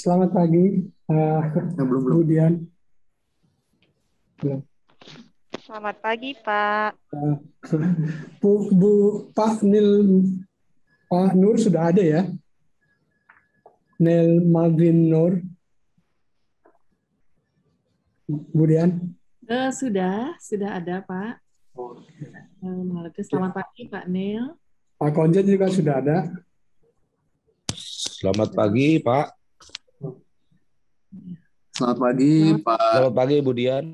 Selamat pagi, Belum. Bu Dian. Belum. Selamat pagi, Pak. Eh, Bu, Pak Pak Nur sudah ada ya? Nel Malvin Nur, Bu Dian. Sudah ada Pak. Selamat pagi Pak Neil. Pak Konjen juga sudah ada. Selamat pagi, Pak. Selamat pagi, Pak. Selamat pagi, Bu Dian.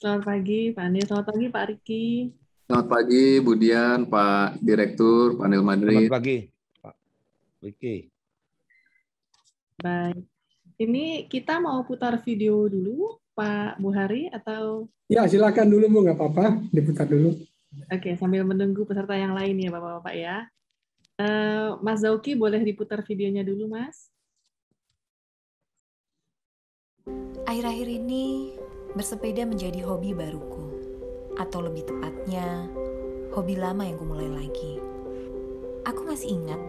Selamat pagi Pak Neil. Selamat pagi Pak Riki. Selamat pagi, Bu Dian, Pak Direktur, Pak Nil Madrid. Selamat pagi, Pak Riki. Baik. Ini kita mau putar video dulu, Pak Buhari, atau? Ya, silakan dulu Bu, nggak apa-apa, diputar dulu. Oke, sambil menunggu peserta yang lain ya Bapak-Bapak ya. Mas Zauki boleh diputar videonya dulu, Mas? Akhir-akhir ini, bersepeda menjadi hobi baruku. Atau lebih tepatnya, hobi lama yang kumulai lagi. Aku masih ingat,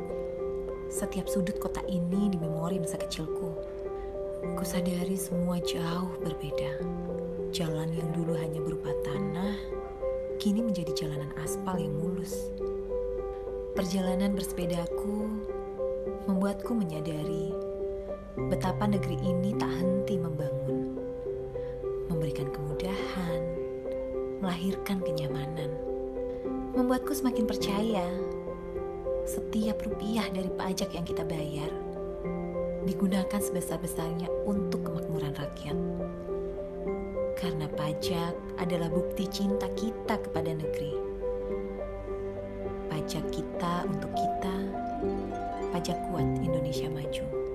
setiap sudut kota ini di memori masa kecilku. Kusadari semua jauh berbeda. Jalan yang dulu hanya berupa tanah, kini menjadi jalanan aspal yang mulus. Perjalanan bersepedaku membuatku menyadari betapa negeri ini tak henti membangun, memberikan kemudahan, melahirkan kenyamanan, membuatku semakin percaya setiap rupiah dari pajak yang kita bayar digunakan sebesar-besarnya untuk kemakmuran rakyat. Karena pajak adalah bukti cinta kita kepada negeri. Pajak kita untuk kita, pajak kuat Indonesia maju.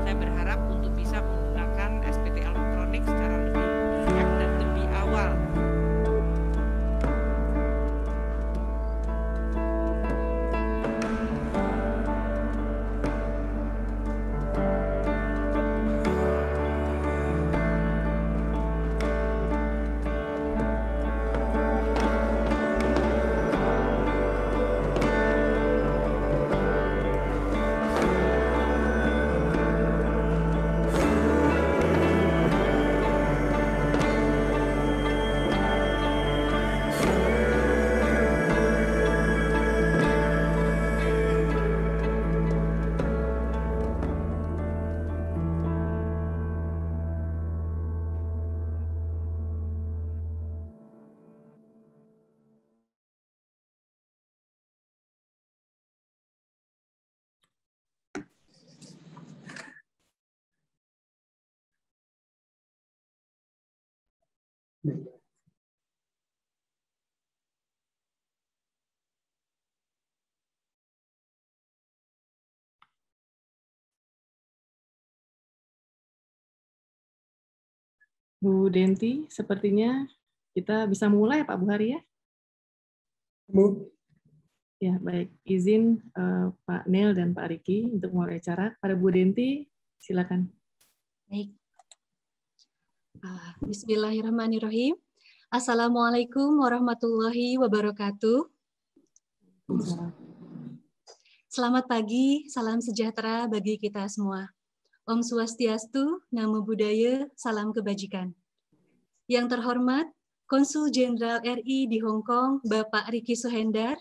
Saya berharap untuk bisa menggunakan SPT elektronik secara lebih bijak dan lebih awal. Bu Denti, sepertinya kita bisa mulai Pak Buhari ya? Bu, Ya, baik. Izin Pak Neil dan Pak Riki untuk mulai acara. Pada Bu Denti, silakan. Baik. Bismillahirrahmanirrahim. Assalamualaikum warahmatullahi wabarakatuh. Selamat pagi, salam sejahtera bagi kita semua. Om Swastiastu, Namo Buddhaya, salam kebajikan. Yang terhormat, Konsul Jenderal RI di Hong Kong, Bapak Riki Suhendar.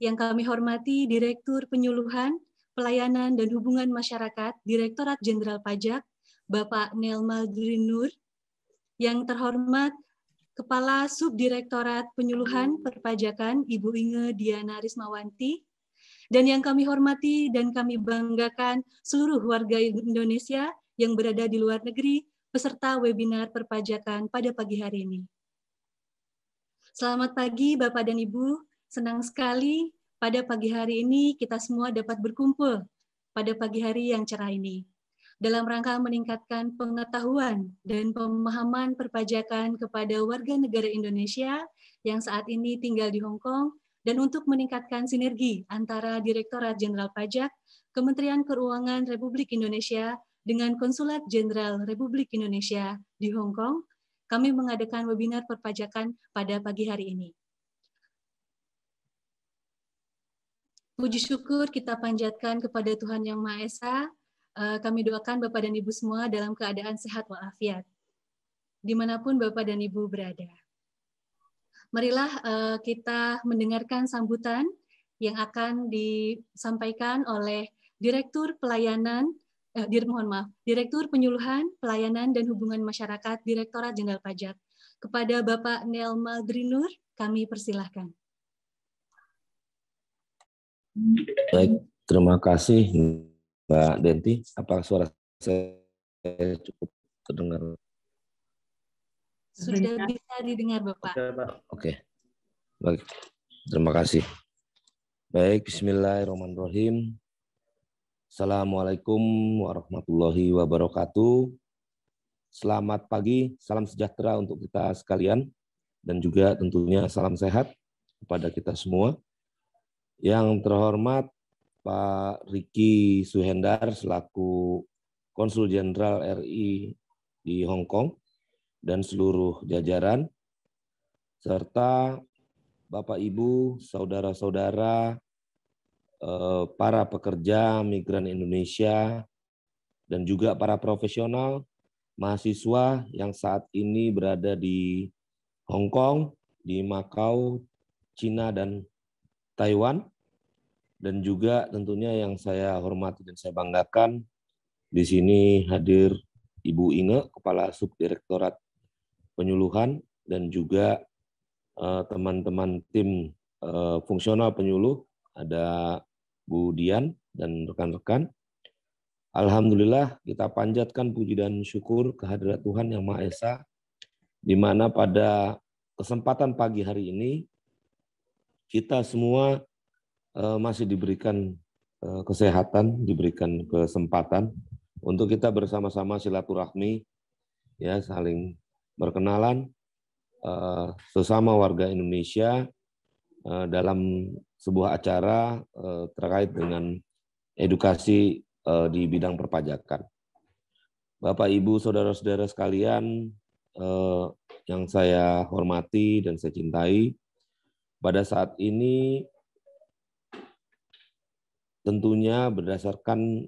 Yang kami hormati Direktur Penyuluhan, Pelayanan dan Hubungan Masyarakat, Direktorat Jenderal Pajak, Bapak Nel Malvin Nur. Yang terhormat, Kepala Subdirektorat Penyuluhan Perpajakan, Ibu Inge Diana Rismawanti. Dan yang kami hormati dan kami banggakan seluruh warga Indonesia yang berada di luar negeri, peserta webinar perpajakan pada pagi hari ini. Selamat pagi Bapak dan Ibu, senang sekali pada pagi hari ini kita semua dapat berkumpul pada pagi hari yang cerah ini. dalam rangka meningkatkan pengetahuan dan pemahaman perpajakan kepada warga negara Indonesia yang saat ini tinggal di Hong Kong, dan untuk meningkatkan sinergi antara Direktorat Jenderal Pajak, Kementerian Keuangan Republik Indonesia dengan Konsulat Jenderal Republik Indonesia di Hong Kong, kami mengadakan webinar perpajakan pada pagi hari ini. Puji syukur kita panjatkan kepada Tuhan Yang Maha Esa. Kami doakan Bapak dan Ibu semua dalam keadaan sehat walafiat, dimanapun Bapak dan Ibu berada. Marilah kita mendengarkan sambutan yang akan disampaikan oleh Direktur Direktur Penyuluhan, Pelayanan dan Hubungan Masyarakat Direktorat Jenderal Pajak. Kepada Bapak Nel Madrinur, kami persilahkan. Baik, terima kasih Mbak Denti. Apakah suara saya cukup terdengar? Sudah bisa didengar, Bapak. Oke. Baik, terima kasih. Baik, bismillahirrahmanirrahim. Assalamualaikum warahmatullahi wabarakatuh. Selamat pagi, salam sejahtera untuk kita sekalian, dan juga tentunya salam sehat kepada kita semua. Yang terhormat Pak Ricky Suhendar selaku Konsul Jenderal RI di Hong Kong dan seluruh jajaran, serta Bapak Ibu, saudara-saudara, para pekerja migran Indonesia, dan juga para profesional, mahasiswa yang saat ini berada di Hong Kong, di Macau, Cina, dan Taiwan, dan juga tentunya yang saya hormati dan saya banggakan, di sini hadir Ibu Inge, Kepala Subdirektorat Penyuluhan, dan juga teman-teman tim fungsional penyuluh, ada Bu Dian dan rekan-rekan. Alhamdulillah kita panjatkan puji dan syukur kehadirat Tuhan Yang Maha Esa, di mana pada kesempatan pagi hari ini kita semua masih diberikan kesehatan, diberikan kesempatan untuk kita bersama-sama silaturahmi, ya, saling berkenalan sesama warga Indonesia dalam sebuah acara terkait dengan edukasi di bidang perpajakan. Bapak, Ibu, saudara-saudara sekalian yang saya hormati dan saya cintai, pada saat ini tentunya berdasarkan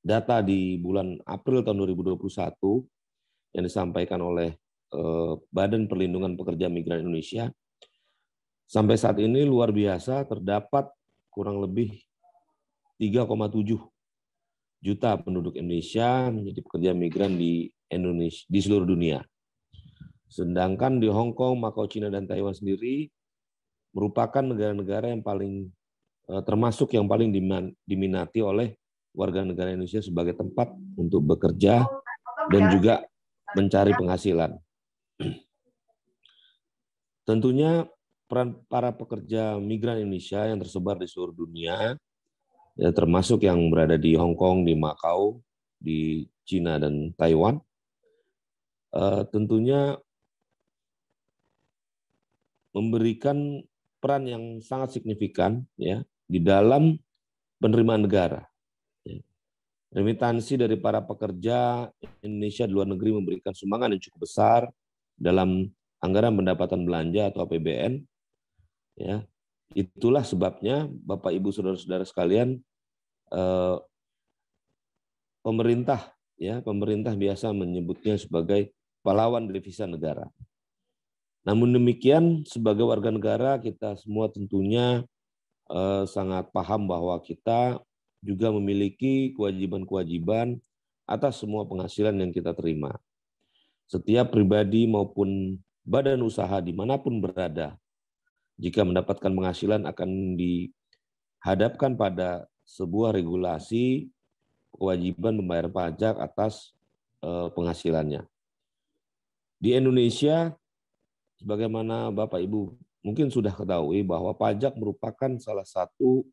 data di bulan April tahun 2021 yang disampaikan oleh Badan Perlindungan Pekerja Migran Indonesia, sampai saat ini luar biasa terdapat kurang lebih 3,7 juta penduduk Indonesia menjadi pekerja migran di Indonesia, di seluruh dunia. Sedangkan di Hong Kong, Macau, Cina, dan Taiwan sendiri merupakan negara-negara yang paling termasuk yang paling diminati oleh warga negara Indonesia sebagai tempat untuk bekerja dan juga mencari penghasilan. Tentunya peran para pekerja migran Indonesia yang tersebar di seluruh dunia, ya, termasuk yang berada di Hong Kong, di Macau, di Cina, dan Taiwan, tentunya memberikan peran yang sangat signifikan, ya, di dalam penerimaan negara. Remitansi dari para pekerja Indonesia di luar negeri memberikan sumbangan yang cukup besar dalam anggaran pendapatan belanja atau APBN. Ya, itulah sebabnya Bapak, Ibu, saudara-saudara sekalian, pemerintah biasa menyebutnya sebagai pahlawan devisa negara. Namun demikian, sebagai warga negara kita semua tentunya sangat paham bahwa kita juga memiliki kewajiban-kewajiban atas semua penghasilan yang kita terima. Setiap pribadi maupun badan usaha dimanapun berada, jika mendapatkan penghasilan akan dihadapkan pada sebuah regulasi kewajiban membayar pajak atas penghasilannya. Di Indonesia, sebagaimana Bapak Ibu mungkin sudah ketahui bahwa pajak merupakan salah satu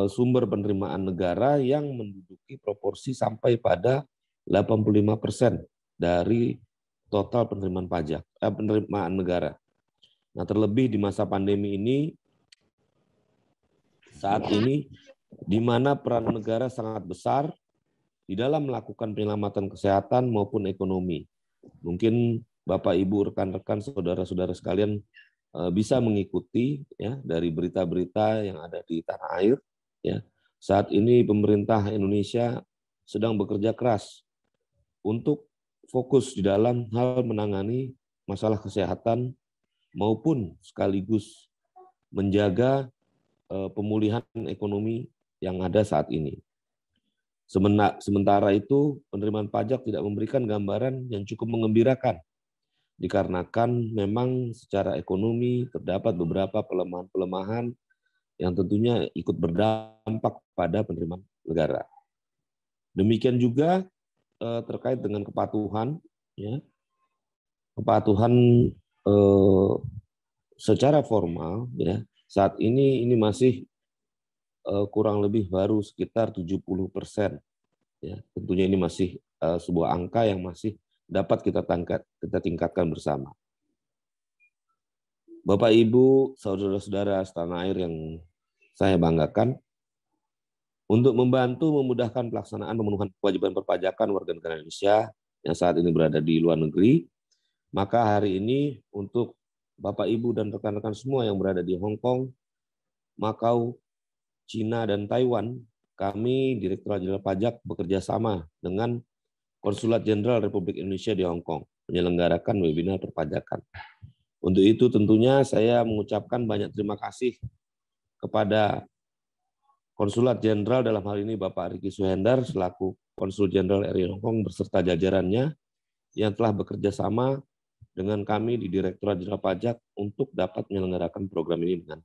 sumber penerimaan negara yang menduduki proporsi sampai pada 85% dari total penerimaan pajak, penerimaan negara. Nah, terlebih di masa pandemi ini, saat ini, di mana peran negara sangat besar di dalam melakukan penyelamatan kesehatan maupun ekonomi. Mungkin Bapak, Ibu, rekan-rekan, saudara-saudara sekalian bisa mengikuti ya dari berita-berita yang ada di tanah air. Ya, saat ini pemerintah Indonesia sedang bekerja keras untuk fokus di dalam hal menangani masalah kesehatan maupun sekaligus menjaga pemulihan ekonomi yang ada saat ini. Sementara itu, penerimaan pajak tidak memberikan gambaran yang cukup mengembirakan, dikarenakan memang secara ekonomi terdapat beberapa pelemahan-pelemahan yang tentunya ikut berdampak pada penerimaan negara. Demikian juga terkait dengan kepatuhan, ya, kepatuhan secara formal, ya, saat ini masih kurang lebih baru sekitar 70%. Ya, tentunya ini masih sebuah angka yang masih dapat kita tingkatkan bersama. Bapak, Ibu, saudara-saudara setanah air yang saya banggakan, untuk membantu memudahkan pelaksanaan pemenuhan kewajiban perpajakan warga negara Indonesia yang saat ini berada di luar negeri, maka hari ini untuk Bapak, Ibu, dan rekan-rekan semua yang berada di Hong Kong, Makau, Cina, dan Taiwan, kami Direktorat Jenderal Pajak bekerja sama dengan Konsulat Jenderal Republik Indonesia di Hong Kong menyelenggarakan webinar perpajakan. Untuk itu tentunya saya mengucapkan banyak terima kasih kepada Konsulat Jenderal dalam hal ini Bapak Ricky Suhendar selaku Konsul Jenderal RI Hong Kong beserta jajarannya yang telah bekerja sama dengan kami di Direktorat Jenderal Pajak untuk dapat menyelenggarakan program ini dengan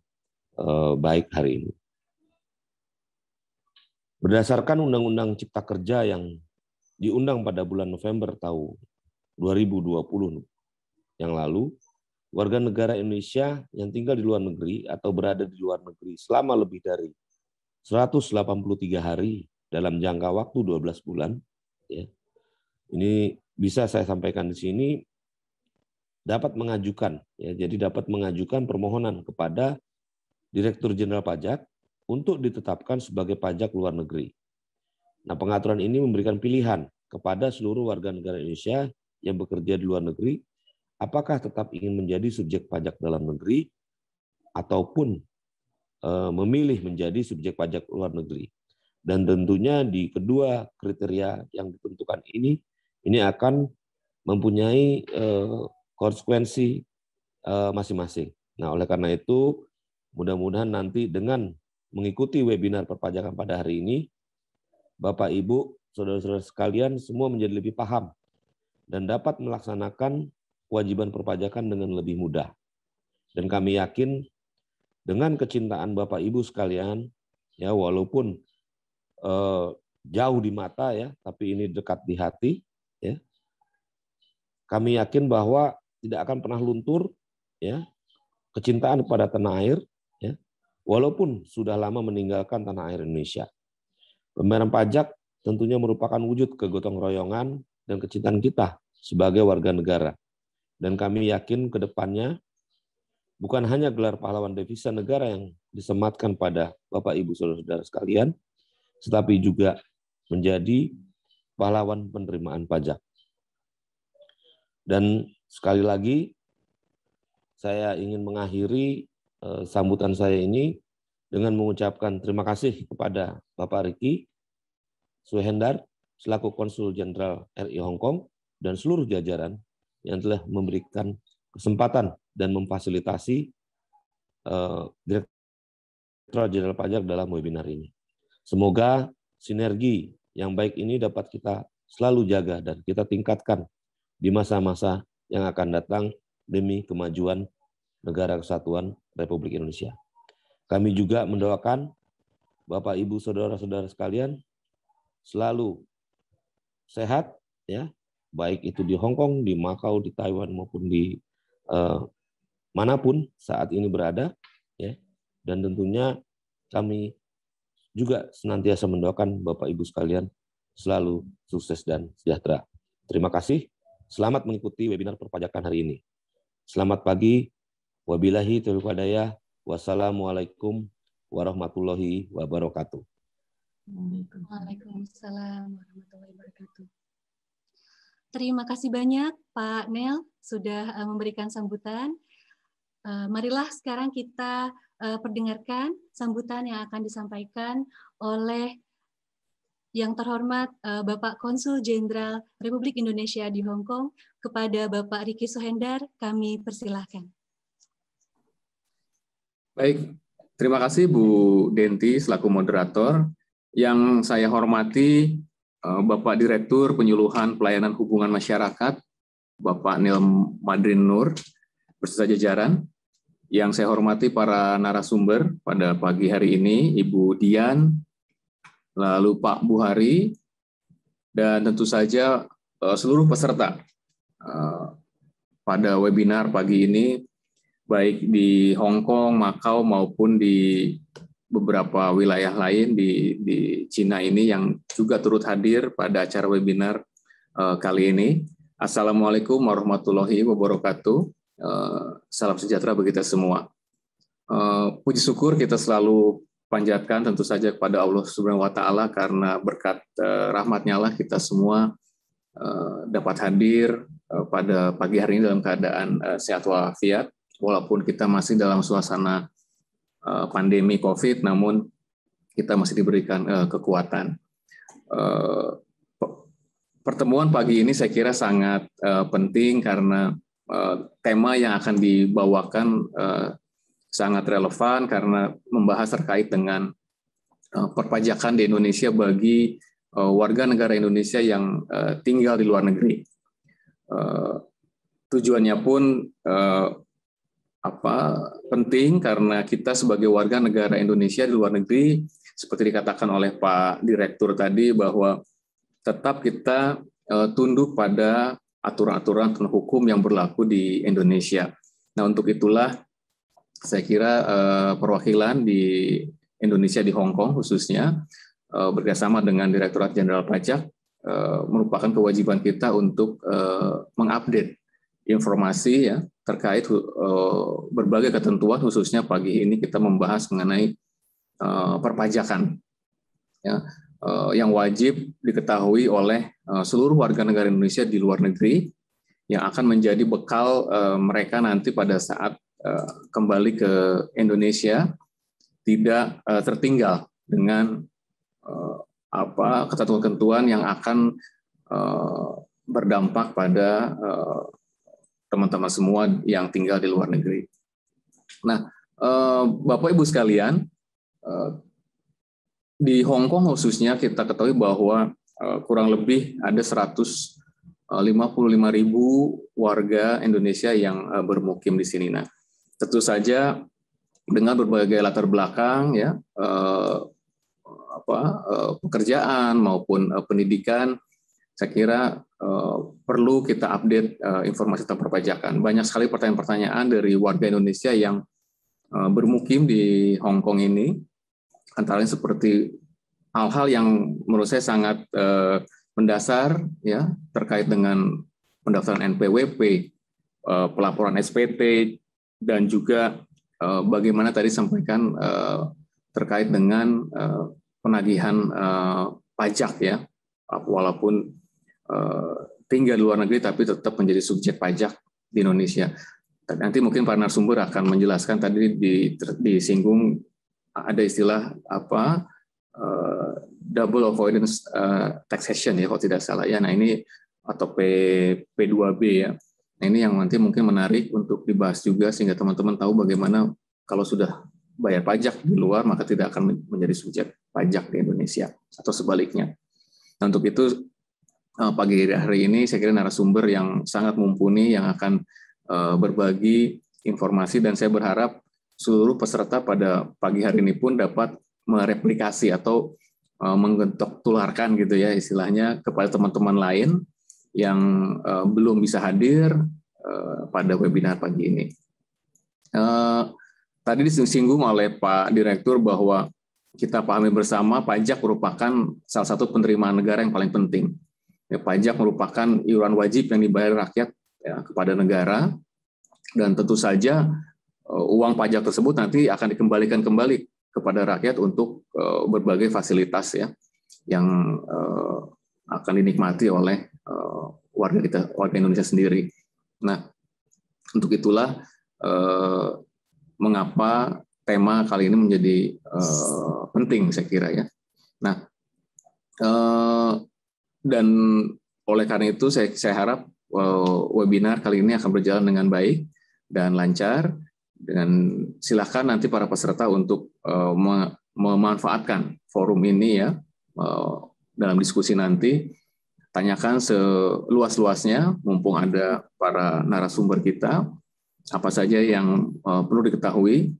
baik hari ini. Berdasarkan Undang-Undang Cipta Kerja yang diundang pada bulan November tahun 2020 yang lalu, warga negara Indonesia yang tinggal di luar negeri atau berada di luar negeri selama lebih dari 183 hari dalam jangka waktu 12 bulan, ya, ini bisa saya sampaikan di sini, dapat mengajukan, ya, jadi dapat mengajukan permohonan kepada Direktur Jenderal Pajak untuk ditetapkan sebagai pajak luar negeri. Nah, pengaturan ini memberikan pilihan kepada seluruh warga negara Indonesia yang bekerja di luar negeri, apakah tetap ingin menjadi subjek pajak dalam negeri ataupun memilih menjadi subjek pajak luar negeri. Dan tentunya di kedua kriteria yang ditentukan ini akan mempunyai konsekuensi masing-masing. Nah, oleh karena itu, mudah-mudahan nanti dengan mengikuti webinar perpajakan pada hari ini, Bapak, Ibu, saudara-saudara sekalian semua menjadi lebih paham dan dapat melaksanakan kewajiban perpajakan dengan lebih mudah. Dan kami yakin dengan kecintaan Bapak Ibu sekalian, ya walaupun jauh di mata ya, tapi ini dekat di hati, ya. Kami yakin bahwa tidak akan pernah luntur, ya, kecintaan kepada tanah air, ya, walaupun sudah lama meninggalkan tanah air Indonesia. Pembayaran pajak tentunya merupakan wujud kegotong royongan dan kecintaan kita sebagai warga negara. Dan kami yakin ke depannya bukan hanya gelar pahlawan devisa negara yang disematkan pada Bapak, Ibu, saudara-saudara sekalian, tetapi juga menjadi pahlawan penerimaan pajak. Dan sekali lagi, saya ingin mengakhiri sambutan saya ini dengan mengucapkan terima kasih kepada Bapak Ricky Suhendar selaku Konsul Jenderal RI Hong Kong dan seluruh jajaran yang telah memberikan kesempatan dan memfasilitasi Direktorat Jenderal Pajak dalam webinar ini. Semoga sinergi yang baik ini dapat kita selalu jaga dan kita tingkatkan di masa-masa yang akan datang demi kemajuan Negara Kesatuan Republik Indonesia. Kami juga mendoakan Bapak, Ibu, saudara-saudara sekalian selalu sehat, ya, baik itu di Hong Kong, di Makau, di Taiwan maupun di manapun saat ini berada, ya. Dan tentunya kami juga senantiasa mendoakan Bapak Ibu sekalian selalu sukses dan sejahtera. Terima kasih. Selamat mengikuti webinar perpajakan hari ini. Selamat pagi. Wabillahi taufiq wal hidayah. Wassalamualaikum warahmatullahi wabarakatuh. Waalaikumsalam warahmatullahi wabarakatuh. Terima kasih banyak Pak Nel sudah memberikan sambutan. Marilah sekarang kita perdengarkan sambutan yang akan disampaikan oleh yang terhormat Bapak Konsul Jenderal Republik Indonesia di Hong Kong. Kepada Bapak Riki Sohendar, kami persilahkan. Baik, terima kasih Bu Denti selaku moderator. Yang saya hormati Bapak Direktur Penyuluhan Pelayanan Hubungan Masyarakat, Bapak Nil Madrin Nur, beserta jajaran. Yang saya hormati para narasumber pada pagi hari ini, Ibu Dian, lalu Pak Buhari, dan tentu saja seluruh peserta pada webinar pagi ini, baik di Hong Kong, Makau, maupun di beberapa wilayah lain di Cina ini yang juga turut hadir pada acara webinar kali ini. Assalamualaikum warahmatullahi wabarakatuh. Salam sejahtera bagi kita semua. Puji syukur kita selalu panjatkan tentu saja kepada Allah Subhanahu wa Ta'ala, karena berkat rahmat-Nya lah kita semua dapat hadir pada pagi hari ini dalam keadaan sehat walafiat. Walaupun kita masih dalam suasana pandemi COVID, namun kita masih diberikan kekuatan. Pertemuan pagi ini saya kira sangat penting karena tema yang akan dibawakan sangat relevan karena membahas terkait dengan perpajakan di Indonesia bagi warga negara Indonesia yang tinggal di luar negeri. Tujuannya pun penting karena kita sebagai warga negara Indonesia di luar negeri, seperti dikatakan oleh Pak Direktur tadi, bahwa tetap kita tunduk pada aturan-aturan hukum yang berlaku di Indonesia. Nah, untuk itulah saya kira perwakilan di Indonesia di Hong Kong khususnya bekerjasama dengan Direktorat Jenderal Pajak merupakan kewajiban kita untuk mengupdate informasi ya terkait berbagai ketentuan, khususnya pagi ini kita membahas mengenai perpajakan ya, yang wajib diketahui oleh seluruh warga negara Indonesia di luar negeri yang akan menjadi bekal mereka nanti pada saat kembali ke Indonesia tidak tertinggal dengan ketentuan-ketentuan yang akan berdampak pada teman-teman semua yang tinggal di luar negeri. Nah, Bapak Ibu sekalian, di Hong Kong khususnya kita ketahui bahwa kurang lebih ada 155.000 warga Indonesia yang bermukim di sini. Nah, tentu saja dengan berbagai latar belakang ya, pekerjaan maupun pendidikan, saya kira perlu kita update informasi tentang perpajakan. Banyak sekali pertanyaan-pertanyaan dari warga Indonesia yang bermukim di Hong Kong ini, antara lain seperti hal-hal yang menurut saya sangat mendasar ya terkait dengan pendaftaran NPWP, pelaporan SPT, dan juga bagaimana tadi sampaikan terkait dengan penagihan pajak ya, walaupun tinggal di luar negeri tapi tetap menjadi subjek pajak di Indonesia. Nanti mungkin para narasumber akan menjelaskan, tadi disinggung ada istilah double avoidance taxation ya kalau tidak salah ya. Nah ini atau P2B ya. Nah ini yang nanti mungkin menarik untuk dibahas juga sehingga teman-teman tahu bagaimana kalau sudah bayar pajak di luar maka tidak akan menjadi subjek pajak di Indonesia atau sebaliknya. Nah, untuk itu pagi hari ini saya kira narasumber yang sangat mumpuni yang akan berbagi informasi, dan saya berharap seluruh peserta pada pagi hari ini pun dapat mereplikasi atau menggetok tularkan gitu ya istilahnya kepada teman-teman lain yang belum bisa hadir pada webinar pagi ini. Tadi disinggung oleh Pak Direktur bahwa kita pahami bersama pajak merupakan salah satu penerimaan negara yang paling penting. Ya, pajak merupakan iuran wajib yang dibayar rakyat ya, kepada negara, dan tentu saja uang pajak tersebut nanti akan dikembalikan kembali kepada rakyat untuk berbagai fasilitas ya yang akan dinikmati oleh warga Indonesia sendiri. Nah, untuk itulah mengapa tema kali ini menjadi penting, saya kira ya. Nah, dan oleh karena itu saya harap webinar kali ini akan berjalan dengan baik dan lancar, dan silakan nanti para peserta untuk memanfaatkan forum ini ya dalam diskusi nanti. Tanyakan seluas-luasnya, mumpung ada para narasumber kita, apa saja yang perlu diketahui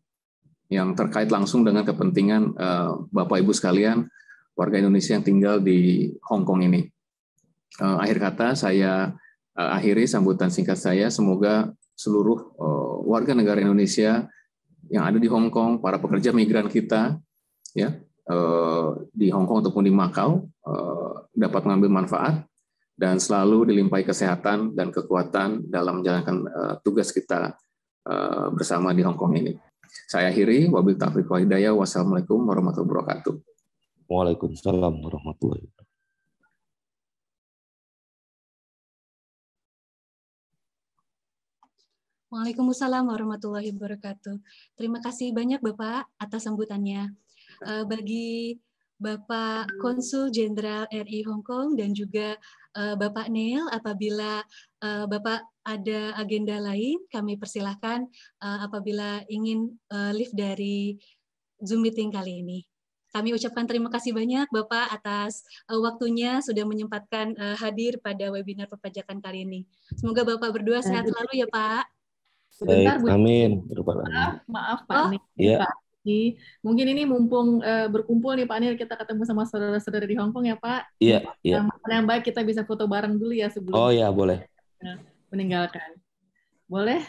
yang terkait langsung dengan kepentingan Bapak Ibu sekalian, warga Indonesia yang tinggal di Hong Kong ini. Akhir kata saya akhiri sambutan singkat saya. Semoga seluruh warga negara Indonesia yang ada di Hong Kong, para pekerja migran kita ya di Hong Kong ataupun di Makau dapat mengambil manfaat dan selalu dilimpahi kesehatan dan kekuatan dalam menjalankan tugas kita bersama di Hong Kong ini. Saya akhiri, wabillahi taufiq wal hidayah. Wassalamualaikum warahmatullahi wabarakatuh. Waalaikumsalam warahmatullahi wabarakatuh. Waalaikumsalam warahmatullahi wabarakatuh. Terima kasih banyak Bapak atas sambutannya. Bagi Bapak Konsul Jenderal RI Hong Kong dan juga Bapak Neil, apabila Bapak ada agenda lain, kami persilahkan apabila ingin live dari Zoom meeting kali ini. Kami ucapkan terima kasih banyak Bapak atas waktunya sudah menyempatkan hadir pada webinar perpajakan kali ini. Semoga Bapak berdua sehat selalu ya Pak. Sebentar, Baik, amin. Maaf Pak Nil. Iya. Pak. Mungkin ini mumpung berkumpul nih Pak Nil, kita ketemu sama saudara-saudara di Hong Kong ya Pak. Iya, iya. Yang baik kita bisa foto bareng dulu ya sebelum ya boleh. Meninggalkan. Boleh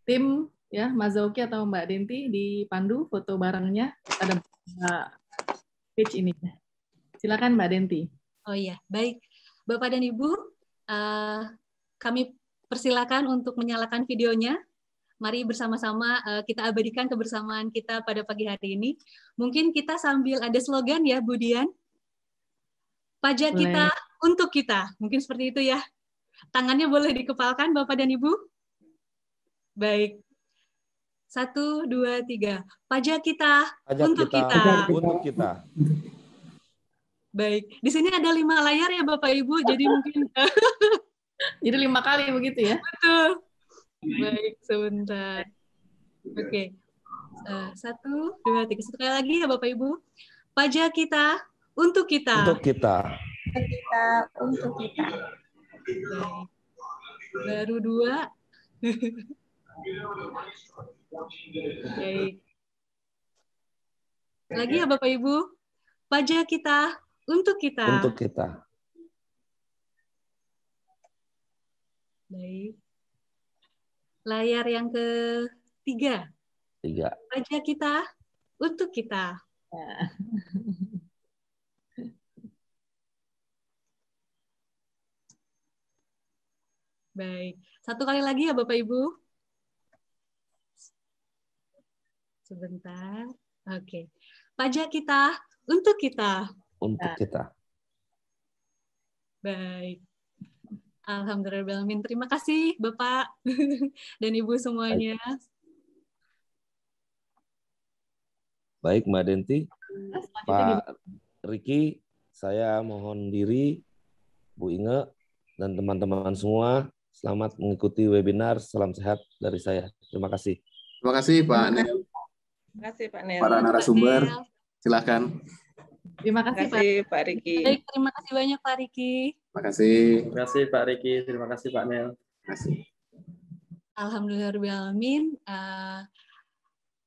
tim ya Mas Zauki atau Mbak Denti dipandu foto barengnya pada page ini. Silakan Mbak Denti. Oh iya, baik. Bapak dan Ibu, kami persilakan untuk menyalakan videonya. Mari bersama-sama kita abadikan kebersamaan kita pada pagi hari ini. Mungkin kita sambil ada slogan ya, Bu Dian. Pajak kita untuk kita. Mungkin seperti itu ya. Tangannya boleh dikepalkan Bapak dan Ibu. Baik. 1, 2, 3. Pajak kita untuk kita. Untuk kita. Baik. Di sini ada 5 layar ya Bapak Ibu. Jadi mungkin jadi 5 kali begitu ya? Betul. Baik, sebentar. Oke. 1, 2, 3. Satu kali lagi ya Bapak Ibu. Pajak kita untuk kita. Untuk kita. Kita untuk kita. Baik. Baru 2. Baik. Lagi ya Bapak Ibu. Pajak kita untuk kita. Untuk kita. Baik. Layar yang ke-3. 3. Pajak kita untuk kita. Ya. Baik. Satu kali lagi ya Bapak Ibu. Sebentar. Oke. Pajak kita untuk kita. Untuk kita. Baik. Alhamdulillah. Terima kasih Bapak dan Ibu semuanya. Baik Mbak Denti. Pak Riki, saya mohon diri, Bu Inge, dan teman-teman semua. Selamat mengikuti webinar. Salam sehat dari saya. Terima kasih. Terima kasih Pak Nel. Terima kasih Pak Nel. Para narasumber, silakan. Terima kasih Pak Riki. Baik, terima kasih banyak Pak Riki. Terima kasih. Terima kasih Pak Riki. Terima kasih Pak Nel. Terima kasih. Alhamdulillahirrahmanirrahim.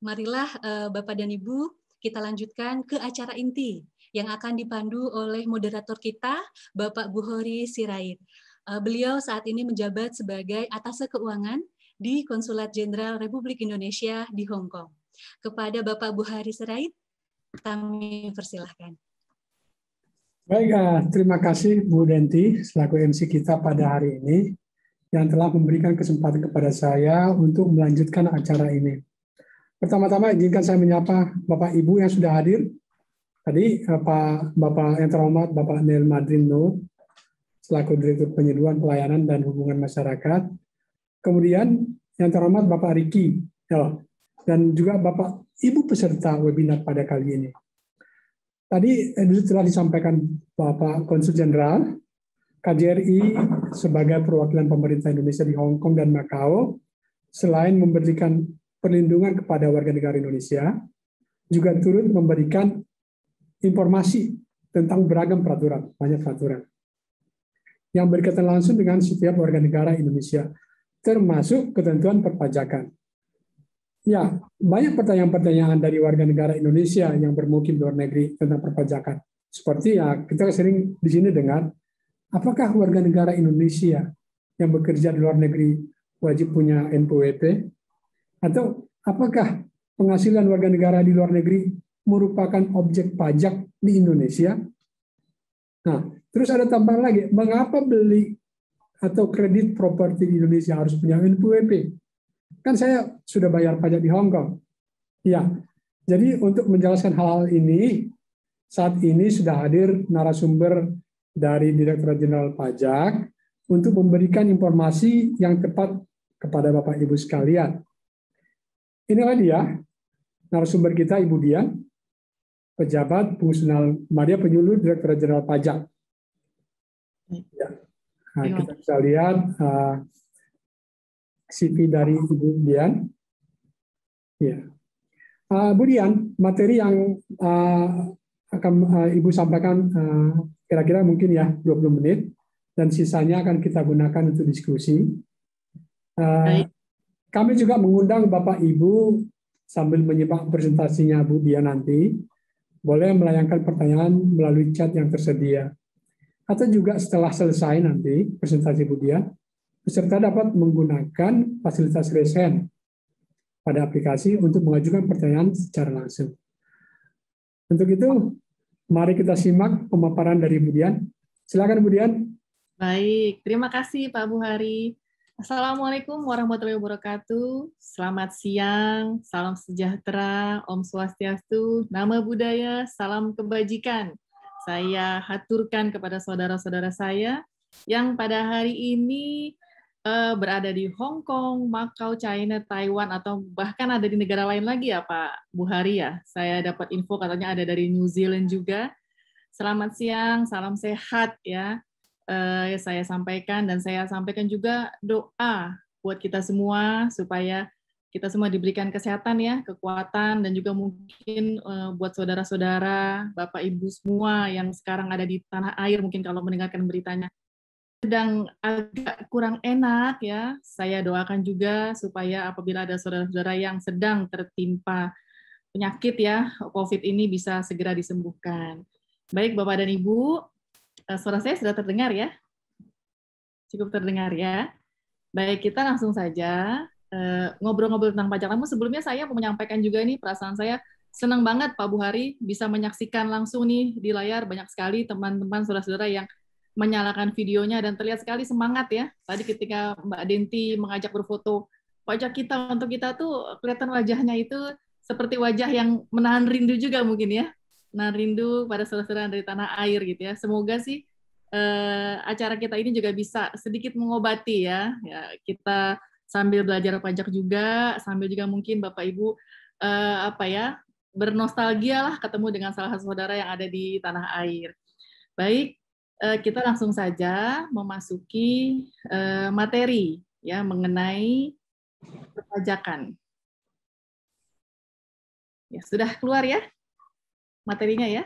Marilah Bapak dan Ibu, kita lanjutkan ke acara inti yang akan dipandu oleh moderator kita, Bapak Buhori Sirait. Beliau saat ini menjabat sebagai Atase Keuangan di Konsulat Jenderal Republik Indonesia di Hong Kong. Kepada Bapak Buhori Sirait, Kami persilahkan. Baik, terima kasih Bu Denti selaku MC kita pada hari ini yang telah memberikan kesempatan kepada saya untuk melanjutkan acara ini. Pertama-tama izinkan saya menyapa Bapak Ibu yang sudah hadir. Tadi Bapak yang terhormat Bapak Neil Madrino selaku Direktur Penyeluduhan Pelayanan dan Hubungan Masyarakat. Kemudian yang terhormat Bapak Riki dan juga Bapak Ibu peserta webinar pada kali ini. Tadi telah disampaikan Bapak Konsul Jenderal KJRI sebagai perwakilan pemerintah Indonesia di Hong Kong dan Makau, selain memberikan perlindungan kepada warga negara Indonesia, juga turut memberikan informasi tentang beragam peraturan, banyak peraturan, yang berkaitan langsung dengan setiap warga negara Indonesia, termasuk ketentuan perpajakan. Ya, banyak pertanyaan-pertanyaan dari warga negara Indonesia yang bermukim di luar negeri tentang perpajakan. Seperti kita sering di sini dengar, apakah warga negara Indonesia yang bekerja di luar negeri wajib punya NPWP? Atau apakah penghasilan warga negara di luar negeri merupakan objek pajak di Indonesia? Nah, terus ada tambahan lagi, mengapa beli atau kredit properti di Indonesia harus punya NPWP? Kan saya sudah bayar pajak di Hong Kong. Ya, jadi untuk menjelaskan hal-hal ini, saat ini sudah hadir narasumber dari Direktorat Jenderal Pajak untuk memberikan informasi yang tepat kepada Bapak Ibu sekalian. Inilah dia, narasumber kita Ibu Dian, pejabat fungsional Madia Penyuluh Direktorat Jenderal Pajak. Ya. Nah, kita bisa lihat CV dari Ibu Dian. Ya. Bu Dian, materi yang akan Ibu sampaikan kira-kira mungkin ya 20 menit, dan sisanya akan kita gunakan untuk diskusi. Kami juga mengundang Bapak Ibu sambil menyimak presentasinya Bu Dian nanti, boleh melayangkan pertanyaan melalui chat yang tersedia. Atau juga setelah selesai nanti presentasi Bu Dian, peserta dapat menggunakan fasilitas raise hand pada aplikasi untuk mengajukan pertanyaan secara langsung. Untuk itu, mari kita simak pemaparan dari Bu Dian. Silakan Bu Dian. Baik, terima kasih Pak Buhari. Assalamualaikum warahmatullahi wabarakatuh. Selamat siang, salam sejahtera, Om Swastiastu, Namo Buddhaya, salam kebajikan. Saya haturkan kepada saudara-saudara saya yang pada hari ini berada di Hong Kong, Macau, China, Taiwan, atau bahkan ada di negara lain lagi ya Pak Buhari ya. Saya dapat info katanya ada dari New Zealand juga. Selamat siang, salam sehat ya. Saya sampaikan, dan saya sampaikan juga doa buat kita semua supaya kita semua diberikan kesehatan ya, kekuatan, dan juga mungkin buat saudara-saudara, Bapak Ibu semua yang sekarang ada di tanah air, mungkin kalau mendengarkan beritanya sedang agak kurang enak ya, saya doakan juga supaya apabila ada saudara-saudara yang sedang tertimpa penyakit ya, COVID ini bisa segera disembuhkan. Baik Bapak dan Ibu, suara saya sudah terdengar ya? Cukup terdengar ya? Baik, kita langsung saja ngobrol-ngobrol tentang pajak. Namun sebelumnya saya mau menyampaikan juga nih perasaan saya senang banget Pak Buhari bisa menyaksikan langsung nih di layar, banyak sekali teman-teman saudara-saudara yang menyalakan videonya dan terlihat sekali semangat ya. Tadi ketika Mbak Denti mengajak berfoto pajak kita, untuk kita tuh kelihatan wajahnya itu seperti wajah yang menahan rindu juga mungkin ya. Menahan rindu pada saudara-saudara dari tanah air gitu ya. Semoga sih acara kita ini juga bisa sedikit mengobati ya. Kita sambil belajar pajak juga, sambil juga mungkin Bapak Ibu bernostalgia lah ketemu dengan salah satu saudara yang ada di tanah air. Baik, kita langsung saja memasuki materi ya mengenai perpajakan. Ya, sudah keluar ya materinya ya?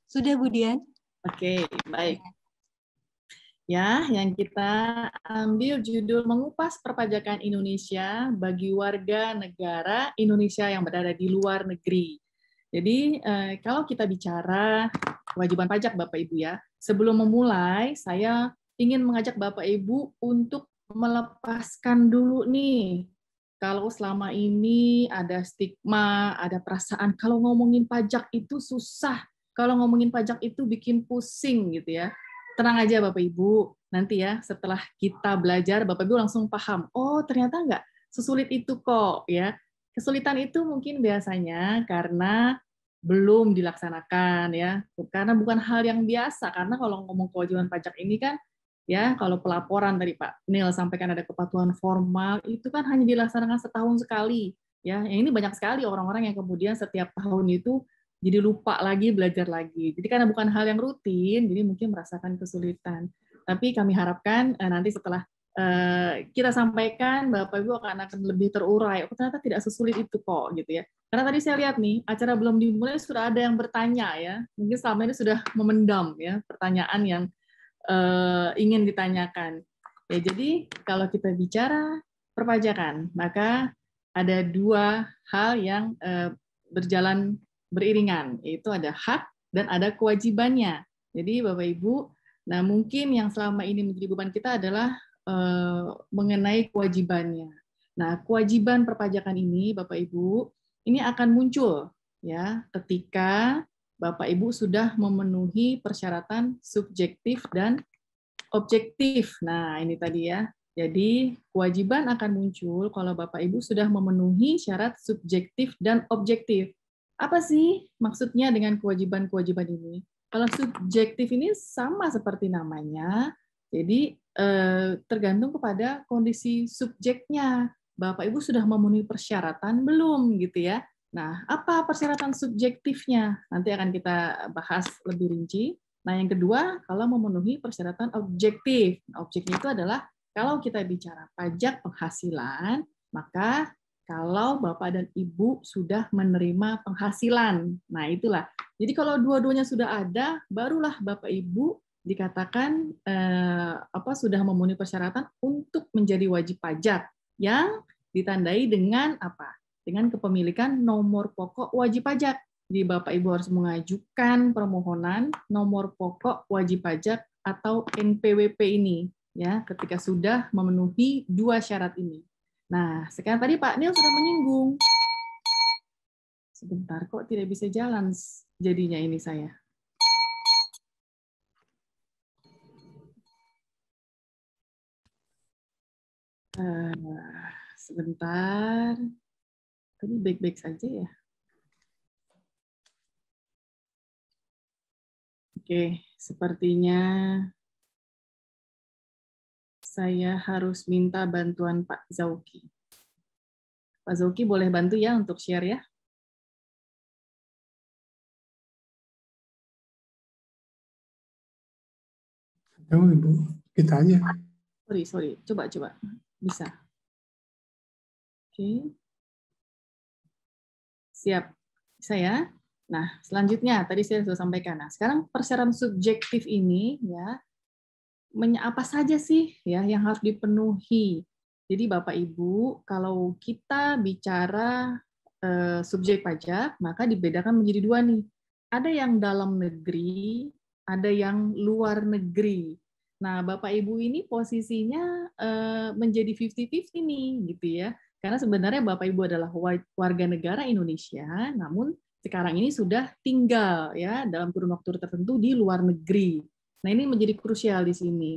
Sudah Bu Dian. Oke, baik. Ya, yang kita ambil judul mengupas perpajakan Indonesia bagi warga negara Indonesia yang berada di luar negeri. Jadi kalau kita bicara kewajiban pajak Bapak Ibu ya, sebelum memulai saya ingin mengajak Bapak Ibu untuk melepaskan dulu nih kalau selama ini ada stigma, ada perasaan kalau ngomongin pajak itu susah, kalau ngomongin pajak itu bikin pusing gitu ya. Tenang aja Bapak Ibu, nanti ya setelah kita belajar Bapak Ibu langsung paham, oh ternyata nggak sesulit itu kok ya. Kesulitan itu mungkin biasanya karena belum dilaksanakan ya, karena bukan hal yang biasa, karena kalau ngomong kewajiban pajak ini kan ya, kalau pelaporan tadi Pak Nil sampaikan ada kepatuhan formal, itu kan hanya dilaksanakan setahun sekali. Ya, yang ini banyak sekali orang-orang yang kemudian setiap tahun itu jadi lupa lagi, belajar lagi. Jadi karena bukan hal yang rutin, jadi mungkin merasakan kesulitan. Tapi kami harapkan nanti setelah kita sampaikan, Bapak Ibu akan lebih terurai. Oh, ternyata tidak sesulit itu kok, gitu ya. Karena tadi saya lihat nih, acara belum dimulai sudah ada yang bertanya ya. Mungkin selama ini sudah memendam ya pertanyaan yang ingin ditanyakan. Ya, jadi kalau kita bicara perpajakan, maka ada dua hal yang berjalan beriringan, yaitu ada hak dan ada kewajibannya. Jadi Bapak Ibu, nah mungkin yang selama ini menjadi beban kita adalah mengenai kewajibannya. Nah, kewajiban perpajakan ini Bapak Ibu, ini akan muncul ya ketika Bapak Ibu sudah memenuhi persyaratan subjektif dan objektif. Nah, ini tadi ya. Jadi, kewajiban akan muncul kalau Bapak Ibu sudah memenuhi syarat subjektif dan objektif. Apa sih maksudnya dengan kewajiban-kewajiban ini? Kalau subjektif ini sama seperti namanya, jadi tergantung kepada kondisi subjeknya. Bapak Ibu sudah memenuhi persyaratan belum gitu ya? Nah, apa persyaratan subjektifnya? Nanti akan kita bahas lebih rinci. Nah, yang kedua, kalau memenuhi persyaratan objektif. Nah, objektif itu adalah kalau kita bicara pajak penghasilan, maka kalau Bapak dan Ibu sudah menerima penghasilan. Nah, itulah. Jadi kalau dua-duanya sudah ada, barulah Bapak Ibu dikatakan sudah memenuhi persyaratan untuk menjadi wajib pajak yang ditandai dengan apa? Dengan kepemilikan nomor pokok wajib pajak. Jadi Bapak Ibu harus mengajukan permohonan nomor pokok wajib pajak atau NPWP ini ya ketika sudah memenuhi dua syarat ini. Nah, sekarang tadi Pak Nil sudah menyinggung. Sebentar kok tidak bisa jalan jadinya ini saya. Sebentar. Tadi baik-baik saja ya. Oke, sepertinya saya harus minta bantuan Pak Zauki. Pak Zauki boleh bantu ya untuk share ya? Oh, Ibu, kita aja. Sorry. Coba. Bisa. Oke. Siap. Bisa ya? Nah, selanjutnya tadi saya sudah sampaikan. Nah, sekarang persyaratan subjektif ini ya apa saja sih ya yang harus dipenuhi. Jadi Bapak Ibu, kalau kita bicara subjek pajak, maka dibedakan menjadi dua nih. Ada yang dalam negeri, ada yang luar negeri. Nah, Bapak Ibu ini posisinya menjadi 50-50 nih, gitu ya. Karena sebenarnya Bapak Ibu adalah warga negara Indonesia, namun sekarang ini sudah tinggal ya dalam kurun waktu tertentu di luar negeri. Nah, ini menjadi krusial di sini.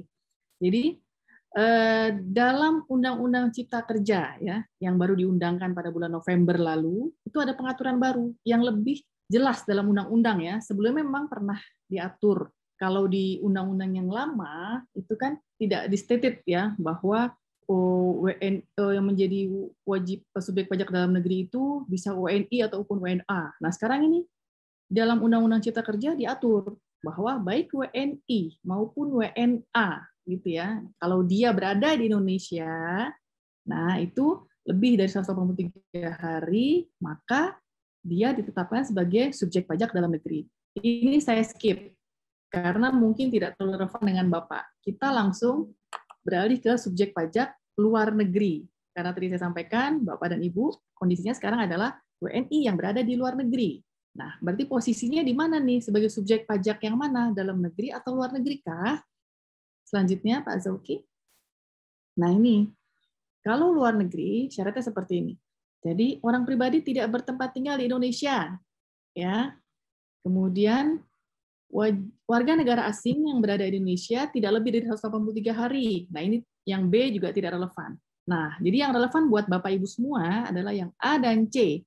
Jadi dalam Undang-Undang Cipta Kerja ya, yang baru diundangkan pada bulan November lalu, itu ada pengaturan baru yang lebih jelas dalam undang-undang ya. Sebelumnya memang pernah diatur. Kalau di undang-undang yang lama itu kan tidak di-stated ya bahwa yang menjadi wajib subjek pajak dalam negeri itu bisa WNI ataupun WNA. Nah, sekarang ini dalam Undang-Undang Cipta Kerja diatur bahwa baik WNI maupun WNA gitu ya, kalau dia berada di Indonesia, nah itu lebih dari 183 hari, maka dia ditetapkan sebagai subjek pajak dalam negeri. Ini saya skip karena mungkin tidak terlalu relevan dengan Bapak. Kita langsung beralih ke subjek pajak luar negeri. Karena tadi saya sampaikan, Bapak dan Ibu, kondisinya sekarang adalah WNI yang berada di luar negeri. Nah, berarti posisinya di mana nih? Sebagai subjek pajak yang mana? Dalam negeri atau luar negeri kah? Selanjutnya, Pak Zauki. Nah, ini. Kalau luar negeri syaratnya seperti ini. Jadi orang pribadi tidak bertempat tinggal di Indonesia, ya. Kemudian warga negara asing yang berada di Indonesia tidak lebih dari 183 hari. Nah, ini yang B juga tidak relevan. Nah, jadi yang relevan buat Bapak Ibu semua adalah yang A dan C.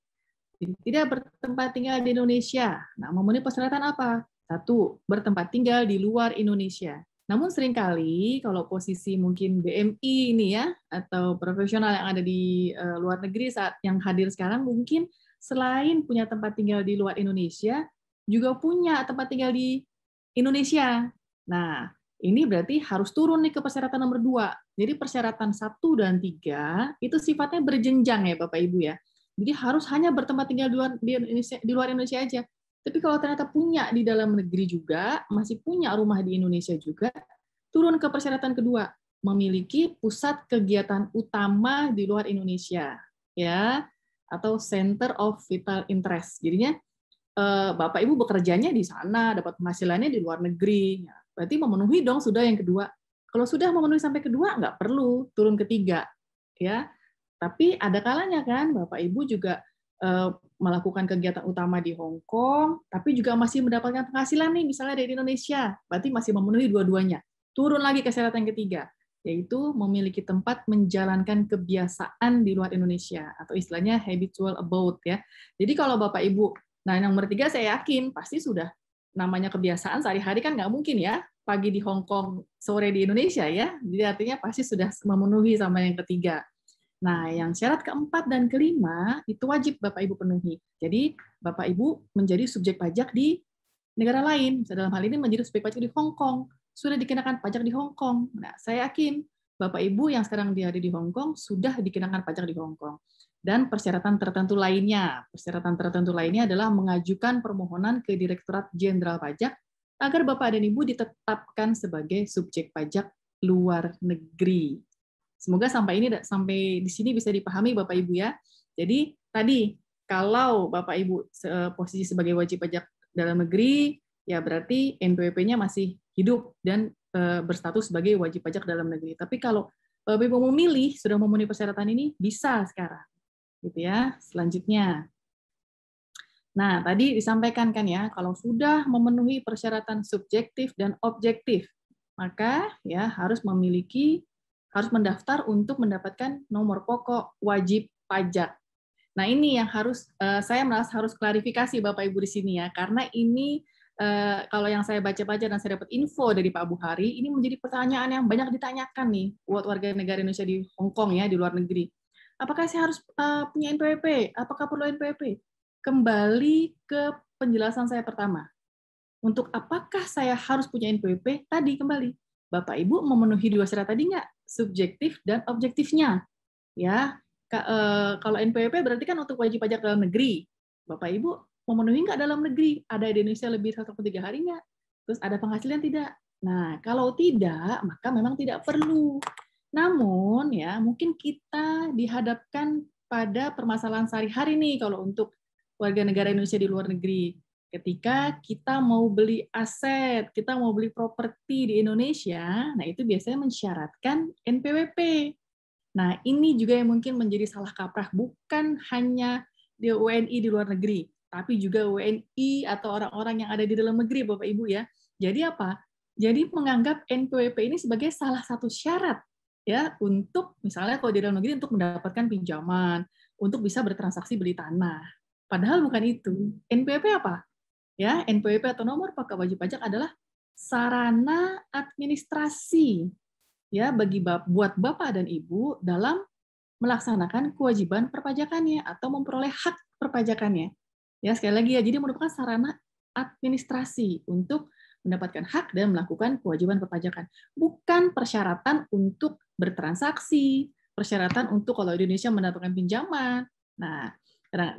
Jadi, tidak bertempat tinggal di Indonesia. Nah, memenuhi persyaratan apa? 1, bertempat tinggal di luar Indonesia. Namun seringkali kalau posisi mungkin BMI ini ya, atau profesional yang ada di luar negeri saat yang hadir sekarang, mungkin selain punya tempat tinggal di luar Indonesia, juga punya tempat tinggal di Indonesia. Nah, ini berarti harus turun nih ke persyaratan nomor 2. Jadi persyaratan 1 dan 3 itu sifatnya berjenjang ya Bapak Ibu ya. Jadi harus hanya bertempat tinggal di luar Indonesia aja. Tapi kalau ternyata punya di dalam negeri juga, masih punya rumah di Indonesia juga, turun ke persyaratan kedua, memiliki pusat kegiatan utama di luar Indonesia, ya, atau Center of Vital Interest. Jadinya Bapak Ibu bekerjanya di sana, dapat penghasilannya di luar negeri. Berarti memenuhi dong sudah yang kedua. Kalau sudah memenuhi sampai kedua, nggak perlu turun ketiga. Ya. Tapi ada kalanya kan, Bapak Ibu juga melakukan kegiatan utama di Hong Kong, tapi juga masih mendapatkan penghasilan nih, misalnya dari Indonesia. Berarti masih memenuhi dua-duanya. Turun lagi ke syarat yang ketiga, yaitu memiliki tempat menjalankan kebiasaan di luar Indonesia, atau istilahnya habitual abode. Ya. Jadi kalau Bapak Ibu, nah yang nomor 3 saya yakin pasti sudah namanya kebiasaan sehari-hari kan nggak mungkin ya pagi di Hong Kong sore di Indonesia ya, jadi artinya pasti sudah memenuhi sama yang ketiga. Nah yang syarat keempat dan kelima itu wajib Bapak Ibu penuhi. Jadi Bapak Ibu menjadi subjek pajak di negara lain, dalam hal ini menjadi subjek pajak di Hong Kong, sudah dikenakan pajak di Hong Kong. Nah saya yakin Bapak Ibu yang sekarang ada di Hong Kong sudah dikenakan pajak di Hong Kong. Dan persyaratan tertentu lainnya. Persyaratan tertentu lainnya adalah mengajukan permohonan ke Direktorat Jenderal Pajak agar Bapak dan Ibu ditetapkan sebagai subjek pajak luar negeri. Semoga sampai di sini bisa dipahami Bapak Ibu ya. Jadi tadi kalau Bapak Ibu posisi sebagai wajib pajak dalam negeri, ya berarti NPWP-nya masih hidup dan berstatus sebagai wajib pajak dalam negeri. Tapi kalau Bapak Ibu memilih sudah memenuhi persyaratan ini, bisa sekarang. Gitu ya. Selanjutnya. Nah, tadi disampaikan kan ya, kalau sudah memenuhi persyaratan subjektif dan objektif, maka ya harus mendaftar untuk mendapatkan nomor pokok wajib pajak. Nah, ini yang saya merasa harus klarifikasi Bapak Ibu di sini ya, karena ini kalau yang saya baca-baca dan saya dapat info dari Pak Buhari, ini menjadi pertanyaan yang banyak ditanyakan nih buat warga negara Indonesia di Hong Kong ya, di luar negeri. Apakah saya harus punya NPWP? Apakah perlu NPWP? Kembali ke penjelasan saya pertama. Untuk apakah saya harus punya NPWP? Tadi kembali. Bapak Ibu memenuhi 2 syarat tadi nggak? Subjektif dan objektifnya. Ya, kalau NPWP berarti kan untuk wajib pajak dalam negeri. Bapak Ibu memenuhi nggak dalam negeri? Ada di Indonesia lebih 103 hari nggak? Terus ada penghasilan tidak? Nah, kalau tidak, maka memang tidak perlu. Namun ya mungkin kita dihadapkan pada permasalahan sehari-hari nih kalau untuk warga negara Indonesia di luar negeri. Ketika kita mau beli aset, kita mau beli properti di Indonesia, nah itu biasanya mensyaratkan NPWP. Nah ini juga yang mungkin menjadi salah kaprah, bukan hanya di WNI di luar negeri, tapi juga WNI atau orang-orang yang ada di dalam negeri, Bapak Ibu ya. Jadi apa? Jadi menganggap NPWP ini sebagai salah satu syarat ya untuk misalnya kalau di dalam negeri untuk mendapatkan pinjaman, untuk bisa bertransaksi beli tanah. Padahal bukan itu. NPWP apa? Ya, NPWP atau nomor pokok wajib pajak adalah sarana administrasi ya buat Bapak dan Ibu dalam melaksanakan kewajiban perpajakannya atau memperoleh hak perpajakannya. Ya, sekali lagi ya, jadi merupakan sarana administrasi untuk mendapatkan hak dan melakukan kewajiban perpajakan. Bukan persyaratan untuk bertransaksi, persyaratan untuk kalau Indonesia mendapatkan pinjaman. Nah,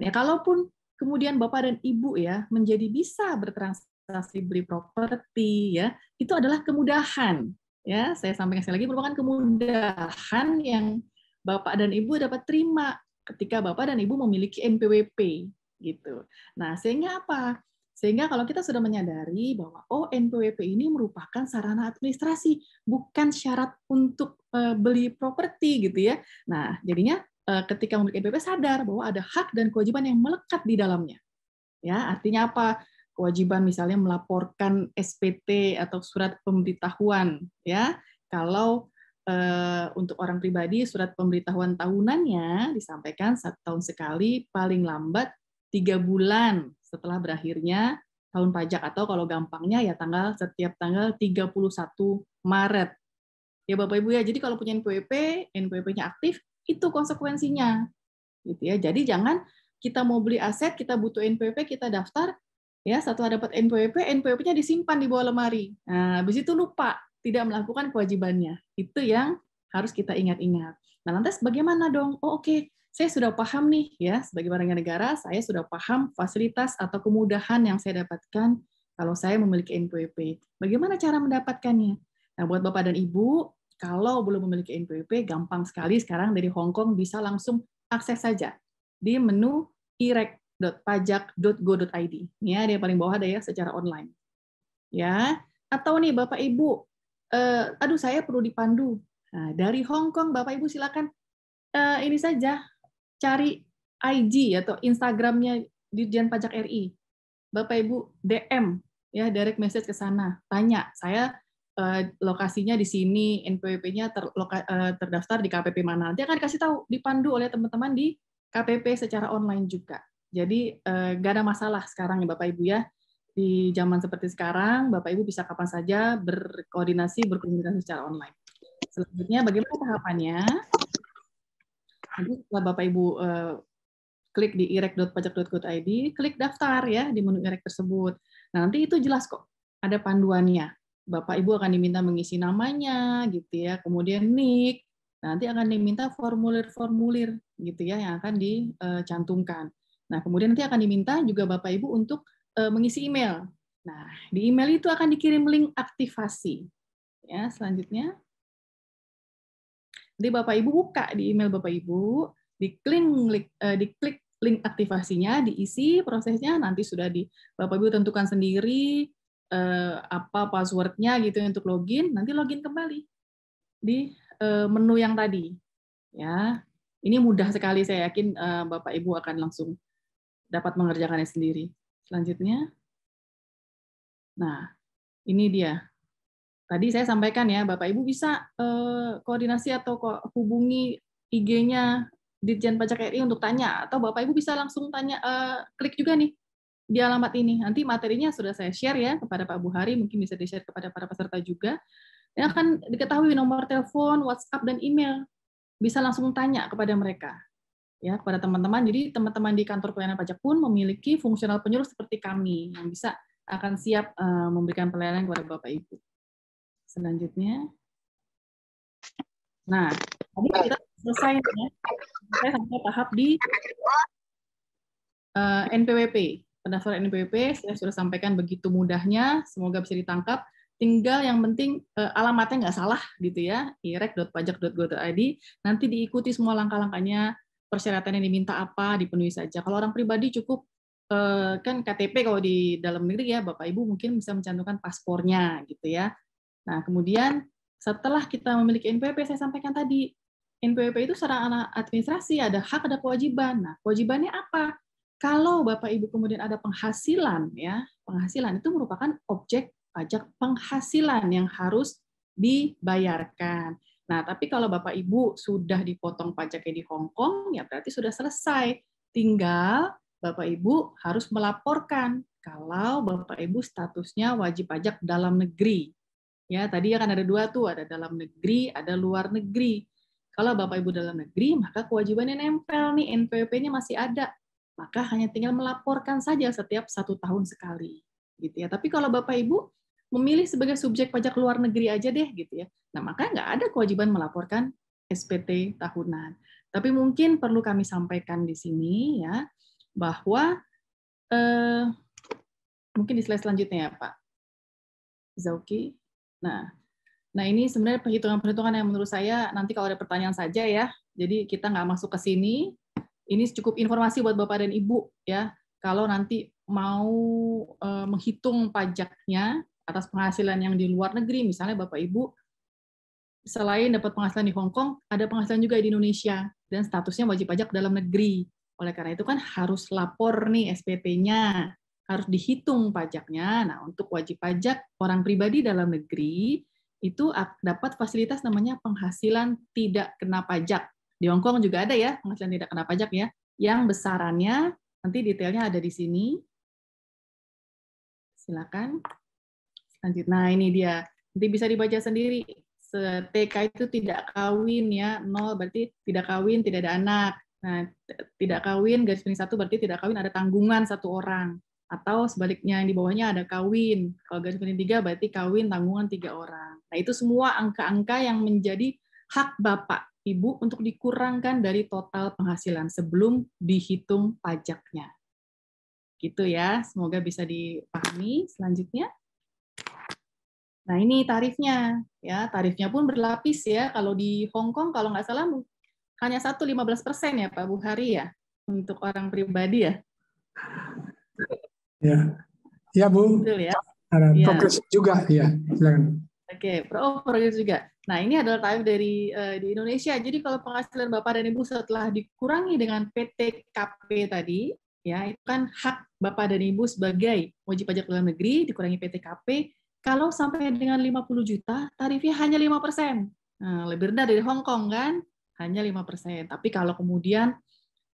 ya kalaupun kemudian Bapak dan Ibu ya menjadi bisa bertransaksi beli properti ya, itu adalah kemudahan. Ya, saya sampaikan sekali lagi merupakan kemudahan yang Bapak dan Ibu dapat terima ketika Bapak dan Ibu memiliki NPWP gitu. Nah, sehingga apa? Sehingga kalau kita sudah menyadari bahwa NPWP ini merupakan sarana administrasi, bukan syarat untuk beli properti gitu ya. Nah, jadinya ketika memiliki NPWP sadar bahwa ada hak dan kewajiban yang melekat di dalamnya. Ya, artinya apa? Kewajiban misalnya melaporkan SPT atau surat pemberitahuan ya. Kalau untuk orang pribadi surat pemberitahuan tahunannya disampaikan 1 tahun sekali, paling lambat 3 bulan setelah berakhirnya tahun pajak, atau kalau gampangnya ya setiap tanggal 31 Maret. Ya Bapak Ibu ya, jadi kalau punya NPWP-nya aktif, itu konsekuensinya. Gitu ya. Jadi jangan kita mau beli aset, kita butuh NPWP, kita daftar, ya setelah dapat NPWP-nya disimpan di bawah lemari. Nah, habis itu lupa, tidak melakukan kewajibannya. Itu yang harus kita ingat-ingat. Nah, lantas bagaimana dong? Oke. Saya sudah paham nih ya, sebagai warga negara, saya sudah paham fasilitas atau kemudahan yang saya dapatkan kalau saya memiliki NPWP. Bagaimana cara mendapatkannya? Nah, buat Bapak dan Ibu, kalau belum memiliki NPWP, gampang sekali sekarang dari Hong Kong bisa langsung akses saja di menu irek.pajak.go.id. Ya, di paling bawah ada ya, secara online. Ya, atau nih Bapak Ibu, aduh saya perlu dipandu. Nah, dari Hong Kong Bapak Ibu silakan ini saja, cari IG atau Instagramnya Ditjen Pajak RI. Bapak Ibu DM ya, direct message ke sana, tanya, saya lokasinya di sini, NPWP-nya terdaftar di KPP mana. Nanti akan dikasih tahu, dipandu oleh teman-teman di KPP secara online juga. Jadi nggak ada masalah sekarang ya Bapak Ibu ya. Di zaman seperti sekarang, Bapak Ibu bisa kapan saja berkomunikasi secara online. Selanjutnya bagaimana tahapannya? Nanti setelah Bapak Ibu klik di irek.pajak.go.id, klik daftar ya di menu irek tersebut. Nah, nanti itu jelas kok, ada panduannya. Bapak Ibu akan diminta mengisi namanya gitu ya, kemudian NIK, nanti akan diminta formulir-formulir gitu ya yang akan dicantumkan. Nah, kemudian nanti akan diminta juga Bapak Ibu untuk mengisi email. Nah, di email itu akan dikirim link aktivasi. Ya, selanjutnya nanti Bapak Ibu buka di email Bapak Ibu, diklik link aktivasinya, diisi prosesnya, nanti sudah Bapak Ibu tentukan sendiri apa password-nya gitu untuk login, nanti login kembali di menu yang tadi. Ya, ini mudah sekali, saya yakin Bapak Ibu akan langsung dapat mengerjakannya sendiri. Selanjutnya, nah ini dia. Tadi saya sampaikan ya, Bapak Ibu bisa koordinasi atau hubungi IG-nya Ditjen Pajak RI untuk tanya, atau Bapak Ibu bisa langsung tanya, klik juga nih di alamat ini. Nanti materinya sudah saya share ya kepada Pak Buhari, mungkin bisa di-share kepada para peserta juga. Dan akan diketahui nomor telepon, WhatsApp, dan email. Bisa langsung tanya kepada mereka. Ya, kepada teman-teman. Jadi teman-teman di kantor pelayanan pajak pun memiliki fungsional penyuluh seperti kami yang bisa akan siap memberikan pelayanan kepada Bapak Ibu. Selanjutnya, nah, tadi kita selesai ya. Saya sampai tahap di NPWP. Pendaftaran NPWP saya sudah sampaikan begitu mudahnya, semoga bisa ditangkap. Tinggal yang penting alamatnya nggak salah gitu ya, irek.pajak.go.id. Nanti diikuti semua langkah-langkahnya, persyaratan yang diminta apa, dipenuhi saja. Kalau orang pribadi cukup kan KTP kalau di dalam negeri ya, Bapak Ibu mungkin bisa mencantumkan paspornya gitu ya. Nah, kemudian setelah kita memiliki NPWP, saya sampaikan tadi, NPWP itu sarana administrasi, ada hak, ada kewajiban. Nah, kewajibannya apa? Kalau Bapak Ibu kemudian ada penghasilan, ya, penghasilan itu merupakan objek pajak penghasilan yang harus dibayarkan. Nah, tapi kalau Bapak Ibu sudah dipotong pajaknya di Hong Kong, ya berarti sudah selesai. Tinggal Bapak Ibu harus melaporkan kalau Bapak Ibu statusnya wajib pajak dalam negeri. Ya, tadi kan ada dua tuh, ada dalam negeri, ada luar negeri. Kalau Bapak Ibu dalam negeri, maka kewajibannya nempel nih, NPWP-nya masih ada. Maka hanya tinggal melaporkan saja setiap 1 tahun sekali. Gitu ya. Tapi kalau Bapak Ibu memilih sebagai subjek pajak luar negeri aja deh, gitu ya. Nah, maka nggak ada kewajiban melaporkan SPT tahunan. Tapi mungkin perlu kami sampaikan di sini ya, bahwa mungkin di slide selanjutnya ya Pak Zauki. Nah ini sebenarnya perhitungan-perhitungan yang menurut saya nanti kalau ada pertanyaan saja ya. Jadi kita nggak masuk ke sini. Ini cukup informasi buat Bapak dan Ibu ya. Kalau nanti mau menghitung pajaknya atas penghasilan yang di luar negeri, misalnya Bapak Ibu selain dapat penghasilan di Hong Kong, ada penghasilan juga di Indonesia dan statusnya wajib pajak dalam negeri. Oleh karena itu kan harus lapor nih SPT-nya, harus dihitung pajaknya. Nah, untuk wajib pajak orang pribadi dalam negeri itu dapat fasilitas namanya penghasilan tidak kena pajak. Di Hong Kong juga ada ya penghasilan tidak kena pajak ya, yang besarannya nanti detailnya ada di sini. Silakan. Lanjut. Nah, ini dia. Nanti bisa dibaca sendiri. TK itu tidak kawin ya, 0 berarti tidak kawin, tidak ada anak. Nah, tidak kawin garis miring 1 berarti tidak kawin ada tanggungan 1 orang. Atau sebaliknya yang di bawahnya ada kawin. Kalau garis miring 3 berarti kawin tanggungan 3 orang. Nah, itu semua angka-angka yang menjadi hak Bapak Ibu untuk dikurangkan dari total penghasilan sebelum dihitung pajaknya. Gitu ya, semoga bisa dipahami. Selanjutnya. Nah, ini tarifnya. Ya, tarifnya pun berlapis ya. Kalau di Hong Kong, kalau nggak salah, hanya 15% ya, Pak Buhari ya, untuk orang pribadi ya. Ya, ya Bu. Betul ya. Ada Ya. progresif juga, ya. Silakan. Oke, progresif juga. Nah, ini adalah tarif dari di Indonesia. Jadi kalau penghasilan Bapak dan Ibu setelah dikurangi dengan PTKP tadi, ya itu kan hak Bapak dan Ibu sebagai wajib pajak dalam negeri dikurangi PTKP. Kalau sampai dengan 50 juta, tarifnya hanya 5%. Nah, lebih rendah dari Hong Kong kan? Hanya 5%. Tapi kalau kemudian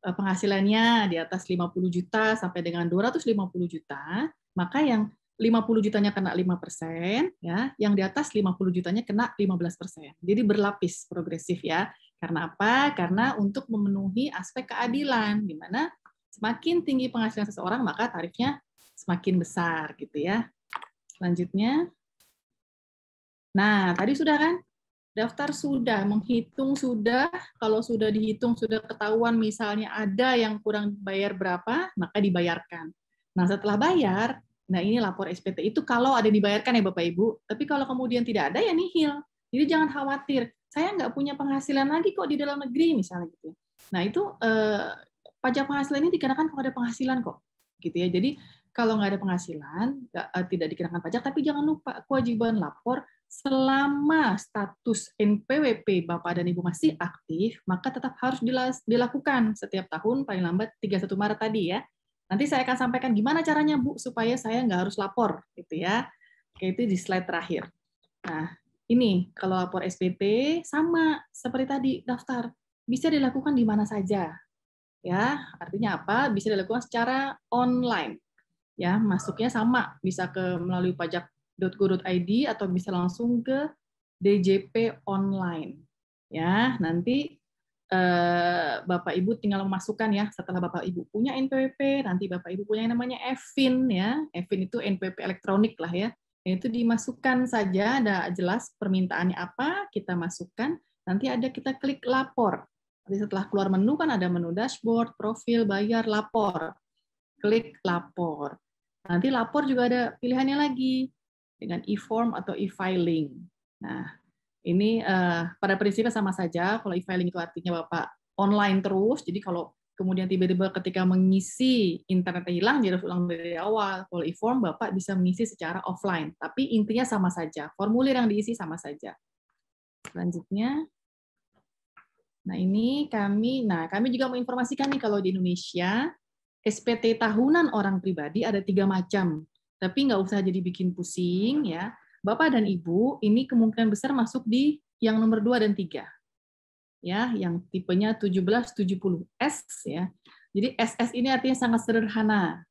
penghasilannya di atas 50 juta sampai dengan 250 juta, maka yang 50 jutanya kena 5%, ya, yang di atas 50 jutanya kena 15%. Jadi berlapis progresif ya. Karena apa? Karena untuk memenuhi aspek keadilan, di mana semakin tinggi penghasilan seseorang, maka tarifnya semakin besar gitu ya. Selanjutnya. Nah, tadi sudah kan? Daftar sudah, menghitung sudah, kalau sudah dihitung, sudah ketahuan misalnya ada yang kurang bayar berapa, maka dibayarkan. Nah, setelah bayar, nah ini lapor SPT itu kalau ada yang dibayarkan ya Bapak Ibu, tapi kalau kemudian tidak ada ya nihil. Jadi jangan khawatir, saya nggak punya penghasilan lagi kok di dalam negeri misalnya gitu. Nah, itu pajak penghasilan ini dikenakan kalau ada penghasilan kok. Gitu ya. Jadi kalau nggak ada penghasilan, tidak dikenakan pajak, tapi jangan lupa kewajiban lapor selama status NPWP Bapak dan Ibu masih aktif, maka tetap harus dilakukan setiap tahun paling lambat 31 Maret tadi ya. Nanti saya akan sampaikan gimana caranya Bu supaya saya nggak harus lapor gitu ya. Oke, itu di slide terakhir. Nah, ini kalau lapor SPT sama seperti tadi daftar bisa dilakukan di mana saja. Ya, artinya apa? Bisa dilakukan secara online. Ya, masuknya sama, bisa melalui pajak.go.id atau bisa langsung ke DJP online. Ya, nanti Bapak Ibu tinggal memasukkan ya, setelah Bapak Ibu punya NPWP, nanti Bapak Ibu punya yang namanya EVIN ya. EVIN itu NPWP elektronik lah ya. Itu dimasukkan saja, ada jelas permintaannya apa, kita masukkan, nanti ada kita klik lapor. Nanti setelah keluar menu kan ada menu dashboard, profil, bayar, lapor. Klik lapor. Nanti lapor juga ada pilihannya lagi dengan e-form atau e-filing. Nah, ini pada prinsipnya sama saja. Kalau e-filing itu artinya Bapak online terus. Jadi kalau kemudian tiba-tiba ketika mengisi internetnya hilang, jadi harus ulang dari awal. Kalau e-form Bapak bisa mengisi secara offline. Tapi intinya sama saja. Formulir yang diisi sama saja. Selanjutnya. Nah, ini kami juga menginformasikan nih kalau di Indonesia SPT tahunan orang pribadi ada 3 macam, tapi nggak usah jadi bikin pusing ya. Bapak dan Ibu ini kemungkinan besar masuk di yang nomor 2 dan 3. Ya, yang tipenya 1770S ya. Jadi SS ini artinya sangat sederhana.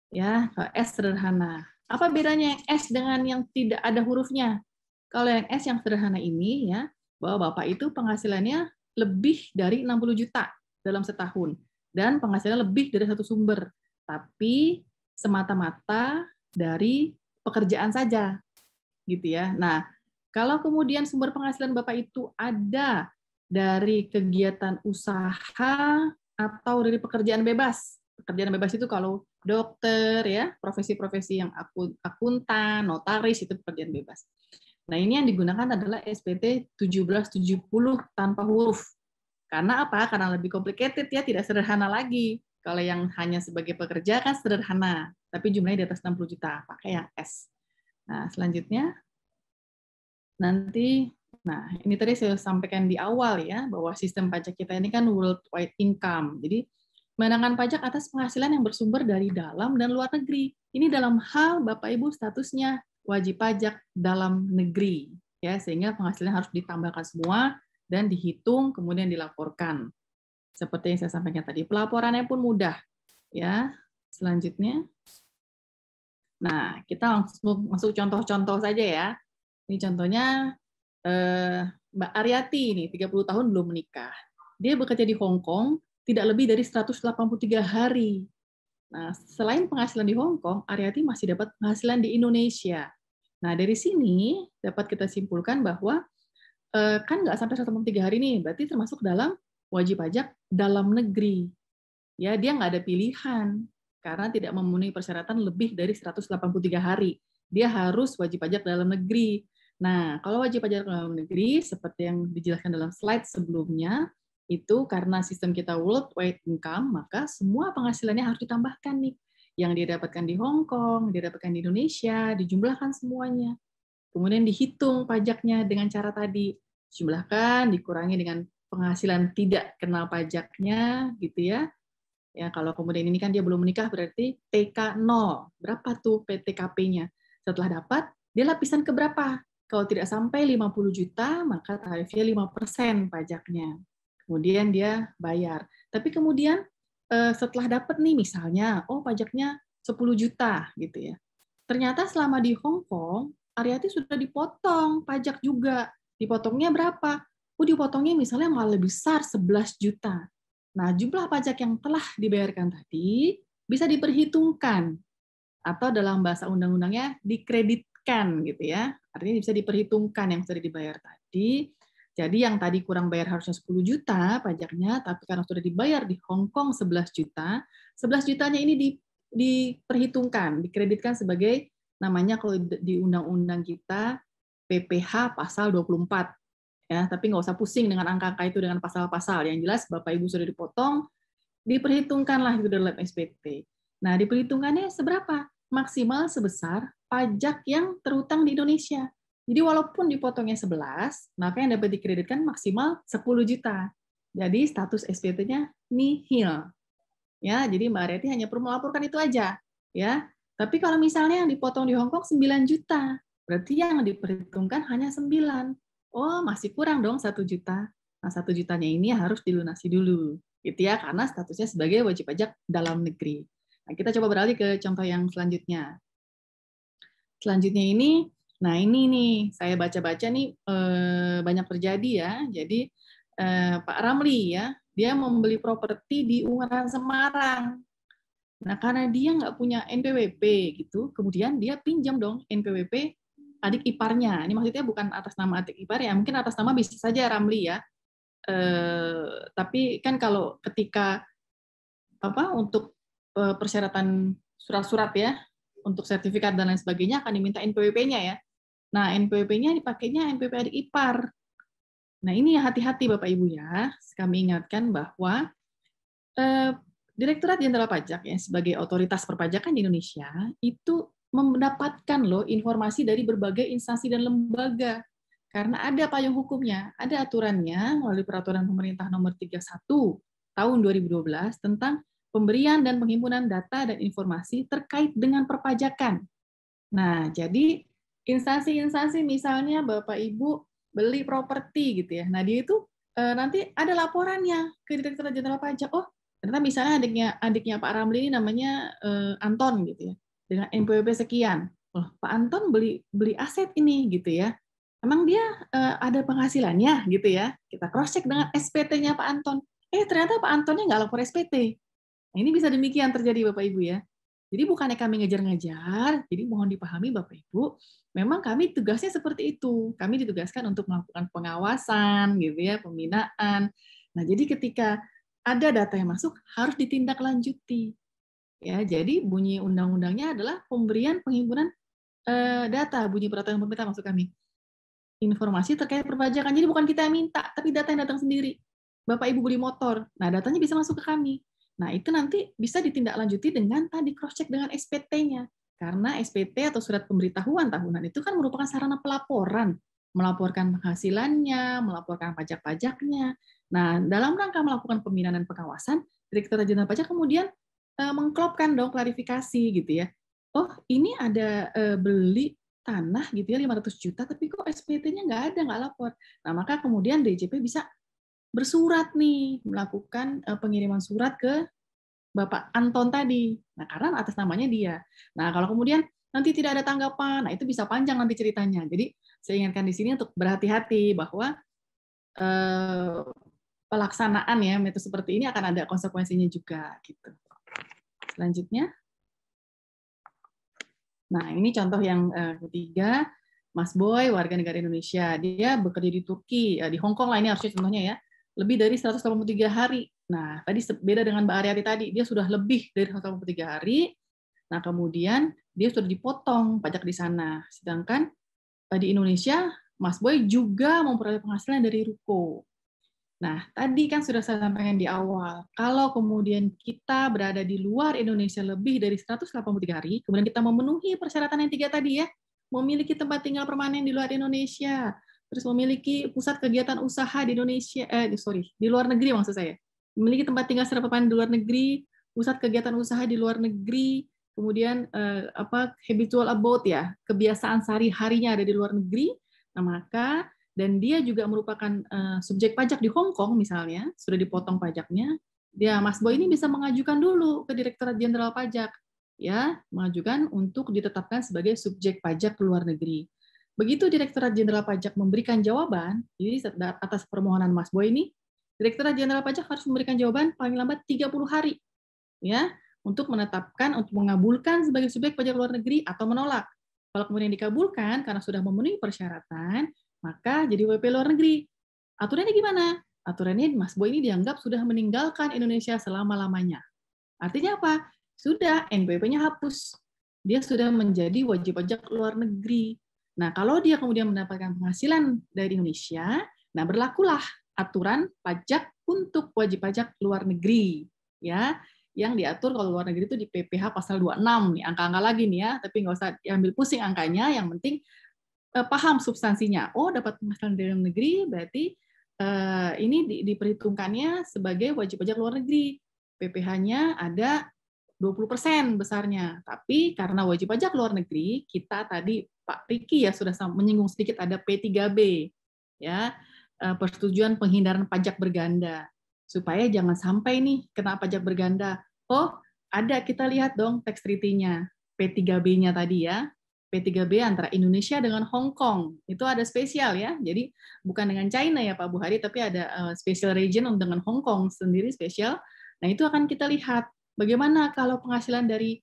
Ya, S sederhana. Apa bedanya yang S dengan yang tidak ada hurufnya? Kalau yang S yang sederhana ini ya, bahwa Bapak itu penghasilannya lebih dari 60 juta dalam setahun. Dan penghasilan lebih dari satu sumber, tapi semata-mata dari pekerjaan saja, gitu ya. Nah, kalau kemudian sumber penghasilan Bapak itu ada dari kegiatan usaha atau dari pekerjaan bebas. Pekerjaan bebas itu kalau dokter ya, profesi-profesi yang akuntan, notaris itu pekerjaan bebas. Nah, ini yang digunakan adalah SPT 1770 tanpa huruf. Karena apa? Karena lebih complicated ya, tidak sederhana lagi. Kalau yang hanya sebagai pekerja kan sederhana, tapi jumlahnya di atas 60 juta, pakai yang S. Nah, selanjutnya, nanti, nah ini tadi saya sampaikan di awal ya, bahwa sistem pajak kita ini kan worldwide income. Jadi, mengenakan pajak atas penghasilan yang bersumber dari dalam dan luar negeri. Ini dalam hal Bapak Ibu statusnya wajib pajak dalam negeri, ya, sehingga penghasilan harus ditambahkan semua dan dihitung, kemudian dilaporkan. Seperti yang saya sampaikan tadi, pelaporannya pun mudah. Ya, selanjutnya. Nah, kita langsung masuk contoh-contoh saja ya. Ini contohnya Mbak Aryati ini 30 tahun belum menikah. Dia bekerja di Hong Kong tidak lebih dari 183 hari. Nah, selain penghasilan di Hong Kong, Aryati masih dapat penghasilan di Indonesia. Nah, dari sini dapat kita simpulkan bahwa kan nggak sampai 183 hari nih, berarti termasuk dalam wajib pajak dalam negeri. Ya, dia nggak ada pilihan karena tidak memenuhi persyaratan lebih dari 183 hari. Dia harus wajib pajak dalam negeri. Nah, kalau wajib pajak dalam negeri, seperti yang dijelaskan dalam slide sebelumnya, itu karena sistem kita worldwide income, maka semua penghasilannya harus ditambahkan nih. Yang dia dapatkan di Hong Kong, dia dapatkan di Indonesia, dijumlahkan semuanya. Kemudian dihitung pajaknya dengan cara tadi. Jumlahkan, dikurangi dengan penghasilan tidak kenal pajaknya, gitu ya. Ya, kalau kemudian ini kan dia belum menikah, berarti TK 0. Berapa tuh PTKP-nya? Setelah dapat, dia lapisan ke berapa? Kalau tidak sampai 50 juta, maka tarifnya 5% pajaknya. Kemudian dia bayar. Tapi kemudian setelah dapat nih misalnya, oh pajaknya 10 juta gitu ya. Ternyata selama di Hong Kong, Aryati sudah dipotong pajak juga. Dipotongnya berapa? Dipotongnya misalnya malah lebih besar 11 juta. Nah, jumlah pajak yang telah dibayarkan tadi bisa diperhitungkan atau dalam bahasa undang-undangnya dikreditkan gitu ya. Artinya bisa diperhitungkan yang sudah dibayar tadi. Jadi yang tadi kurang bayar harusnya 10 juta pajaknya, tapi karena sudah dibayar di Hong Kong 11 juta, 11 jutanya ini diperhitungkan, dikreditkan sebagai namanya kalau di undang-undang kita PPh pasal 24. Ya, tapi nggak usah pusing dengan angka-angka itu dengan pasal-pasal. Yang jelas Bapak Ibu sudah dipotong, diperhitungkanlah itu dalam SPT. Nah, diperhitungkannya seberapa? Maksimal sebesar pajak yang terhutang di Indonesia. Jadi walaupun dipotongnya 11, maka yang dapat dikreditkan maksimal 10 juta. Jadi status SPT-nya nihil. Ya, jadi Mbak Aryati hanya perlu melaporkan itu aja, ya. Tapi kalau misalnya yang dipotong di Hong Kong 9 juta, berarti yang diperhitungkan hanya 9. Oh, masih kurang dong 1 juta. Nah, 1 jutanya ini harus dilunasi dulu, gitu ya, karena statusnya sebagai wajib pajak dalam negeri. Nah, kita coba beralih ke contoh yang selanjutnya. Selanjutnya ini, nah ini nih, saya baca-baca nih banyak terjadi ya. Jadi Pak Ramli ya, dia membeli properti di Ungaran Semarang. Nah, karena dia nggak punya NPWP gitu, kemudian dia pinjam dong NPWP adik iparnya. Ini maksudnya bukan atas nama adik ipar ya, mungkin atas nama bisa saja Ramli ya. Tapi kan kalau ketika untuk persyaratan surat-surat ya, untuk sertifikat dan lain sebagainya akan diminta NPWP-nya ya. Nah, NPWP-nya dipakainya NPWP adik ipar. Nah, ini hati-hati Bapak Ibu ya. Kami ingatkan bahwa Direktorat Jenderal Pajak ya sebagai otoritas perpajakan di Indonesia itu mendapatkan loh informasi dari berbagai instansi dan lembaga. Karena ada payung hukumnya, ada aturannya melalui Peraturan Pemerintah Nomor 31 Tahun 2012 tentang pemberian dan penghimpunan data dan informasi terkait dengan perpajakan. Nah, jadi instansi-instansi misalnya Bapak Ibu beli properti gitu ya. Nah, dia itu nanti ada laporannya ke Direktorat Jenderal Pajak. Oh, ternyata misalnya adiknya Pak Ramli ini namanya Anton gitu ya. Dengan NPWP sekian. Oh, Pak Anton beli aset ini gitu ya. Emang dia ada penghasilannya gitu ya. Kita cross check dengan SPT-nya Pak Anton. Ternyata Pak Antonnya nggak lapor SPT. Nah, ini bisa demikian terjadi Bapak Ibu ya. Jadi bukannya kami ngejar-ngejar, jadi mohon dipahami Bapak Ibu, memang kami tugasnya seperti itu. Kami ditugaskan untuk melakukan pengawasan gitu ya, pembinaan. Nah, jadi ketika ada data yang masuk harus ditindaklanjuti. Ya, jadi bunyi undang-undangnya adalah pemberian penghimpunan data, bunyi peraturan pemerintah maksud kami. Informasi terkait perpajakan. Jadi bukan kita yang minta, tapi data yang datang sendiri. Bapak Ibu beli motor, nah datanya bisa masuk ke kami. Nah, itu nanti bisa ditindaklanjuti dengan tadi cross-check dengan SPT-nya. Karena SPT atau surat pemberitahuan tahunan itu kan merupakan sarana pelaporan, melaporkan penghasilannya, melaporkan pajak-pajaknya. Nah, dalam rangka melakukan pembinaan dan pengawasan, Direktorat Jenderal Pajak kemudian mengklopkan dong klarifikasi gitu ya. Oh, ini ada beli tanah gitu ya 500 juta, tapi kok SPT-nya nggak ada, nggak lapor. Nah, maka kemudian DJP bisa bersurat nih, melakukan pengiriman surat ke Bapak Anton tadi. Nah, karena atas namanya dia. Nah, kalau kemudian nanti tidak ada tanggapan, nah itu bisa panjang nanti ceritanya. Jadi, saya ingatkan di sini untuk berhati-hati bahwa pelaksanaan ya metode seperti ini akan ada konsekuensinya juga gitu. Selanjutnya. Nah, ini contoh yang ketiga. Mas Boy, warga negara Indonesia. Dia bekerja di Turki, di Hong Kong lah ini harusnya contohnya ya. Lebih dari 183 hari. Nah, tadi beda dengan Mbak Aryati tadi, dia sudah lebih dari 183 hari. Nah, kemudian dia sudah dipotong pajak di sana. Sedangkan di Indonesia, Mas Boy juga memperoleh penghasilan dari ruko. Nah, tadi kan sudah saya sampaikan di awal, kalau kemudian kita berada di luar Indonesia lebih dari 183 hari, kemudian kita memenuhi persyaratan yang 3 tadi ya, memiliki tempat tinggal permanen di luar Indonesia, terus memiliki pusat kegiatan usaha di Indonesia, di luar negeri maksud saya, memiliki tempat tinggal secara permanen di luar negeri, pusat kegiatan usaha di luar negeri, kemudian habitual abode ya, kebiasaan sehari-harinya ada di luar negeri, nah maka dan dia juga merupakan subjek pajak di Hong Kong misalnya, sudah dipotong pajaknya, dia Mas Boy ini bisa mengajukan dulu ke Direktorat Jenderal Pajak, ya, mengajukan untuk ditetapkan sebagai subjek pajak ke luar negeri. Begitu Direktorat Jenderal Pajak memberikan jawaban, jadi atas permohonan Mas Boy ini, Direktorat Jenderal Pajak harus memberikan jawaban paling lambat 30 hari, ya, untuk menetapkan, untuk mengabulkan sebagai subjek pajak luar negeri atau menolak. Kalau kemudian dikabulkan karena sudah memenuhi persyaratan, maka jadi WP luar negeri. Aturannya gimana? Aturannya Mas Boy ini dianggap sudah meninggalkan Indonesia selama-lamanya. Artinya apa? Sudah, NPWP-nya hapus. Dia sudah menjadi wajib pajak luar negeri. Nah, kalau dia kemudian mendapatkan penghasilan dari Indonesia, nah berlakulah aturan pajak untuk wajib pajak luar negeri. Ya, yang diatur kalau luar negeri itu di PPh pasal 26 nih, angka-angka lagi nih ya, tapi nggak usah diambil pusing angkanya, yang penting paham substansinya. Oh, dapat penghasilan dari luar negeri, berarti ini diperhitungkannya sebagai wajib pajak luar negeri. PPh-nya ada 20% besarnya. Tapi karena wajib pajak luar negeri, kita tadi Pak Riki ya sudah menyinggung sedikit ada P3B, ya, persetujuan penghindaran pajak berganda. Supaya jangan sampai nih kena pajak berganda. Oh, ada, kita lihat dong tax treaty-nya, P3B-nya tadi ya. P3B antara Indonesia dengan Hong Kong. Itu ada spesial ya. Jadi bukan dengan China ya Pak Buhari, tapi ada special region dengan Hong Kong sendiri spesial. Nah, itu akan kita lihat bagaimana kalau penghasilan dari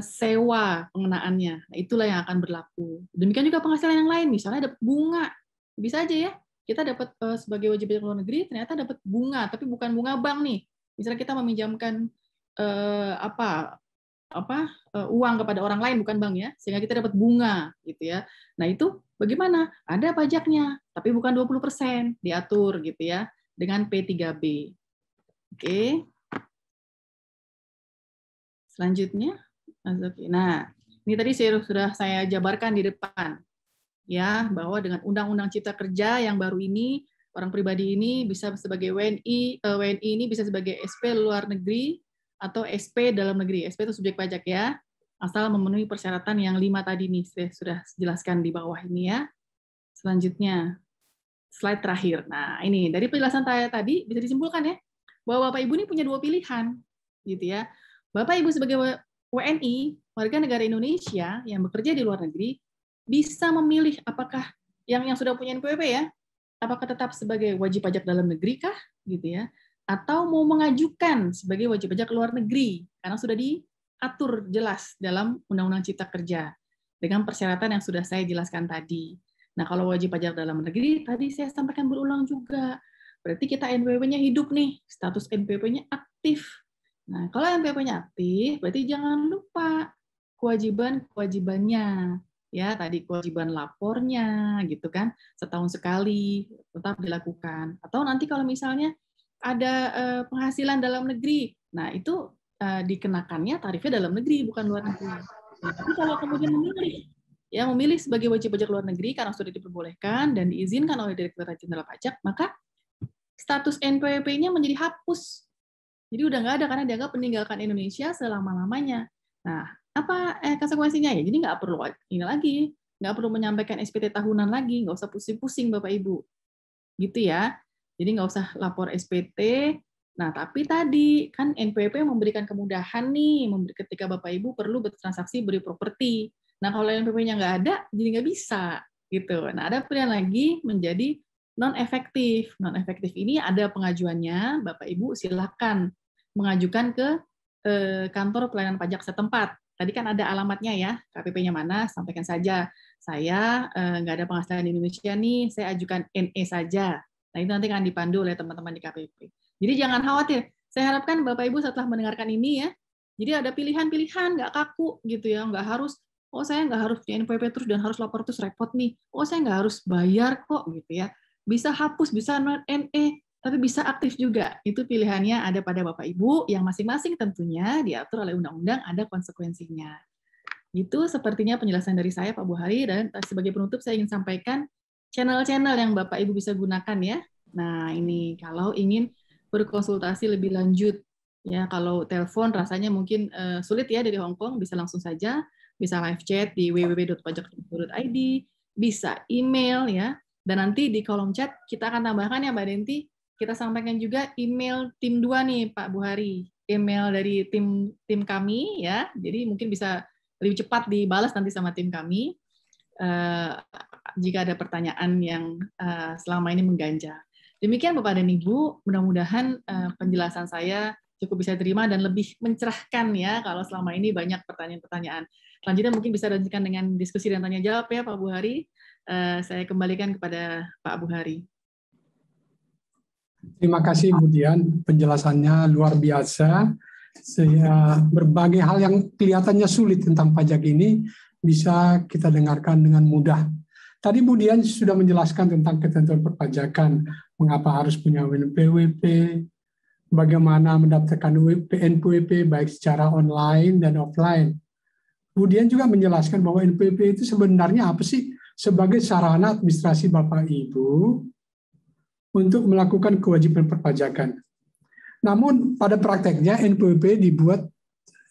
sewa pengenaannya. Nah, itulah yang akan berlaku. Demikian juga penghasilan yang lain, misalnya dapat bunga. Bisa aja ya, kita dapat sebagai wajib pajak luar negeri ternyata dapat bunga, tapi bukan bunga bank nih. Misalnya kita meminjamkan uang kepada orang lain bukan bank ya, sehingga kita dapat bunga gitu ya. Nah, itu bagaimana? Ada pajaknya, tapi bukan 20%, diatur gitu ya dengan P3B. Oke. Selanjutnya. Nah, ini tadi sudah saya jabarkan di depan. Ya, bahwa dengan Undang-Undang Cipta Kerja yang baru ini, orang pribadi ini bisa sebagai WNI ini bisa sebagai SP luar negeri atau SP dalam negeri. SP itu subjek pajak ya, asal memenuhi persyaratan yang 5 tadi nih, saya sudah jelaskan di bawah ini ya. Selanjutnya, slide terakhir. Nah, ini dari penjelasan saya tadi bisa disimpulkan ya, bahwa Bapak Ibu ini punya 2 pilihan, gitu ya. Bapak Ibu sebagai WNI, warga negara Indonesia yang bekerja di luar negeri, bisa memilih apakah yang sudah punya NPWP ya, apakah tetap sebagai wajib pajak dalam negeri kah, gitu ya, atau mau mengajukan sebagai wajib pajak luar negeri, karena sudah diatur jelas dalam Undang-Undang Cipta Kerja, dengan persyaratan yang sudah saya jelaskan tadi. Nah, kalau wajib pajak dalam negeri, tadi saya sampaikan berulang juga, berarti kita NPWP-nya hidup nih, status NPWP-nya aktif. Nah, kalau NPWP-nya aktif, berarti jangan lupa kewajibannya. Ya, tadi kewajiban lapornya, gitu kan, setahun sekali tetap dilakukan. Atau nanti kalau misalnya ada penghasilan dalam negeri. Nah, itu dikenakannya tarifnya dalam negeri, bukan luar negeri. Nah, tapi kalau kemudian memilih sebagai wajib pajak luar negeri karena sudah diperbolehkan dan diizinkan oleh Direktorat Jenderal Pajak, maka status NPWP-nya menjadi hapus. Jadi udah nggak ada karena dianggap meninggalkan Indonesia selama-lamanya. Nah, apa konsekuensinya ya? Jadi nggak perlu ini lagi, nggak perlu menyampaikan SPT tahunan lagi, nggak usah pusing-pusing Bapak Ibu, gitu ya. Jadi nggak usah lapor SPT. Nah, tapi tadi kan NPWP memberikan kemudahan nih, ketika Bapak Ibu perlu bertransaksi beli properti. Nah, kalau NPWP-nya nggak ada, jadi nggak bisa, gitu. Nah, ada pilihan lagi menjadi non-efektif. Non-efektif ini ada pengajuannya, Bapak Ibu silakan mengajukan ke kantor pelayanan pajak setempat. Tadi kan ada alamatnya ya, KPP-nya mana, sampaikan saja. Saya nggak ada penghasilan di Indonesia nih, saya ajukan NE saja. Nah, itu nanti akan dipandu oleh teman-teman di KPP. Jadi jangan khawatir. Saya harapkan Bapak Ibu setelah mendengarkan ini ya, jadi ada pilihan-pilihan, nggak kaku gitu ya, nggak harus, oh saya nggak harus punya NPWP terus dan harus lapor terus repot nih. Oh saya nggak harus bayar kok gitu ya. Bisa hapus, bisa NE, tapi bisa aktif juga. Itu pilihannya ada pada Bapak Ibu yang masing-masing tentunya diatur oleh undang-undang, ada konsekuensinya. Itu sepertinya penjelasan dari saya Pak Buhari, dan sebagai penutup saya ingin sampaikan channel-channel yang Bapak Ibu bisa gunakan ya. Nah, ini kalau ingin berkonsultasi lebih lanjut ya, kalau telepon rasanya mungkin sulit ya dari Hong Kong, bisa langsung saja, bisa live chat di www.pajak.go.id, bisa email ya. Dan nanti di kolom chat kita akan tambahkan ya Mbak Denti, kita sampaikan juga email tim 2 nih Pak Buhari, email dari tim kami ya. Jadi mungkin bisa lebih cepat dibalas nanti sama tim kami jika ada pertanyaan yang selama ini mengganjal. Demikian Bapak dan Ibu, mudah-mudahan penjelasan saya cukup bisa diterima dan lebih mencerahkan ya kalau selama ini banyak pertanyaan-pertanyaan. Selanjutnya mungkin bisa dilanjutkan dengan diskusi dan tanya jawab ya Pak Buhari. Saya kembalikan kepada Pak Buhari. Terima kasih Bu Dian, penjelasannya luar biasa. Berbagai hal yang kelihatannya sulit tentang pajak ini bisa kita dengarkan dengan mudah. Tadi Bu Dian sudah menjelaskan tentang ketentuan perpajakan, mengapa harus punya NPWP, bagaimana mendaftarkan NPWP baik secara online dan offline. Bu Dian juga menjelaskan bahwa NPWP itu sebenarnya apa sih? Sebagai sarana administrasi Bapak Ibu untuk melakukan kewajiban perpajakan. Namun pada prakteknya NPWP dibuat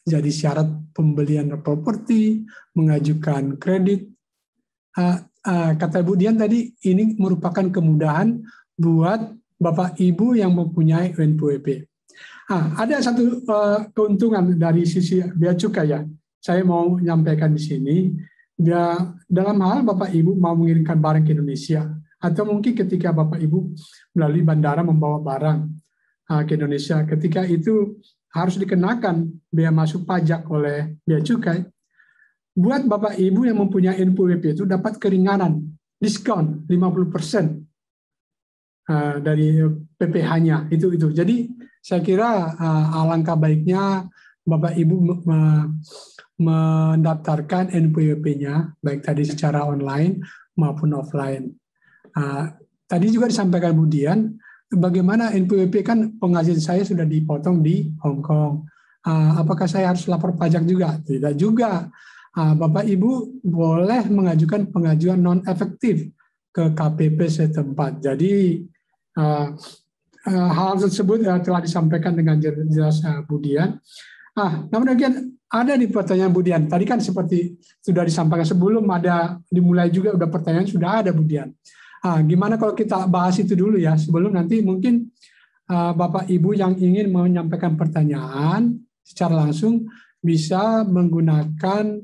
jadi syarat pembelian properti, mengajukan kredit. Kata Bu Dian tadi, ini merupakan kemudahan buat Bapak Ibu yang mempunyai NPWP. Ada satu keuntungan dari sisi bea cukai ya. Saya mau menyampaikan di sini. Dalam hal Bapak Ibu mau mengirimkan barang ke Indonesia, atau mungkin ketika Bapak Ibu melalui bandara membawa barang ke Indonesia, ketika itu harus dikenakan bea masuk pajak oleh bea cukai. Buat Bapak Ibu yang mempunyai NPWP itu dapat keringanan, diskon 50% dari PPh-nya itu. Jadi saya kira alangkah baiknya Bapak Ibu mendaftarkan NPWP-nya baik tadi secara online maupun offline. Tadi juga disampaikan Bu Dian, bagaimana NPWP kan penghasilan saya sudah dipotong di Hong Kong. Apakah saya harus lapor pajak juga? Tidak juga. Bapak Ibu boleh mengajukan pengajuan non-efektif ke KPP setempat. Jadi hal tersebut telah disampaikan dengan jelas Bu Dian. Namun demikian ada di pertanyaan Bu Dian. Tadi kan seperti sudah disampaikan sebelum ada dimulai juga udah pertanyaan sudah ada Bu Dian. Gimana kalau kita bahas itu dulu ya sebelum nanti mungkin Bapak Ibu yang ingin menyampaikan pertanyaan secara langsung bisa menggunakan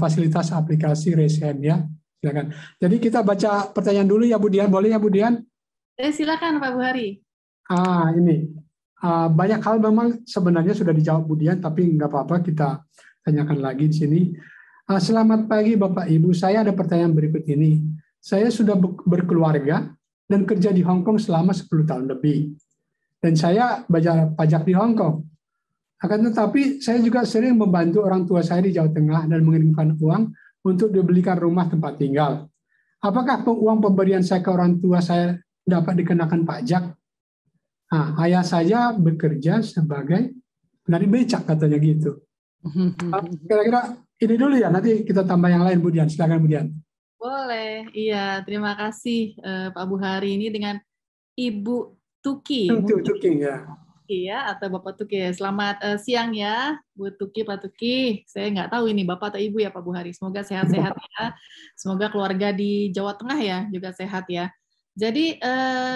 fasilitas aplikasi Raise Hand ya. Silakan. Jadi kita baca pertanyaan dulu ya Bu Dian. Boleh ya Bu Dian? Silakan Pak Buhari. Ini. Banyak hal memang sebenarnya sudah dijawab Bu Dian, tapi nggak apa-apa kita tanyakan lagi di sini. Selamat pagi Bapak Ibu, saya ada pertanyaan berikut ini. Saya sudah berkeluarga dan kerja di Hong Kong selama 10 tahun lebih. Dan saya bayar pajak di Hong Kong. Akan tetapi saya juga sering membantu orang tua saya di Jawa Tengah dan mengirimkan uang untuk dibelikan rumah tempat tinggal. Apakah uang pemberian saya ke orang tua saya dapat dikenakan pajak? Nah, ayah saya bekerja sebagai penarik becak katanya gitu. Kira-kira ini dulu ya, nanti kita tambah yang lain, Bu Dian. Silakan, Bu Dian. Boleh, iya. Terima kasih Pak Buhari ini dengan Ibu Tuki. Tuki ya. Ya, atau Bapak Tuki. Selamat siang ya, Bu Tuki, Pak Tuki. Saya nggak tahu ini Bapak atau Ibu ya, Pak Buhari. Semoga sehat-sehat ya. Semoga keluarga di Jawa Tengah ya juga sehat ya. Jadi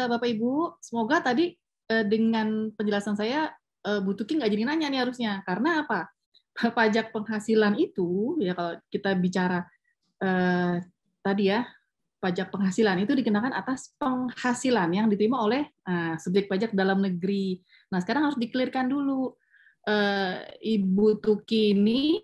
Bapak Ibu, semoga tadi dengan penjelasan saya Bu Tuki nggak jadi nanya nih harusnya. Karena apa? Pajak penghasilan itu ya kalau kita bicara tadi ya, pajak penghasilan itu dikenakan atas penghasilan yang diterima oleh subjek pajak dalam negeri. Nah, sekarang harus dikelirkan dulu. Ibu Tuki ini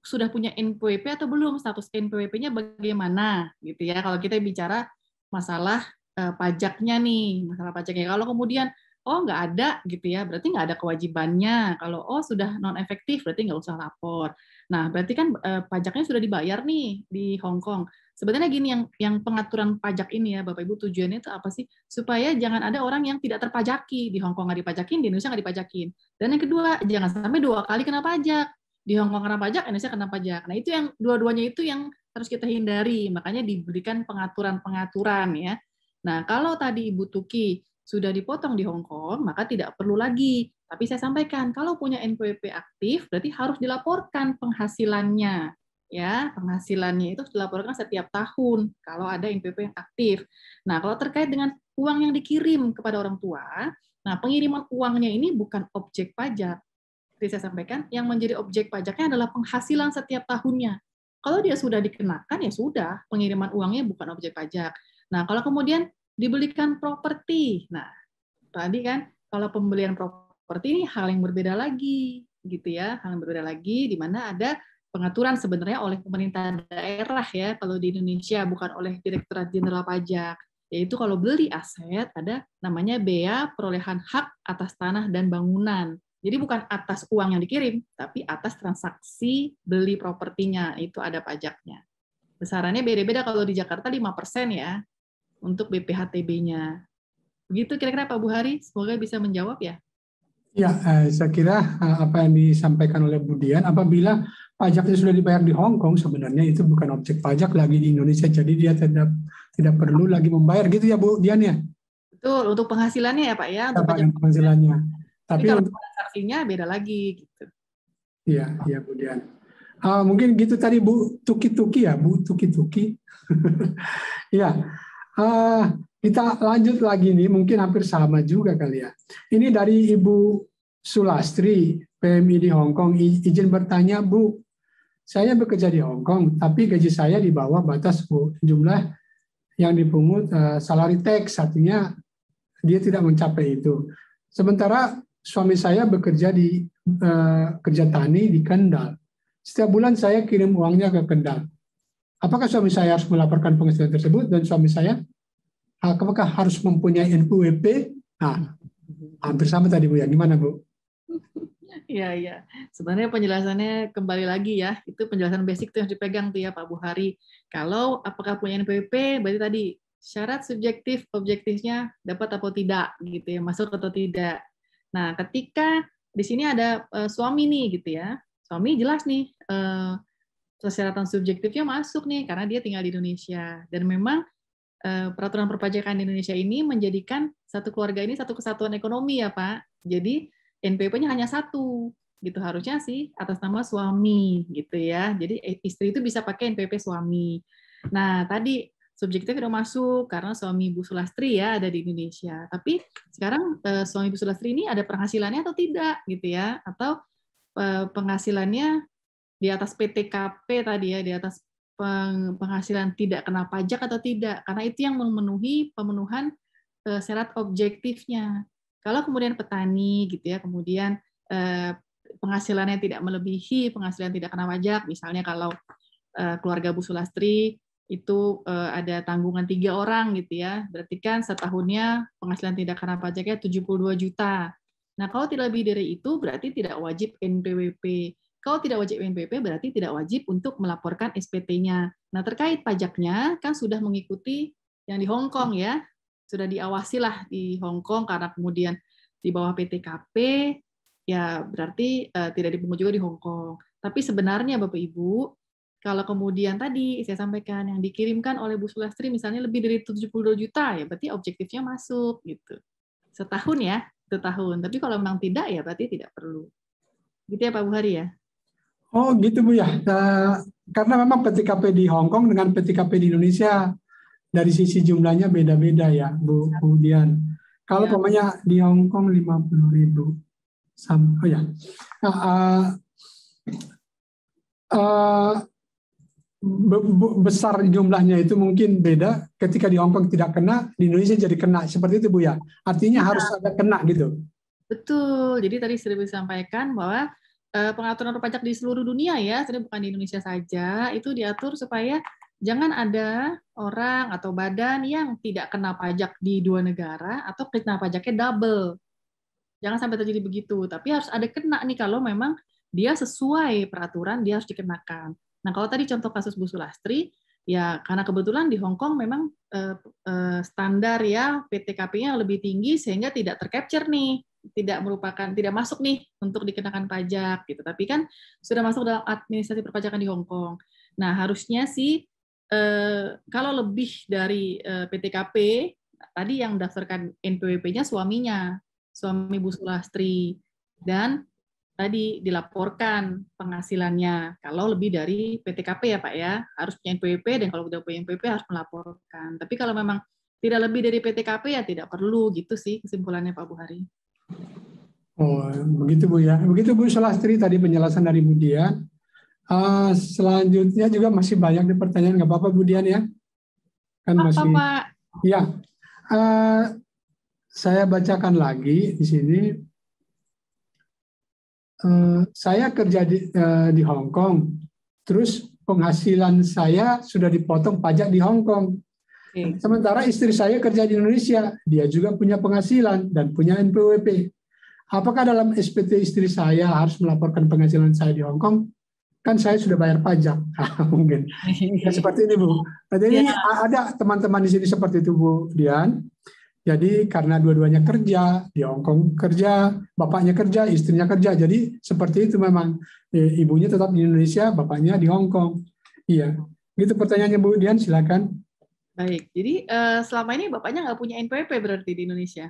sudah punya NPWP atau belum? Status NPWP-nya bagaimana? Gitu ya. Kalau kita bicara masalah pajaknya nih, masalah pajaknya. Kalau kemudian nggak ada gitu ya, berarti nggak ada kewajibannya. Kalau sudah non efektif, berarti nggak usah lapor. Nah, berarti kan pajaknya sudah dibayar nih di Hong Kong. Sebenarnya gini, yang pengaturan pajak ini ya, Bapak Ibu, tujuannya itu apa sih? Supaya jangan ada orang yang tidak terpajaki. Di Hong Kong nggak dipajakin, di Indonesia nggak dipajakin. Dan yang kedua, jangan sampai 2 kali kena pajak. Di Hong Kong kena pajak, Indonesia kena pajak. Nah, itu yang dua-duanya itu yang harus kita hindari. Makanya diberikan pengaturan-pengaturan ya. Nah, kalau tadi Ibu Tuki sudah dipotong di Hong Kong, maka tidak perlu lagi. Tapi saya sampaikan, kalau punya NPWP aktif, berarti harus dilaporkan penghasilannya. Ya, penghasilannya itu dilaporkan setiap tahun kalau ada NPWP yang aktif. Nah, kalau terkait dengan uang yang dikirim kepada orang tua, nah pengiriman uangnya ini bukan objek pajak. Seperti saya sampaikan, yang menjadi objek pajaknya adalah penghasilan setiap tahunnya. Kalau dia sudah dikenakan, ya sudah, pengiriman uangnya bukan objek pajak. Nah, kalau kemudian dibelikan properti, nah tadi kan kalau pembelian properti ini hal yang berbeda lagi, gitu ya, hal yang berbeda lagi, di mana ada pengaturan sebenarnya oleh pemerintah daerah ya, kalau di Indonesia bukan oleh Direktorat Jenderal Pajak, yaitu kalau beli aset ada namanya bea perolehan hak atas tanah dan bangunan. Jadi bukan atas uang yang dikirim, tapi atas transaksi beli propertinya, itu ada pajaknya. Besarannya beda-beda, kalau di Jakarta 5% ya, untuk BPHTB-nya. Begitu kira-kira Pak Buhari, semoga bisa menjawab ya. Ya, saya kira apa yang disampaikan oleh Bu Dian, apabila pajaknya sudah dibayar di Hong Kong, sebenarnya itu bukan objek pajak lagi di Indonesia, jadi dia tidak perlu lagi membayar gitu ya Bu Dian ya? Betul, untuk penghasilannya ya Pak ya. Untuk pajak penghasilannya. Tapi kalau transaksinya beda lagi gitu. Iya, iya Bu Dian. Mungkin gitu tadi Bu Tuki ya, Bu Tuki. Iya. Kita lanjut lagi nih, mungkin hampir sama juga kali ya. Ini dari Ibu Sulastri, PMI di Hong Kong. Izin bertanya, Bu, saya bekerja di Hong Kong, tapi gaji saya di bawah batas jumlah yang dipungut salary tax, artinya dia tidak mencapai itu. Sementara suami saya bekerja di kerja tani di Kendal. Setiap bulan saya kirim uangnya ke Kendal. Apakah suami saya harus melaporkan penghasilan tersebut, dan suami saya apakah harus mempunyai NPWP? Nah, hampir sama tadi Bu ya. Gimana Bu? Iya. Sebenarnya penjelasannya kembali lagi ya. Itu penjelasan basic tuh yang dipegang tuh ya Pak Buhari. Kalau apakah punya NPWP, berarti tadi syarat subjektif objektifnya dapat atau tidak gitu ya, masuk atau tidak. Nah, ketika di sini ada suami nih gitu ya. Suami jelas nih persyaratan subjektifnya masuk nih karena dia tinggal di Indonesia, dan memang peraturan perpajakan di Indonesia ini menjadikan satu keluarga ini satu kesatuan ekonomi ya Pak. Jadi NPWP-nya hanya satu, gitu harusnya sih atas nama suami gitu ya. Jadi istri itu bisa pakai NPWP suami. Nah tadi subjektif udah masuk karena suami Bu Sulastri ya ada di Indonesia. Tapi sekarang suami Bu Sulastri ini ada penghasilannya atau tidak gitu ya? Atau penghasilannya di atas PTKP tadi ya, di atas penghasilan tidak kena pajak atau tidak, karena itu yang memenuhi pemenuhan syarat objektifnya. Kalau kemudian petani gitu ya, kemudian penghasilannya tidak melebihi penghasilan tidak kena pajak, misalnya kalau keluarga Bu Sulastri itu ada tanggungan 3 orang gitu ya, berarti kan setahunnya penghasilan tidak kena pajaknya 72 juta. Nah kalau tidak lebih dari itu berarti tidak wajib NPWP. Kalau tidak wajib NPWP berarti tidak wajib untuk melaporkan SPT-nya. Nah, terkait pajaknya kan sudah mengikuti yang di Hong Kong ya. sudah diawasi lah di Hong Kong karena kemudian di bawah PTKP, ya berarti tidak dipungut juga di Hong Kong. Tapi sebenarnya Bapak Ibu, kalau kemudian tadi saya sampaikan yang dikirimkan oleh Bu Sulastri misalnya lebih dari 72 juta, ya berarti objektifnya masuk gitu. Setahun ya, 1 tahun. Tapi kalau memang tidak, ya berarti tidak perlu. Gitu ya Pak Buhari ya? Oh gitu Bu ya. Karena memang PTKP di Hong Kong dengan PTKP di Indonesia dari sisi jumlahnya beda-beda ya Bu Dian. Kalau Ya. pokoknya di Hong Kong 50.000. Oh ya. Besar jumlahnya itu mungkin beda. Ketika di Hong Kong tidak kena, di Indonesia jadi kena. Seperti itu Bu ya. Artinya harus ada kena gitu. Betul. Jadi tadi sudah disampaikan bahwa pengaturan pajak di seluruh dunia ya, sebenarnya bukan di Indonesia saja, itu diatur supaya jangan ada orang atau badan yang tidak kena pajak di 2 negara atau kena pajaknya double. Jangan sampai terjadi begitu. Tapi harus ada kena nih kalau memang dia sesuai peraturan, dia harus dikenakan. Nah, kalau tadi contoh kasus Bu Sulastri, ya karena kebetulan di Hong Kong memang standar ya PTKP-nya lebih tinggi sehingga tidak tercapture nih, tidak masuk nih untuk dikenakan pajak gitu. Tapi kan sudah masuk dalam administrasi perpajakan di Hong Kong. Nah, harusnya sih kalau lebih dari PTKP, tadi yang mendaftarkan NPWP-nya suami Bu Sulastri, dan tadi dilaporkan penghasilannya. Kalau lebih dari PTKP ya Pak ya, harus punya NPWP, dan kalau sudah punya NPWP harus melaporkan. Tapi kalau memang tidak lebih dari PTKP ya tidak perlu, gitu sih kesimpulannya Pak Buhari. Oh, begitu Bu ya. Begitu Bu Sulastri tadi penjelasan dari Bu Dian. Selanjutnya juga masih banyak di pertanyaan, nggak apa-apa Bu Dian ya? Kan masih. Pak. Ya, saya bacakan lagi di sini. Saya kerja di Hong Kong, terus penghasilan saya sudah dipotong pajak di Hong Kong. Sementara istri saya kerja di Indonesia, dia juga punya penghasilan dan punya NPWP. Apakah dalam SPT istri saya harus melaporkan penghasilan saya di Hong Kong? Kan saya sudah bayar pajak, mungkin. Ya, seperti ini Bu. Jadi ada teman-teman di sini seperti itu Bu Dian. Jadi karena dua-duanya kerja, di Hong Kong kerja, bapaknya kerja, istrinya kerja. Jadi seperti itu memang. Ibunya tetap di Indonesia, bapaknya di Hong Kong. Iya. Gitu pertanyaannya Bu Dian, silakan. Baik, jadi selama ini bapaknya nggak punya NPWP berarti di Indonesia?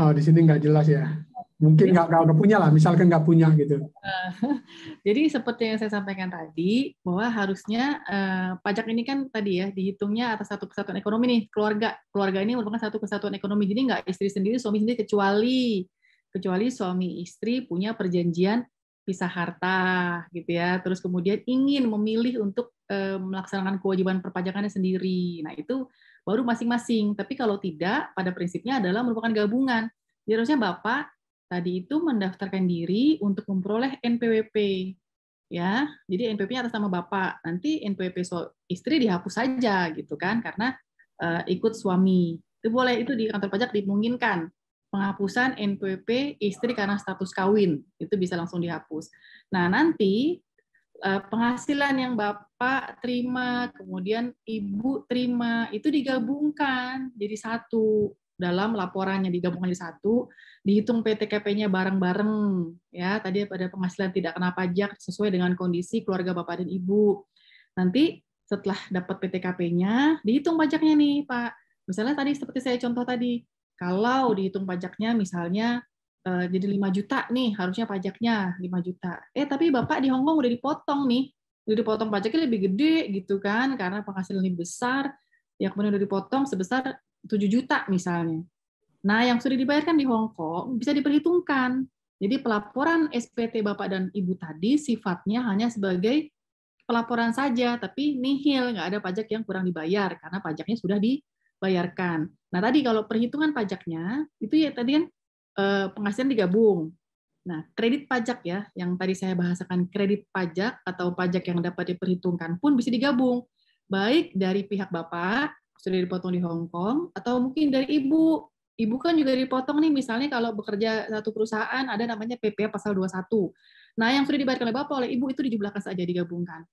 Oh, di sini nggak jelas ya. Mungkin nggak punya lah, misalkan nggak punya gitu. Jadi seperti yang saya sampaikan tadi, bahwa harusnya pajak ini kan tadi ya dihitungnya atas satu kesatuan ekonomi nih, keluarga ini merupakan satu kesatuan ekonomi. Jadi nggak istri sendiri, suami sendiri, kecuali suami istri punya perjanjian pisah harta gitu ya. Terus kemudian ingin memilih untuk melaksanakan kewajiban perpajakannya sendiri. Nah itu baru masing-masing. Tapi kalau tidak, pada prinsipnya adalah merupakan gabungan. Jadi harusnya Bapak tadi itu mendaftarkan diri untuk memperoleh NPWP, ya. Jadi NPWP-nya atas nama Bapak. Nanti NPWP istri dihapus saja, gitu kan? Karena ikut suami. Itu boleh, itu di kantor pajak dimungkinkan penghapusan NPWP istri karena status kawin. Itu bisa langsung dihapus. Nah nanti penghasilan yang Bapak terima, kemudian Ibu terima, itu digabungkan jadi satu. Dalam laporannya digabungkan jadi satu, dihitung PTKP-nya bareng-bareng, ya. Tadi pada penghasilan tidak kena pajak sesuai dengan kondisi keluarga Bapak dan Ibu. Nanti setelah dapat PTKP-nya, dihitung pajaknya nih, Pak. Misalnya tadi seperti saya contoh tadi, kalau dihitung pajaknya misalnya jadi 5 juta nih, harusnya pajaknya 5 juta. Tapi Bapak di Hong Kong udah dipotong nih, udah dipotong pajaknya lebih gede gitu kan, karena penghasilan lebih besar, ya kemudian udah dipotong sebesar 7 juta misalnya. Nah, yang sudah dibayarkan di Hong Kong bisa diperhitungkan. Jadi pelaporan SPT Bapak dan Ibu tadi sifatnya hanya sebagai pelaporan saja, tapi nihil, nggak ada pajak yang kurang dibayar, karena pajaknya sudah dibayarkan. Nah, tadi kalau perhitungan pajaknya, itu ya tadi kan penghasilan digabung. Nah, kredit pajak ya, yang tadi saya bahasakan kredit pajak atau pajak yang dapat diperhitungkan pun bisa digabung. Baik dari pihak Bapak, sudah dipotong di Hong Kong, atau mungkin dari Ibu. Ibu kan juga dipotong nih, misalnya kalau bekerja satu perusahaan, ada namanya PPh pasal 21. Nah, yang sudah dibayarkan oleh Bapak, oleh Ibu, itu dijumlahkan saja, digabungkan.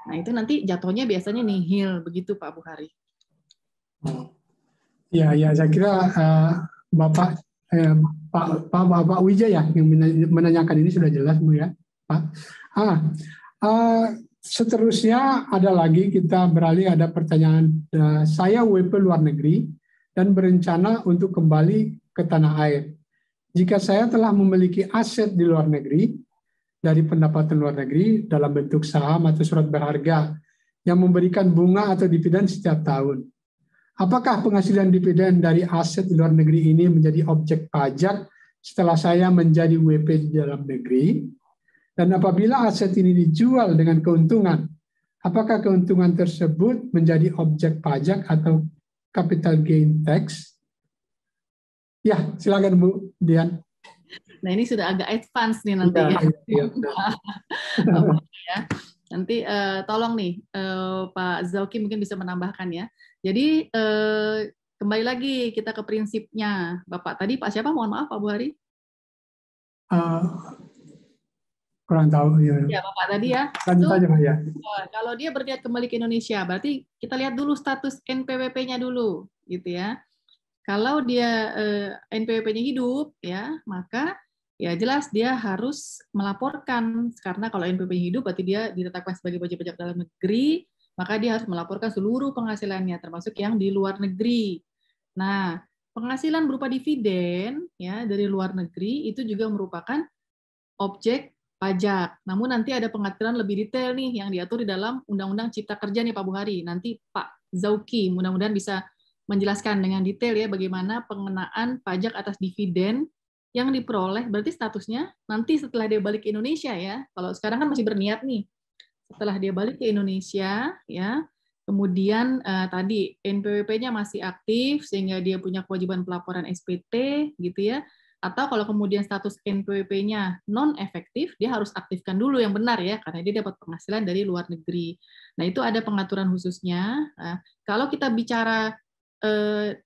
Nah, itu nanti jatuhnya biasanya nihil, begitu Pak Buhari. Ya, ya, saya kira Bapak Bapak Wijaya yang menanyakan ini sudah jelas, Bu ya, Pak. Seterusnya ada lagi, kita beralih, ada pertanyaan. Saya WP luar negeri dan berencana untuk kembali ke tanah air. Jika saya telah memiliki aset di luar negeri dari pendapatan luar negeri dalam bentuk saham atau surat berharga yang memberikan bunga atau dividen setiap tahun, apakah penghasilan dividen dari aset di luar negeri ini menjadi objek pajak setelah saya menjadi WP di dalam negeri? Dan apabila aset ini dijual dengan keuntungan, apakah keuntungan tersebut menjadi objek pajak atau capital gain tax? Ya, silakan Bu Dian. Nah, ini sudah agak advance nih nanti ya. Ya. Nanti tolong nih Pak Zauki mungkin bisa menambahkan ya. Jadi kembali lagi kita ke prinsipnya. Bapak tadi Pak siapa? Mohon maaf Pak Buhari. Kurang tahu ya. Ya Bapak tadi ya. Lanjut aja Pak ya. Kalau dia berniat kembali ke Indonesia, berarti kita lihat dulu status NPWP-nya dulu, gitu ya. Kalau dia NPWP-nya hidup, ya maka ya jelas dia harus melaporkan, karena kalau NPWP-nya hidup berarti dia ditetapkan sebagai wajib pajak dalam negeri, maka dia harus melaporkan seluruh penghasilannya, termasuk yang di luar negeri. Nah, penghasilan berupa dividen ya dari luar negeri itu juga merupakan objek pajak. Namun nanti ada pengaturan lebih detail nih yang diatur di dalam Undang-Undang Cipta Kerja nih Pak Buhari. Nanti Pak Zauki mudah-mudahan bisa menjelaskan dengan detail ya bagaimana pengenaan pajak atas dividen yang diperoleh, berarti statusnya nanti setelah dia balik ke Indonesia ya. Kalau sekarang kan masih berniat nih. Setelah dia balik ke Indonesia ya, kemudian tadi NPWP-nya masih aktif sehingga dia punya kewajiban pelaporan SPT gitu ya. Atau kalau kemudian status NPWP-nya non efektif, dia harus aktifkan dulu yang benar ya, karena dia dapat penghasilan dari luar negeri. Nah, itu ada pengaturan khususnya. Kalau kita bicara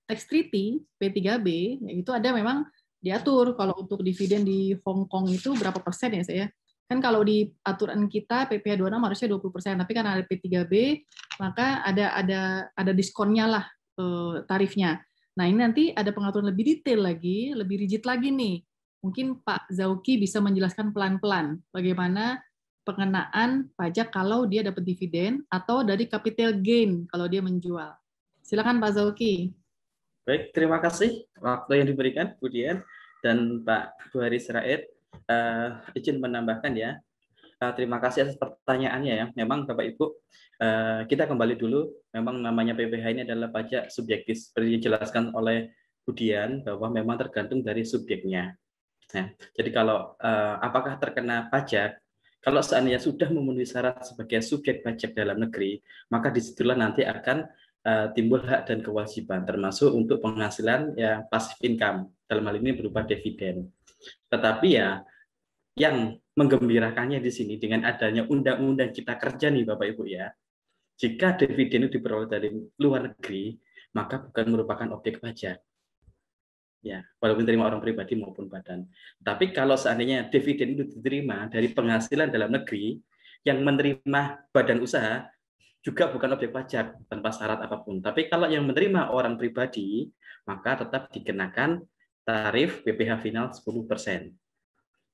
tax treaty P3B, itu ada memang diatur kalau untuk dividen di Hong Kong itu berapa persen ya saya. Kan kalau di aturan kita PPh 26 harusnya 20%, tapi karena ada P3B maka ada diskonnya lah tarifnya. Nah, ini nanti ada pengaturan lebih detail lagi, lebih rigid lagi nih. Mungkin Pak Zauki bisa menjelaskan pelan-pelan bagaimana pengenaan pajak kalau dia dapat dividen atau dari capital gain kalau dia menjual. Silakan Pak Zauki. Baik, terima kasih waktu yang diberikan Bu Dian dan Pak Buhari Sirait. Izin menambahkan ya. Terima kasih atas pertanyaannya ya. Memang Bapak Ibu, kita kembali dulu. Memang namanya PPh ini adalah pajak subjektif seperti dijelaskan oleh Bu Dian bahwa memang tergantung dari subjeknya. Nah, jadi kalau apakah terkena pajak? Kalau seandainya sudah memenuhi syarat sebagai subjek pajak dalam negeri, maka disitulah nanti akan timbul hak dan kewajiban, termasuk untuk penghasilan ya passive income, dalam hal ini berupa dividen. Tetapi ya, yang menggembirakannya di sini dengan adanya undang-undang Cipta Kerja nih Bapak Ibu ya, jika dividen itu diperoleh dari luar negeri, maka bukan merupakan objek pajak. Ya, walaupun diterima orang pribadi maupun badan. Tapi kalau seandainya dividen itu diterima dari penghasilan dalam negeri, yang menerima badan usaha, juga bukan objek pajak tanpa syarat apapun. Tapi kalau yang menerima orang pribadi, maka tetap dikenakan tarif PPh final 10%.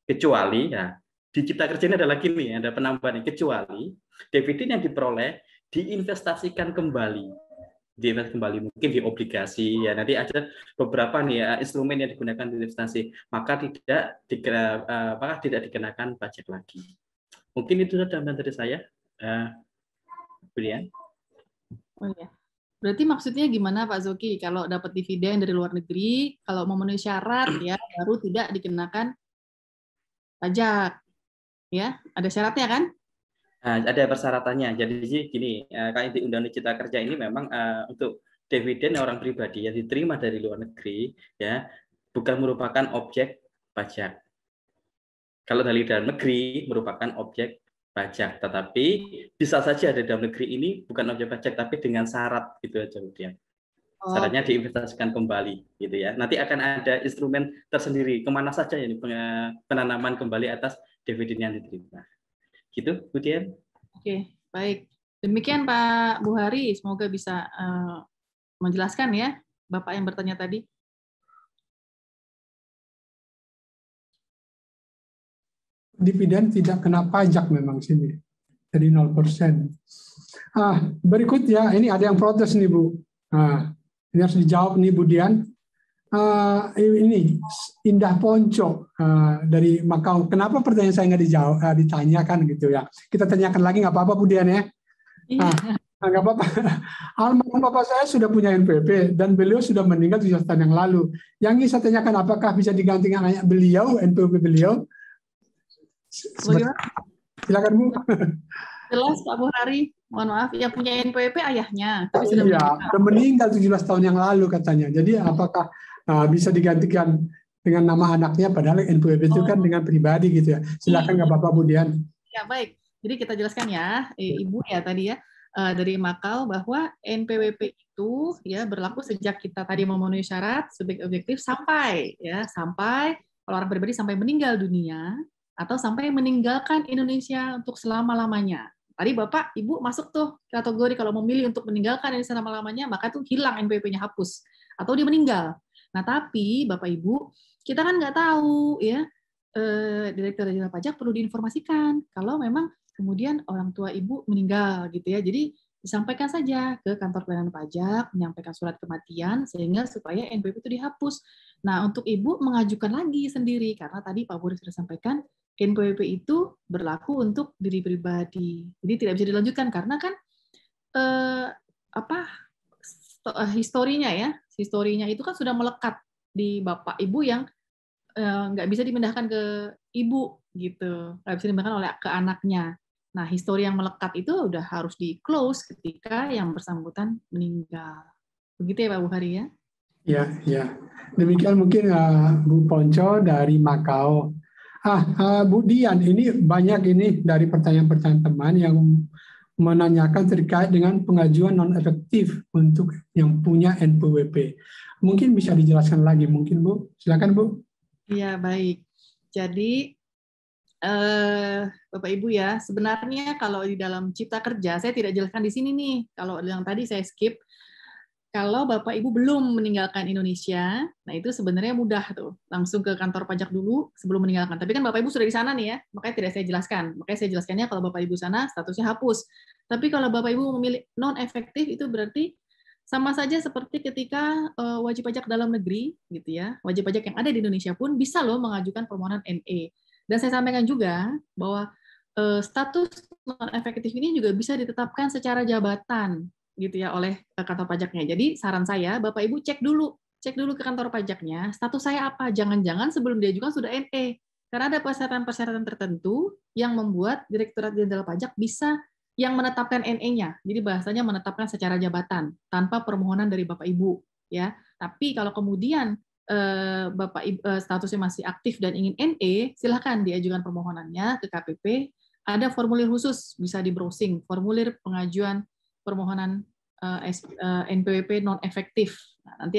Kecuali ya di Cipta Kerja ini ada lagi nih, ada penambahan, kecuali dividen yang diperoleh diinvestasikan kembali. Diinvestasi kembali mungkin di obligasi ya, nanti ada beberapa nih ya instrumen yang digunakan di investasi, maka tidak dikenakan pajak lagi. Mungkin itu saja dari saya. Brian. Oh ya. Berarti maksudnya gimana Pak Zoki? Kalau dapat dividen dari luar negeri, kalau memenuhi syarat ya baru tidak dikenakan pajak. Ya, ada syaratnya kan? Ada persyaratannya. Jadi gini, kalau di Undang-Undang Cipta Kerja ini memang untuk dividen orang pribadi yang diterima dari luar negeri ya bukan merupakan objek pajak. Kalau dari dalam negeri merupakan objek pajak, tetapi bisa saja di dalam negeri ini bukan objek pajak tapi dengan syarat gitu aja kemudian. Syaratnya diinvestasikan kembali gitu ya. Nanti akan ada instrumen tersendiri kemana saja ini penanaman kembali atas dividen yang diterima. Gitu, Bu Dian. Oke, baik. Demikian Pak Buhari, semoga bisa menjelaskan ya Bapak yang bertanya tadi? Dividen tidak kena pajak memang sini. Jadi 0%. Berikut ya, ini ada yang protes nih Bu. Ini harus dijawab nih Bu Dian. Ini Indah Ponco dari Makau. Kenapa pertanyaan saya nggak dijawab, ditanyakan gitu ya? Kita tanyakan lagi nggak apa-apa Bu Dian ya? Nggak apa-apa. Almarhum bapak saya sudah punya NPWP dan beliau sudah meninggal 7 tahun yang lalu. Yang ingin saya tanyakan, apakah bisa digantikan anak beliau, NPWP beliau? Silakan Bu. Jelas Pak Buhari, mohon maaf, yang punya NPWP ayahnya, tapi sudah meninggal 17 tahun yang lalu katanya. Jadi apakah bisa digantikan dengan nama anaknya, padahal NPWP itu kan dengan pribadi gitu ya. Silakan nggak Bapak Bu Dian. Ya baik, jadi kita jelaskan ya, Ibu ya tadi ya dari Makau bahwa NPWP itu ya berlaku sejak kita tadi memenuhi syarat subjek objektif sampai kalau orang pribadi sampai meninggal dunia atau sampai meninggalkan Indonesia untuk selama-lamanya. Tadi Bapak, Ibu masuk tuh kategori kalau memilih untuk meninggalkan Indonesia selama-lamanya, maka tuh hilang NPWP-nya, hapus. Atau dia meninggal. Nah, tapi Bapak Ibu, kita kan nggak tahu ya, Direktur Jenderal Pajak perlu diinformasikan kalau memang kemudian orang tua Ibu meninggal gitu ya. Jadi disampaikan saja ke kantor pelayanan pajak, menyampaikan surat kematian sehingga supaya NPWP itu dihapus. Nah, untuk Ibu mengajukan lagi sendiri karena tadi Pak Buhari sudah sampaikan NPWP itu berlaku untuk diri pribadi. Jadi tidak bisa dilanjutkan karena kan historinya itu kan sudah melekat di Bapak Ibu yang nggak bisa dipindahkan ke Ibu gitu, nggak bisa dipindahkan oleh ke anaknya. Nah, histori yang melekat itu udah harus di close ketika yang bersangkutan meninggal. Begitu ya Pak Buhari ya? Ya. Demikian mungkin Bu Ponco dari Makau. Bu Dian, ini banyak ini dari pertanyaan-pertanyaan teman yang menanyakan terkait dengan pengajuan non-efektif untuk yang punya NPWP. Mungkin bisa dijelaskan lagi, mungkin Bu. Silakan Bu. Iya, baik. Jadi, Bapak Ibu ya, sebenarnya kalau di dalam Cipta Kerja, saya tidak jelaskan di sini nih. Kalau yang tadi saya skip, kalau Bapak Ibu belum meninggalkan Indonesia, nah itu sebenarnya mudah tuh, langsung ke kantor pajak dulu sebelum meninggalkan. Tapi kan Bapak Ibu sudah di sana nih ya, makanya tidak saya jelaskan. Makanya saya jelaskannya kalau Bapak Ibu sana statusnya hapus. Tapi kalau Bapak Ibu memilih non-efektif itu berarti sama saja seperti ketika wajib pajak dalam negeri gitu ya, wajib pajak yang ada di Indonesia pun bisa loh mengajukan permohonan NE. Dan saya sampaikan juga bahwa status non-efektif ini juga bisa ditetapkan secara jabatan gitu ya oleh kantor pajaknya. Jadi saran saya Bapak Ibu cek dulu ke kantor pajaknya status saya apa. Jangan-jangan sebelum diajukan sudah NE. Karena ada persyaratan-persyaratan tertentu yang membuat Direktorat Jenderal Pajak bisa yang menetapkan NE-nya. Jadi bahasanya menetapkan secara jabatan tanpa permohonan dari Bapak Ibu ya. Tapi kalau kemudian Bapak Ibu statusnya masih aktif dan ingin NE, silahkan diajukan permohonannya ke KPP. Ada formulir khusus bisa di browsing, formulir pengajuan permohonan NPWP non efektif. Nah,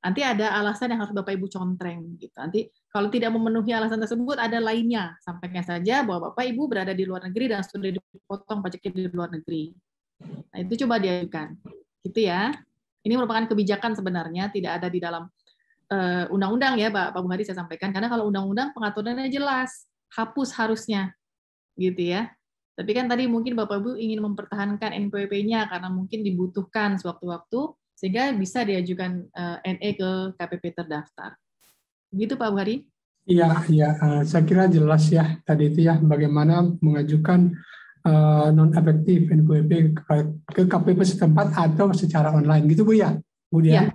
nanti ada alasan yang harus Bapak Ibu contreng gitu. Nanti kalau tidak memenuhi alasan tersebut ada lainnya. Sampaikan saja bahwa Bapak Ibu berada di luar negeri dan sudah dipotong pajaknya di luar negeri. Nah, itu coba diajukan. Gitu ya. Ini merupakan kebijakan sebenarnya, tidak ada di dalam undang-undang ya Pak Buhari saya sampaikan. Karena kalau undang-undang pengaturannya jelas, hapus harusnya. Gitu ya. Tapi kan tadi mungkin Bapak Ibu ingin mempertahankan NPWP-nya karena mungkin dibutuhkan sewaktu-waktu sehingga bisa diajukan NE ke KPP terdaftar. Begitu Pak Buhari? Iya, saya kira jelas ya tadi itu ya bagaimana mengajukan non-efektif NPWP ke KPP setempat atau secara online gitu Bu ya, Bu Dian?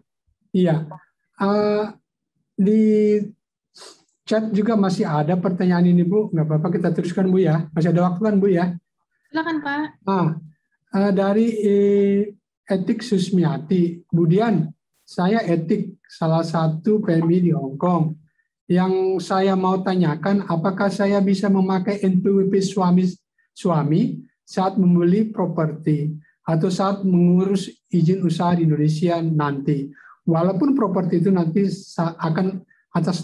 Iya. Di chat juga masih ada pertanyaan ini Bu, nggak apa-apa kita teruskan Bu ya, masih ada waktu kan Bu ya? Silakan Pak. Dari Etik Susmiati, kemudian saya Etik salah satu PMI di Hong Kong. Yang saya mau tanyakan, apakah saya bisa memakai NPWP suami saat membeli properti atau saat mengurus izin usaha di Indonesia nanti, walaupun properti itu nanti akan atas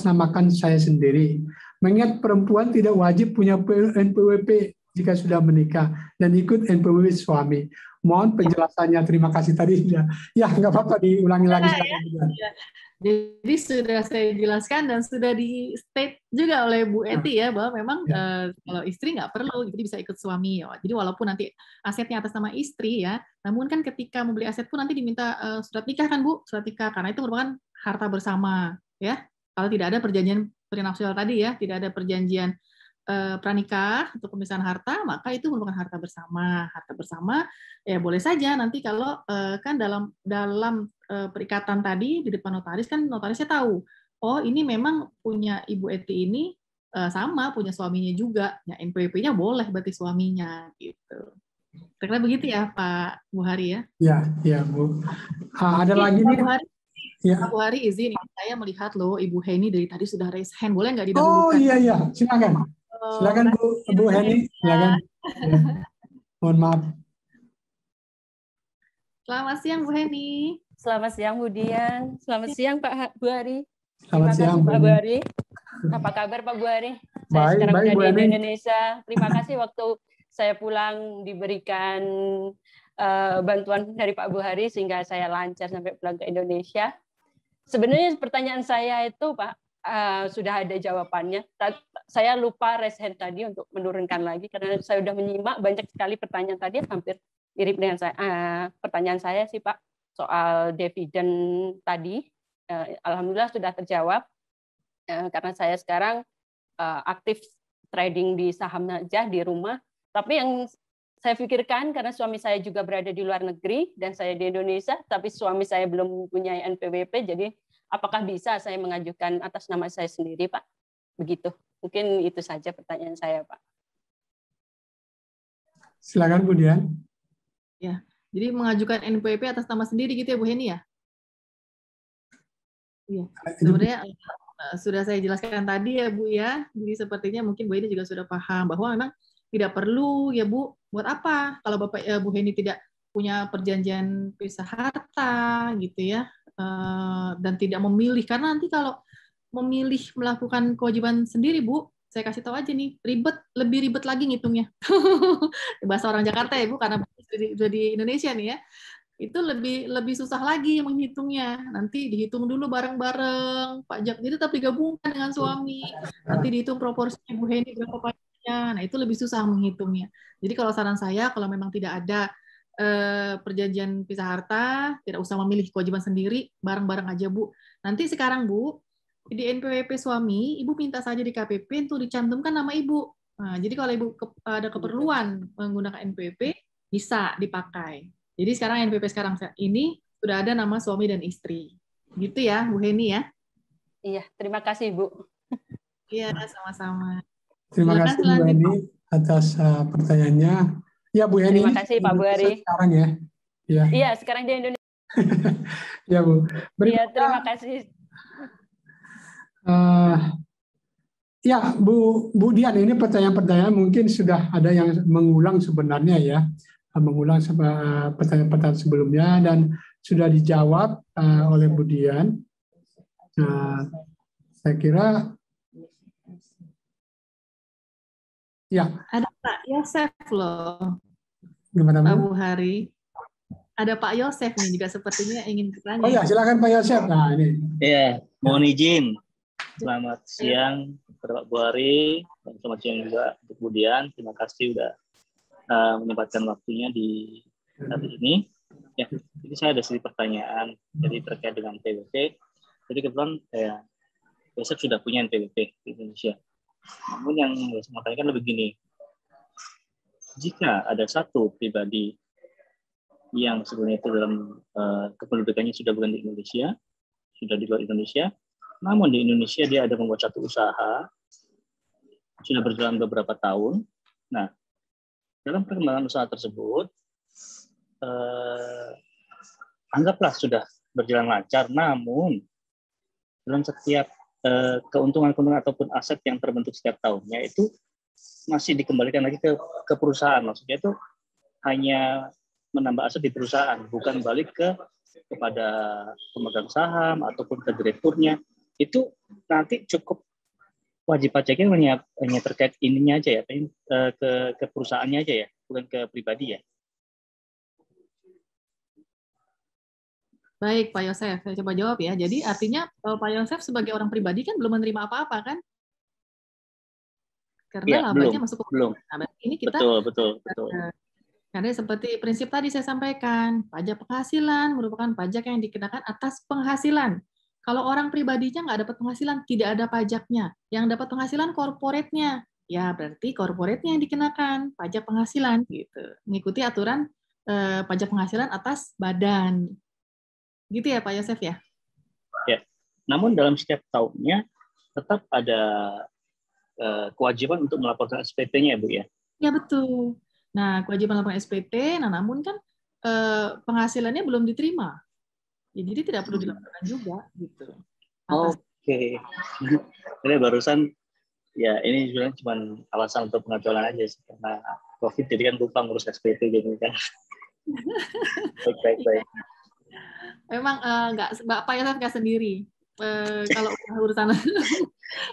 namakan saya sendiri. Mengingat perempuan tidak wajib punya NPWP jika sudah menikah dan ikut NPWP suami. Mohon penjelasannya, terima kasih tadi. Ya, nggak apa-apa, diulangi lagi. Ya. Jadi sudah saya jelaskan dan sudah di state juga oleh Bu Eti ya, bahwa memang kalau istri nggak perlu, jadi bisa ikut suami. Jadi walaupun nanti asetnya atas nama istri ya, namun kan ketika membeli aset pun nanti diminta surat nikah kan Bu, surat nikah, karena itu merupakan harta bersama ya. Kalau tidak ada perjanjian prenupsial tadi ya, tidak ada perjanjian pranikah untuk pemisahan harta, maka itu merupakan harta bersama. Harta bersama ya boleh saja nanti kalau kan dalam perikatan tadi di depan notaris kan notarisnya tahu, oh ini memang punya Ibu Eti ini sama punya suaminya juga, ya NPWP-nya boleh berarti suaminya gitu. Kira-kira begitu ya Pak Buhari ya? Ya Bu. Ada lagi nih. Pak Buhari izin, saya melihat loh Ibu Heni dari tadi sudah raise hand, boleh nggak didahulukan? Oh iya, silakan. Silakan Bu Heni, silakan. Ya. Mohon maaf. Selamat siang Bu Heni. Selamat siang Bu Dian. Selamat siang Pak Buhari. Selamat siang Pak Buhari. Apa kabar Pak Buhari? Saya sekarang berada di Indonesia. Terima kasih waktu saya pulang diberikan bantuan dari Pak Buhari sehingga saya lancar sampai pulang ke Indonesia. Sebenarnya pertanyaan saya itu Pak sudah ada jawabannya. Saya lupa raise hand tadi untuk menurunkan lagi karena saya sudah menyimak banyak sekali pertanyaan tadi hampir mirip dengan saya. Pertanyaan saya sih Pak soal dividen tadi, alhamdulillah sudah terjawab karena saya sekarang aktif trading di saham aja di rumah. Tapi yang saya pikirkan karena suami saya juga berada di luar negeri dan saya di Indonesia, tapi suami saya belum mempunyai NPWP, jadi apakah bisa saya mengajukan atas nama saya sendiri, Pak? Begitu. Mungkin itu saja pertanyaan saya, Pak. Silakan, Bu Dian. Ya, jadi mengajukan NPWP atas nama sendiri gitu ya, Bu Heni ya? Iya. Sebenarnya sudah saya jelaskan tadi ya, Bu ya. Jadi sepertinya mungkin Bu Heni juga sudah paham bahwa memang tidak perlu ya Bu. Buat apa kalau Bapak Bu Heni tidak punya perjanjian pisah harta gitu ya, dan tidak memilih, karena nanti kalau memilih melakukan kewajiban sendiri Bu, saya kasih tahu aja nih, lebih ribet lagi ngitungnya. Bahasa orang Jakarta ya Bu, karena sudah di Indonesia nih ya, itu lebih susah lagi menghitungnya. Nanti dihitung dulu bareng-bareng pajak, jadi tetap digabungkan dengan suami, nanti dihitung proporsinya Bu Heni berapa pajaknya. Nah itu lebih susah menghitungnya. Jadi kalau saran saya, kalau memang tidak ada perjanjian pisah harta, tidak usah memilih kewajiban sendiri, bareng-bareng aja Bu. Nanti sekarang Bu, di NPWP suami, Ibu minta saja di KPP untuk dicantumkan nama Ibu. Nah, jadi kalau Ibu ada keperluan menggunakan NPWP, bisa dipakai. Jadi sekarang NPWP sekarang ini sudah ada nama suami dan istri. Gitu ya, Bu Heni ya? Iya, terima kasih Bu. Iya, sama-sama. Terima kasih Bu Heni atas pertanyaannya. Ya Bu Heni. Terima kasih Pak Buhari. Sekarang ya. Iya, sekarang di Indonesia. Ya Bu. Iya, terima kasih. Ya Bu Dian, ini pertanyaan-pertanyaan mungkin sudah ada yang mengulang sebenarnya ya, mengulang pertanyaan-pertanyaan sebelumnya dan sudah dijawab oleh Bu Dian. Saya kira ya. Ada Pak Yosef loh. Gimana Bu? Pak Buhari. Ada Pak Yosef nih juga sepertinya ingin bertanya. Oh ya, silakan Pak Yosef. Nah ini. Iya, mohon izin. Selamat siang Pak Buhari, dan selamat siang juga untuk Bu Dian. Terima kasih sudah menyempatkan waktunya di hari ini. Ya, jadi saya ada sedikit pertanyaan jadi terkait dengan NPWP. Jadi kebetulan saya besok sudah punya NPWP di Indonesia. Namun yang saya mau tanyakan lebih gini, jika ada satu pribadi yang sebenarnya itu dalam kependudukannya sudah bukan di Indonesia, sudah di luar Indonesia, namun di Indonesia dia ada membuat satu usaha, sudah berjalan beberapa tahun. Nah, dalam perkembangan usaha tersebut, anggaplah sudah berjalan lancar, namun dalam setiap keuntungan-keuntungan ataupun aset yang terbentuk setiap tahunnya itu masih dikembalikan lagi ke perusahaan. Maksudnya itu hanya menambah aset di perusahaan, bukan balik kepada pemegang saham ataupun ke direkturnya. Itu nanti cukup wajib pajaknya hanya terkait ininya aja ya, ke perusahaannya aja ya, bukan ke pribadi ya. Baik, Pak Yosef, saya coba jawab ya. Jadi artinya Pak Yosef sebagai orang pribadi kan belum menerima apa-apa kan? Karena Ya, labanya masuk ke belum. Nah, ini kita Betul. karena seperti prinsip tadi saya sampaikan, pajak penghasilan merupakan pajak yang dikenakan atas penghasilan. Kalau orang pribadinya nggak dapat penghasilan, tidak ada pajaknya. Yang dapat penghasilan korporatnya, ya berarti korporatnya yang dikenakan pajak penghasilan, gitu. Mengikuti aturan pajak penghasilan atas badan. Gitu ya Pak Yosef ya? Ya. Namun dalam setiap tahunnya tetap ada kewajiban untuk melaporkan SPT-nya ya Bu ya? Ya betul. Nah kewajiban melaporkan SPT, nah namun kan penghasilannya belum diterima. Ya, jadi tidak perlu dilaporkan juga gitu. Oke. Ini barusan ya ini sebenarnya cuma alasan untuk pengajuan aja sih, karena COVID jadi kan lupa ngurus SPT gitu kan. Baik. Memang nggak Pak Yosef nggak sendiri. Kalau urusan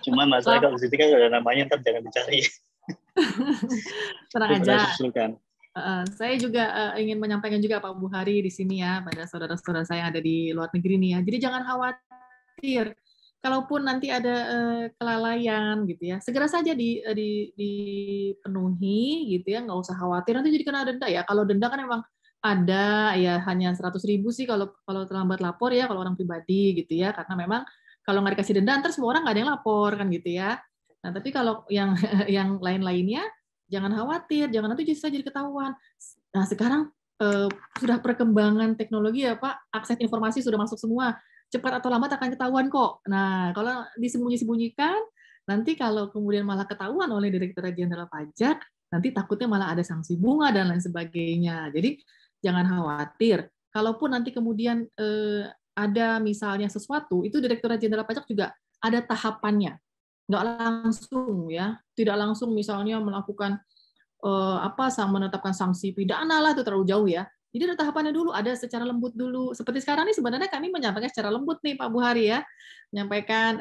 cuman masalah kalau di sini kan ada namanya, ntar jangan dicari. Tenang aja. Saya juga ingin menyampaikan juga Pak Buhari di sini ya pada saudara-saudara saya yang ada di luar negeri nih ya. Jadi jangan khawatir. Kalaupun nanti ada kelalaian gitu ya, segera saja dipenuhi gitu ya, nggak usah khawatir nanti jadi kena denda ya. Kalau denda kan memang ada ya hanya 100.000 sih kalau terlambat lapor ya kalau orang pribadi gitu ya, karena memang kalau nggak dikasih denda ntar semua orang nggak ada yang lapor kan gitu ya. Nah tapi kalau yang lain-lainnya jangan khawatir, jangan nanti bisa jadi ketahuan. Nah sekarang sudah perkembangan teknologi ya Pak, akses informasi sudah masuk semua, cepat atau lambat akan ketahuan kok. Nah kalau disembunyi-sembunyikan nanti kalau kemudian malah ketahuan oleh Direktorat Jenderal Pajak, nanti takutnya malah ada sanksi bunga dan lain sebagainya. Jadi jangan khawatir. Kalaupun nanti kemudian ada misalnya sesuatu, itu Direktorat Jenderal Pajak juga ada tahapannya. Nggak langsung ya, tidak langsung misalnya melakukan menetapkan sanksi pidana lah, itu terlalu jauh ya. Jadi ada tahapannya dulu, ada secara lembut dulu. Seperti sekarang nih sebenarnya kami menyampaikan secara lembut nih Pak Buhari ya, menyampaikan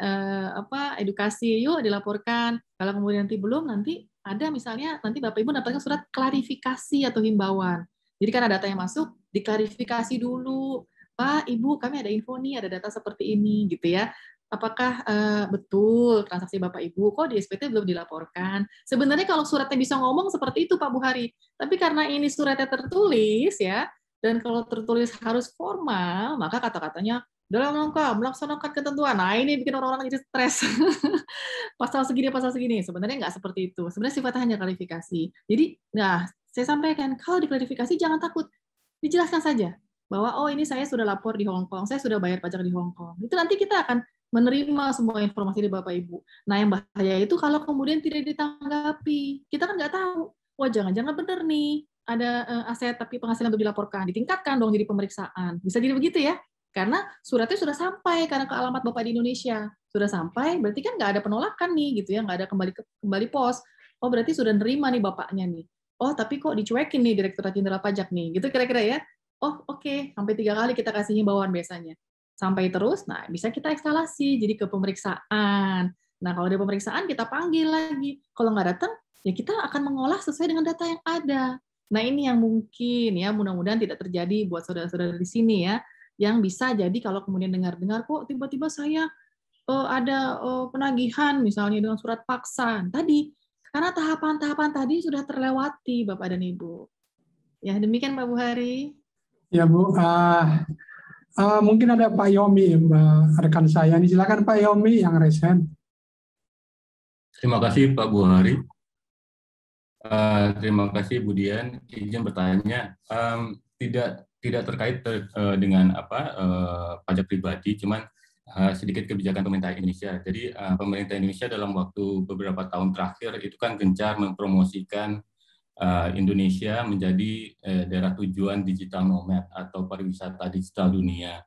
edukasi, yuk dilaporkan. Kalau kemudian nanti belum, nanti ada misalnya nanti Bapak Ibu dapatkan surat klarifikasi atau himbauan. Jadi kan ada data yang masuk, diklarifikasi dulu. Pak, Ibu, kami ada info nih, ada data seperti ini, gitu ya. Apakah betul transaksi Bapak Ibu? Kok di SPT belum dilaporkan? Sebenarnya kalau suratnya bisa ngomong seperti itu, Pak Buhari. Tapi karena ini suratnya tertulis, ya, dan kalau tertulis harus formal, maka kata-katanya dalam rangka melaksanakan ketentuan. Nah, ini bikin orang-orang jadi stres. pasal segini. Sebenarnya nggak seperti itu. Sebenarnya sifatnya hanya klarifikasi. Jadi, nah, saya sampaikan, kalau diklarifikasi jangan takut. Dijelaskan saja bahwa, oh ini saya sudah lapor di Hong Kong, saya sudah bayar pajak di Hong Kong. Itu nanti kita akan menerima semua informasi dari Bapak Ibu. Nah, yang bahaya itu kalau kemudian tidak ditanggapi. Kita kan nggak tahu. Wah, jangan-jangan benar nih, ada aset tapi penghasilan untuk dilaporkan. Ditingkatkan dong jadi pemeriksaan. Bisa jadi begitu ya? Karena suratnya sudah sampai, karena ke alamat Bapak di Indonesia. Sudah sampai, berarti kan nggak ada penolakan nih, gitu ya, nggak ada kembali pos. Oh, berarti sudah nerima nih Bapaknya nih. Oh, tapi kok dicuekin nih Direktorat Jenderal Pajak nih. Gitu kira-kira ya. Oh, oke. Sampai 3 kali kita kasih himbauan biasanya. Sampai terus, nah bisa kita eskalasi jadi ke pemeriksaan. Nah kalau ada pemeriksaan kita panggil lagi. Kalau nggak datang, ya kita akan mengolah sesuai dengan data yang ada. Nah ini yang mungkin ya mudah-mudahan tidak terjadi buat saudara-saudara di sini ya, yang bisa jadi kalau kemudian dengar-dengar kok tiba-tiba saya ada penagihan misalnya dengan surat paksa tadi, karena tahapan-tahapan tadi sudah terlewati Bapak dan Ibu. Ya demikian Pak Buhari. Ya Bu. Mungkin ada Pak Yomi, rekan saya ini. Silakan Pak Yomi yang resen. Terima kasih Pak Buhari. Terima kasih Bu Dian. Izin bertanya, tidak terkait dengan pajak pribadi, cuman sedikit kebijakan pemerintah Indonesia. Jadi pemerintah Indonesia dalam waktu beberapa tahun terakhir itu kan gencar mempromosikan Indonesia menjadi daerah tujuan digital nomad atau pariwisata digital dunia.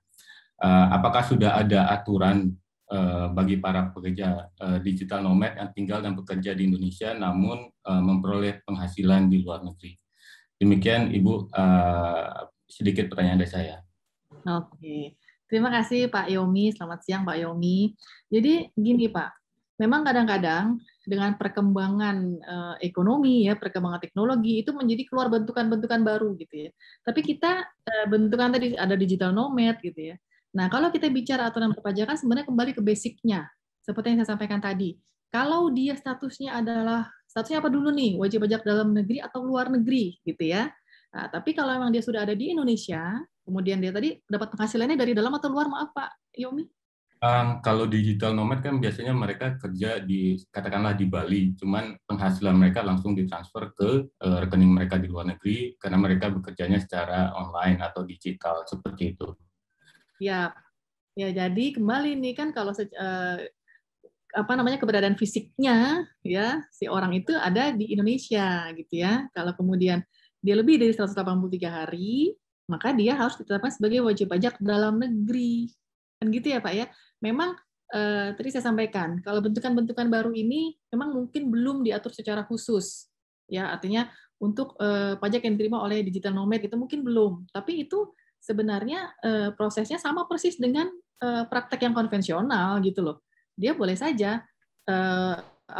Apakah sudah ada aturan bagi para pekerja digital nomad yang tinggal dan bekerja di Indonesia namun memperoleh penghasilan di luar negeri? Demikian Ibu, sedikit pertanyaan dari saya. Oke, terima kasih Pak Yomi. Selamat siang Pak Yomi. Jadi gini Pak, memang kadang-kadang dengan perkembangan ekonomi ya, perkembangan teknologi itu menjadi keluar bentukan-bentukan baru gitu ya. Tapi kita bentukan tadi ada digital nomad gitu ya. Nah, kalau kita bicara aturan perpajakan sebenarnya kembali ke basicnya. Seperti yang saya sampaikan tadi. Kalau dia statusnya apa dulu nih? Wajib pajak dalam negeri atau luar negeri gitu ya. Nah, tapi kalau memang dia sudah ada di Indonesia, kemudian dia tadi dapat penghasilannya dari dalam atau luar, maaf Pak Yomi? Kalau digital nomad kan biasanya mereka kerja katakanlah di Bali, cuman penghasilan mereka langsung ditransfer ke rekening mereka di luar negeri karena mereka bekerjanya secara online atau digital seperti itu. Ya, jadi kembali nih kan kalau keberadaan fisiknya ya si orang itu ada di Indonesia gitu ya. Kalau kemudian dia lebih dari 183 hari, maka dia harus ditetapkan sebagai wajib pajak dalam negeri. Kan gitu ya Pak ya. Memang tadi saya sampaikan, kalau bentukan-bentukan baru ini memang mungkin belum diatur secara khusus. Ya, artinya untuk pajak yang diterima oleh digital nomad itu mungkin belum. Tapi itu sebenarnya prosesnya sama persis dengan praktek yang konvensional gitu loh. Dia boleh saja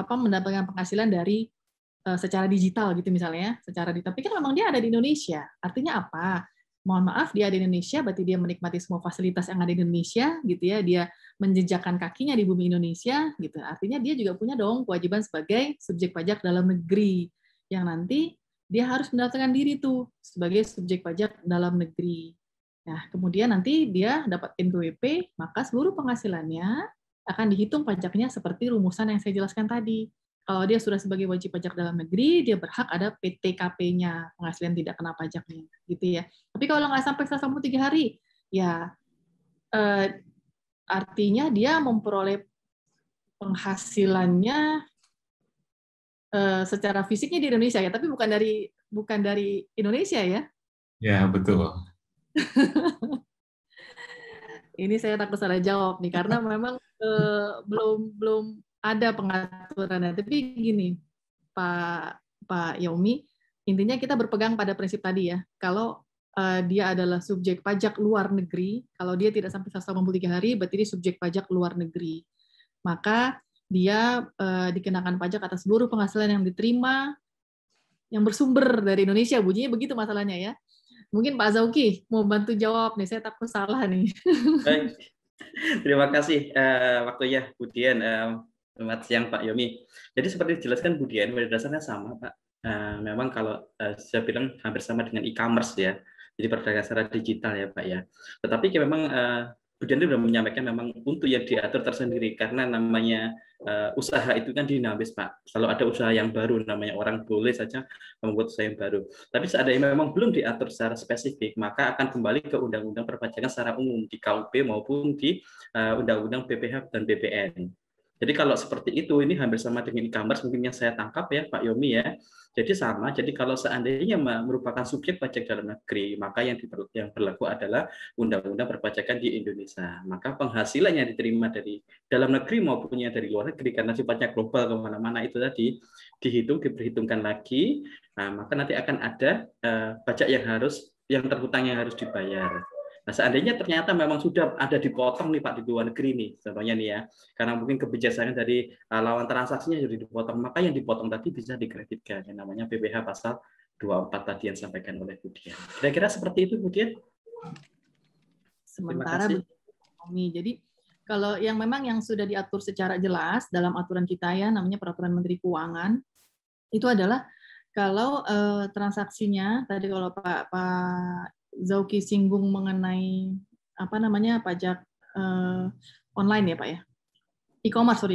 mendapatkan penghasilan dari secara digital gitu misalnya, tapi kan memang dia ada di Indonesia. Artinya apa? Mohon maaf, dia ada di Indonesia, berarti dia menikmati semua fasilitas yang ada di Indonesia, gitu ya. Dia menjejakkan kakinya di bumi Indonesia, gitu. Artinya dia juga punya dong kewajiban sebagai subjek pajak dalam negeri, yang nanti dia harus mendaftarkan diri tuh sebagai subjek pajak dalam negeri. Nah, kemudian nanti dia dapat NPWP, maka seluruh penghasilannya akan dihitung pajaknya seperti rumusan yang saya jelaskan tadi. Kalau dia sudah sebagai wajib pajak dalam negeri, dia berhak ada PTKP-nya, penghasilan tidak kena pajaknya, gitu ya. Tapi kalau nggak sampai 183 hari, ya artinya dia memperoleh penghasilannya secara fisiknya di Indonesia ya, tapi bukan dari Indonesia ya. Ya, betul. Ini saya takut salah jawab nih, karena memang belum ada pengaturannya. Tapi gini, Pak Yomi, intinya kita berpegang pada prinsip tadi ya. Kalau dia adalah subjek pajak luar negeri, kalau dia tidak sampai 183 hari, berarti dia subjek pajak luar negeri. Maka dia dikenakan pajak atas seluruh penghasilan yang diterima yang bersumber dari Indonesia. Bunyinya begitu masalahnya ya. Mungkin Pak Zauki mau bantu jawab nih, saya takut salah nih. Baik. Terima kasih waktunya Bu Dian. Selamat siang Pak Yomi. Jadi seperti dijelaskan Bu Dian, pada dasarnya sama Pak. Memang kalau saya bilang hampir sama dengan e-commerce ya. Jadi perdagangan secara digital ya Pak ya. Tetapi memang Bu Dian sudah menyampaikan memang untuk yang diatur tersendiri karena namanya usaha itu kan dinamis Pak. Kalau ada usaha yang baru namanya orang boleh saja membuat usaha yang baru. Tapi seandainya memang belum diatur secara spesifik, maka akan kembali ke Undang-Undang Perpajakan secara umum di KUP maupun di Undang-Undang BPH dan BPN. Jadi kalau seperti itu, ini hampir sama dengan e-commerce mungkin yang saya tangkap ya Pak Yomi ya. Jadi sama, jadi kalau seandainya merupakan subjek pajak dalam negeri, maka yang berlaku adalah Undang-Undang Perpajakan di Indonesia. Maka penghasilan yang diterima dari dalam negeri maupun yang dari luar negeri, karena sifatnya global kemana-mana itu tadi, diperhitungkan lagi, nah, maka nanti akan ada pajak yang terhutang yang harus dibayar. Nah, seandainya ternyata memang sudah ada dipotong nih Pak di luar negeri nih, contohnya nih ya, karena mungkin kebijaksanaan dari lawan transaksinya jadi dipotong, maka yang dipotong tadi bisa dikreditkan, yang namanya PPh pasal 24 tadi yang disampaikan oleh Bu Dian. Kira-kira seperti itu Bu Dian? Sementara jadi kalau yang memang yang sudah diatur secara jelas dalam aturan kita ya, namanya Peraturan Menteri Keuangan, itu adalah kalau transaksinya tadi kalau Pak Zauki singgung mengenai pajak online ya Pak ya, e-commerce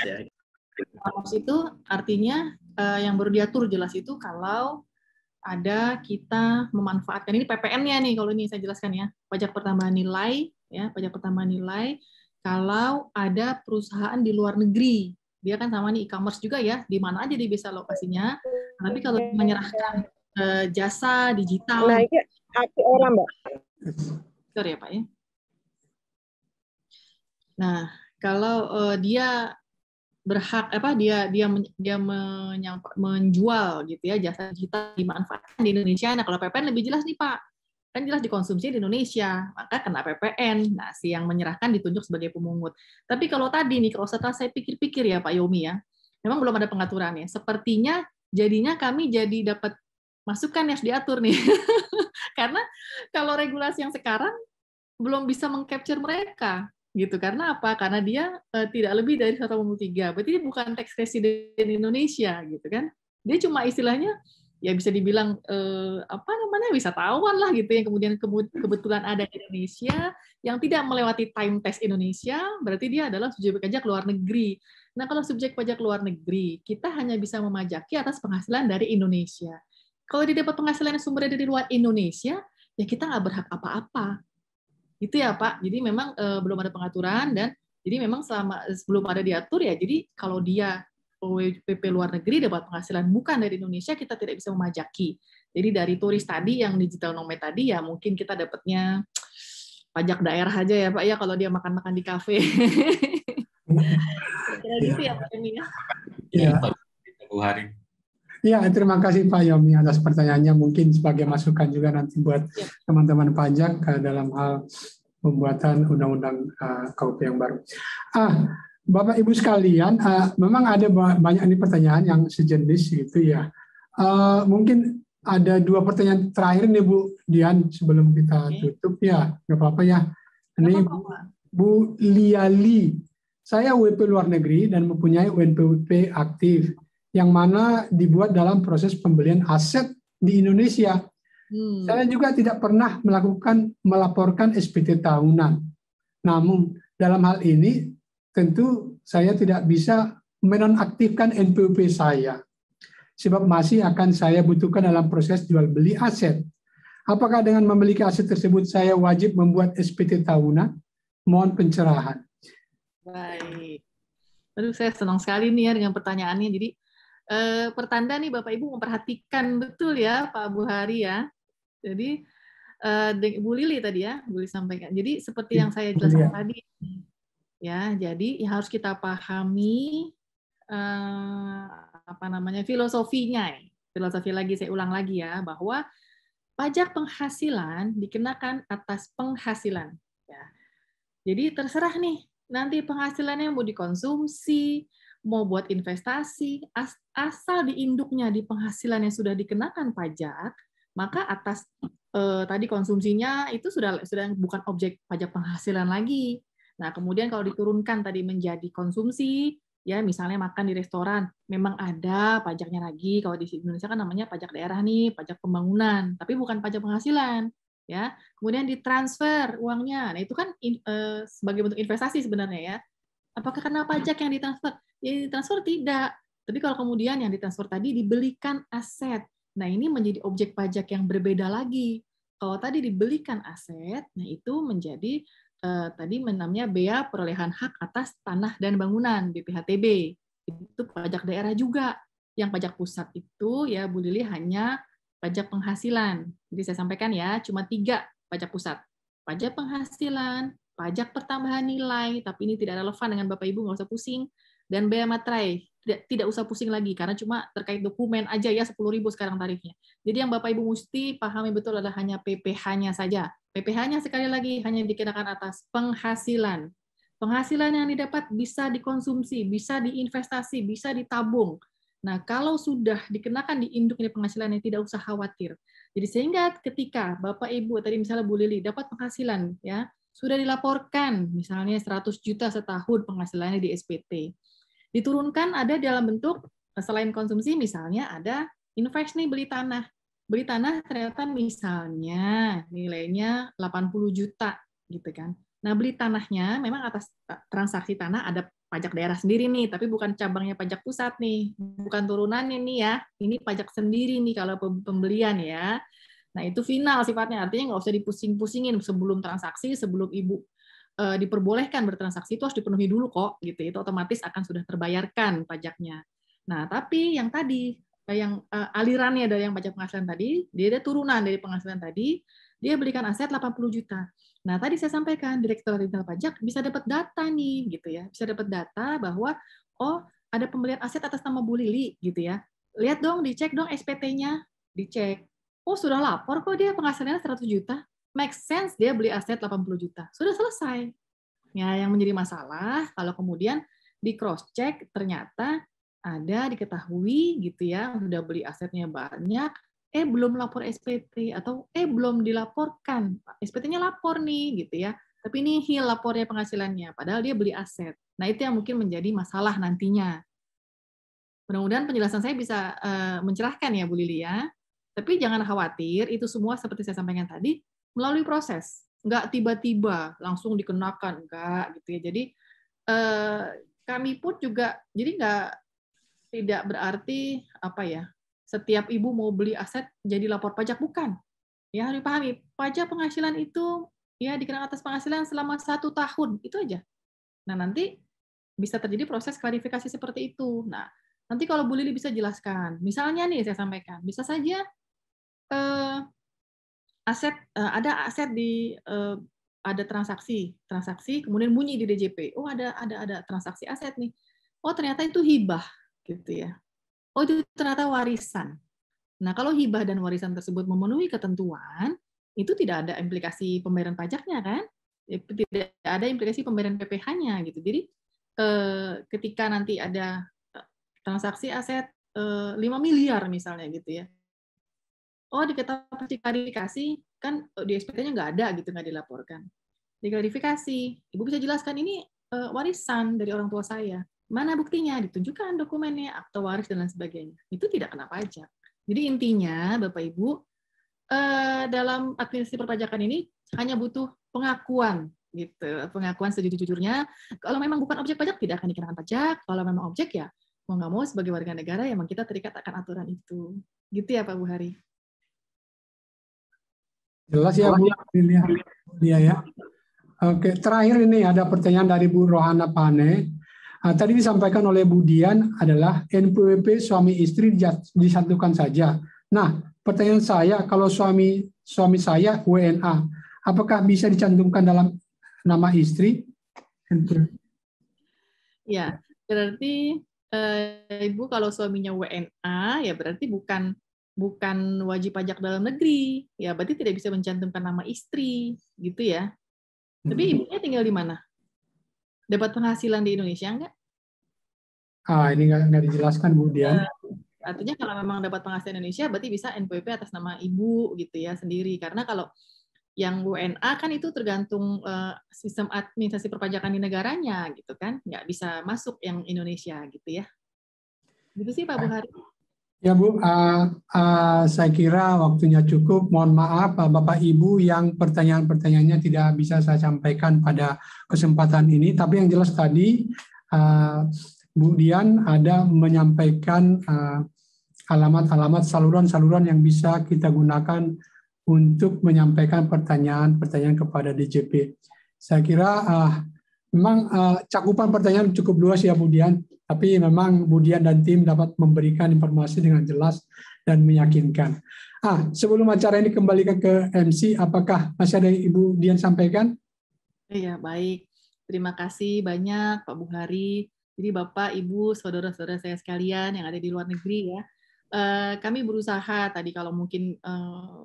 ya. E-commerce itu artinya yang baru diatur jelas itu kalau ada kita memanfaatkan, ini PPN-nya nih kalau ini saya jelaskan ya, pajak pertambahan nilai ya, pajak pertambahan nilai kalau ada perusahaan di luar negeri, dia kan sama nih e-commerce juga ya, di mana aja dia bisa lokasinya, tapi kalau menyerahkan jasa digital. Nah, ini hati orang, Mbak. Sorry ya, Pak ya. Nah, kalau dia berhak dia menjual gitu ya jasa digital dimanfaatkan di Indonesia. Nah, kalau PPN lebih jelas nih, Pak. kan jelas dikonsumsi di Indonesia, maka kena PPN. Nah, si yang menyerahkan ditunjuk sebagai pemungut. Tapi kalau tadi nih, kalau setelah saya pikir-pikir ya Pak Yomi ya, memang belum ada pengaturannya. Sepertinya jadinya kami jadi dapat masukan yang harus diatur nih. Karena kalau regulasi yang sekarang belum bisa meng-capture mereka. Gitu. Karena apa? Karena dia tidak lebih dari 1,3. Berarti dia bukan tax resident Indonesia. Gitu kan. Dia cuma istilahnya ya bisa dibilang apa namanya wisatawan lah gitu yang kemudian kebetulan ada di Indonesia yang tidak melewati time test Indonesia, berarti dia adalah subjek pajak luar negeri. Nah, kalau subjek pajak luar negeri, kita hanya bisa memajaki atas penghasilan dari Indonesia. Kalau dia dapat penghasilan yang sumbernya dari luar Indonesia, ya kita nggak berhak apa-apa. Itu ya Pak. Jadi memang belum ada pengaturan dan jadi memang sebelum ada diatur ya. Jadi kalau dia WPP luar negeri dapat penghasilan bukan dari Indonesia, kita tidak bisa memajaki. Jadi dari turis tadi yang digital nomad tadi ya mungkin kita dapatnya pajak daerah aja ya Pak ya kalau dia makan-makan di kafe. Kira gitu ya Pak Yomi ya. Iya. Ya, terima kasih Pak Yomi atas pertanyaannya. Mungkin sebagai masukan juga nanti buat teman-teman pajak dalam hal pembuatan undang-undang KUP yang baru. Bapak Ibu sekalian, memang ada banyak nih pertanyaan yang sejenis gitu ya. Mungkin ada 2 pertanyaan terakhir nih Bu Dian sebelum kita tutup ya, nggak apa-apa ya. Ini Bu Liali, saya WP luar negeri dan mempunyai UNPWP aktif, yang mana dibuat dalam proses pembelian aset di Indonesia. Saya juga tidak pernah melaporkan SPT tahunan. Namun dalam hal ini tentu saya tidak bisa menonaktifkan NPWP saya, sebab masih akan saya butuhkan dalam proses jual beli aset. Apakah dengan memiliki aset tersebut saya wajib membuat SPT tahunan? Mohon pencerahan. Baik. Aduh, saya senang sekali nih ya dengan pertanyaannya. Jadi pertanda nih Bapak Ibu memperhatikan betul ya Pak Buhari ya. Jadi Bu Lili tadi ya, Bu Lili sampaikan. Jadi seperti yang saya jelaskan tadi. Ya, jadi yang harus kita pahami filosofinya. Filosofi lagi saya ulang lagi ya, bahwa pajak penghasilan dikenakan atas penghasilan. Ya. Jadi terserah nih, nanti penghasilannya mau dikonsumsi, mau buat investasi, asal di induknya di penghasilan yang sudah dikenakan pajak, maka atas tadi konsumsinya itu sudah bukan objek pajak penghasilan lagi. Nah, kemudian kalau diturunkan tadi menjadi konsumsi, ya misalnya makan di restoran, memang ada pajaknya lagi. Kalau di Indonesia kan namanya pajak daerah nih, pajak pembangunan, tapi bukan pajak penghasilan. Ya, kemudian ditransfer uangnya. Nah, itu kan sebagai bentuk investasi sebenarnya ya. Apakah kena pajak yang ditransfer? Ya, ditransfer tidak. Tapi kalau kemudian yang ditransfer tadi dibelikan aset. Nah, ini menjadi objek pajak yang berbeda lagi. Kalau tadi dibelikan aset, nah itu menjadi tadi namanya bea perolehan hak atas tanah dan bangunan BPHTB. Itu pajak daerah juga. Yang pajak pusat itu ya Bu Lili hanya pajak penghasilan. Jadi saya sampaikan ya, cuma 3 pajak pusat. Pajak penghasilan, pajak pertambahan nilai, tapi ini tidak relevan dengan Bapak Ibu, nggak usah pusing. Dan bea materai, tidak usah pusing lagi, karena cuma terkait dokumen aja ya 10.000 sekarang tarifnya. Jadi yang Bapak Ibu mesti pahami betul adalah hanya PPh-nya saja. PPh-nya sekali lagi hanya dikenakan atas penghasilan. Penghasilan yang didapat bisa dikonsumsi, bisa diinvestasi, bisa ditabung. Nah, kalau sudah dikenakan di induk ini penghasilannya, tidak usah khawatir. Jadi sehingga ketika Bapak Ibu, tadi misalnya Bu Lili, dapat penghasilan, ya sudah dilaporkan, misalnya 100 juta setahun penghasilannya di SPT. Diturunkan ada dalam bentuk, selain konsumsi misalnya ada invest nih, beli tanah. Beli tanah ternyata misalnya nilainya 80 juta gitu kan. Nah, beli tanahnya memang atas transaksi tanah ada pajak daerah sendiri nih, tapi bukan cabangnya pajak pusat nih, bukan turunannya nih ya. Ini pajak sendiri nih kalau pembelian ya. Nah, itu final sifatnya, artinya nggak usah dipusing-pusingin sebelum transaksi, sebelum Ibu diperbolehkan bertransaksi itu harus dipenuhi dulu kok gitu. Itu otomatis akan sudah terbayarkan pajaknya. Nah, tapi yang tadi yang alirannya dari yang pajak penghasilan tadi, dia ada turunan dari penghasilan tadi, dia belikan aset 80 juta. Nah, tadi saya sampaikan Direktorat Jenderal Pajak bisa dapat data nih gitu ya. Bisa dapat data bahwa oh, ada pembelian aset atas nama Bu Lili gitu ya. Lihat dong, dicek dong SPT-nya, dicek. oh sudah lapor kok dia penghasilannya 100 juta, make sense dia beli aset 80 juta, sudah selesai. Ya, yang menjadi masalah kalau kemudian di cross check ternyata ada diketahui gitu ya, udah beli asetnya banyak, belum lapor SPT atau belum dilaporkan. SPT-nya lapor nih gitu ya. Tapi nihil lapornya penghasilannya, padahal dia beli aset. Nah, itu yang mungkin menjadi masalah nantinya. Mudah-mudahan penjelasan saya bisa mencerahkan ya Bu Lili ya. Tapi jangan khawatir, itu semua seperti saya sampaikan tadi melalui proses. Nggak tiba-tiba langsung dikenakan, enggak gitu ya. Jadi kami pun juga jadi tidak berarti apa ya, setiap ibu mau beli aset jadi lapor pajak, bukan. Ya harus dipahami, pajak penghasilan itu ya dikenakan atas penghasilan selama 1 tahun, itu aja. Nah, nanti bisa terjadi proses klarifikasi seperti itu. Nah, nanti kalau Bu Lili bisa jelaskan, misalnya nih saya sampaikan, bisa saja ada aset di ada transaksi kemudian bunyi di DJP, oh ada transaksi aset nih, oh ternyata itu hibah gitu ya, oh itu ternyata warisan. Nah, kalau hibah dan warisan tersebut memenuhi ketentuan, itu tidak ada implikasi pembayaran pajaknya kan, tidak ada implikasi pembayaran PPh-nya gitu. Jadi ketika nanti ada transaksi aset 5 miliar misalnya gitu ya, oh diketahui klarifikasi kan di SPT-nya nggak ada gitu, nggak dilaporkan. Diklarifikasi, ibu bisa jelaskan ini warisan dari orang tua saya. Mana buktinya? Ditunjukkan dokumennya, akte waris dan lain sebagainya. Itu tidak kena pajak. Jadi intinya Bapak Ibu dalam administrasi perpajakan ini hanya butuh pengakuan gitu, pengakuan sejujur-jujurnya. Kalau memang bukan objek pajak tidak akan dikenakan pajak. Kalau memang objek ya mau nggak mau sebagai warga negara memang kita terikat akan aturan itu. Gitu ya Pak Bu Hari. Jelas ya Bu Lia ya. Oke, terakhir ini ada pertanyaan dari Bu Rohana Pane. Tadi disampaikan oleh Bu Dian adalah NPWP suami istri disatukan saja. Nah, pertanyaan saya, kalau suami saya WNA, apakah bisa dicantumkan dalam nama istri? Ya, berarti Ibu kalau suaminya WNA ya berarti bukan wajib pajak dalam negeri, ya berarti tidak bisa mencantumkan nama istri, gitu ya. Tapi ibunya tinggal di mana? Dapat penghasilan di Indonesia enggak? Ini nggak dijelaskan Bu Dian. Artinya kalau memang dapat penghasilan Indonesia, berarti bisa NPWP atas nama ibu gitu ya sendiri. Karena kalau yang WNA kan itu tergantung sistem administrasi perpajakan di negaranya gitu kan, nggak bisa masuk yang Indonesia gitu ya. Gitu sih Pak Bu Hari. Ya Bu, saya kira waktunya cukup. Mohon maaf Bapak Ibu yang pertanyaan-pertanyaannya tidak bisa saya sampaikan pada kesempatan ini. Tapi yang jelas tadi Bu Dian ada menyampaikan alamat-alamat saluran-saluran yang bisa kita gunakan untuk menyampaikan pertanyaan-pertanyaan kepada DJP. Saya kira memang cakupan pertanyaan cukup luas ya Bu Dian, tapi memang Bu Dian dan tim dapat memberikan informasi dengan jelas dan meyakinkan. Sebelum acara ini kembalikan ke MC, apakah masih ada Ibu Dian sampaikan? Iya, baik. Terima kasih banyak Pak Bu Hari. Jadi Bapak, Ibu, saudara-saudara saya sekalian yang ada di luar negeri ya, kami berusaha tadi kalau mungkin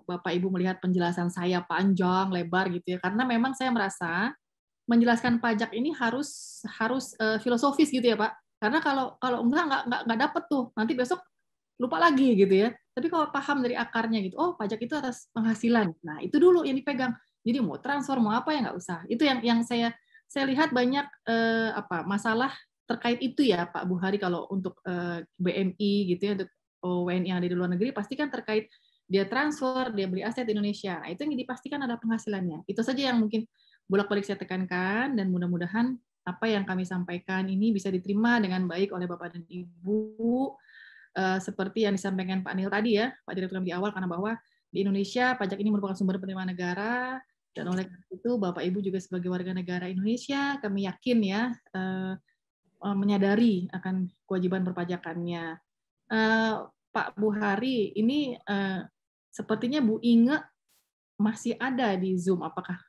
Bapak Ibu melihat penjelasan saya panjang lebar gitu ya, karena memang saya merasa menjelaskan pajak ini harus filosofis gitu ya Pak, karena kalau nggak dapet tuh nanti besok lupa lagi gitu ya. Tapi kalau paham dari akarnya gitu, oh pajak itu atas penghasilan, nah itu dulu yang dipegang. Jadi mau transfer mau apa ya nggak usah. Itu yang saya lihat banyak masalah terkait itu ya Pak Bu Hari, kalau untuk BMI gitu ya, untuk WNI yang ada di luar negeri pasti kan terkait dia transfer, dia beli aset di Indonesia. Nah, itu yang dipastikan ada penghasilannya. Itu saja yang mungkin bolak-balik saya tekankan, dan mudah-mudahan apa yang kami sampaikan ini bisa diterima dengan baik oleh Bapak dan Ibu. Seperti yang disampaikan Pak Nil tadi ya, Pak Direktur di awal, karena bahwa di Indonesia pajak ini merupakan sumber penerimaan negara, dan oleh karena itu Bapak Ibu juga sebagai warga negara Indonesia, kami yakin ya menyadari akan kewajiban perpajakannya. Pak Bu Hari, ini sepertinya Bu Inge masih ada di Zoom. Apakah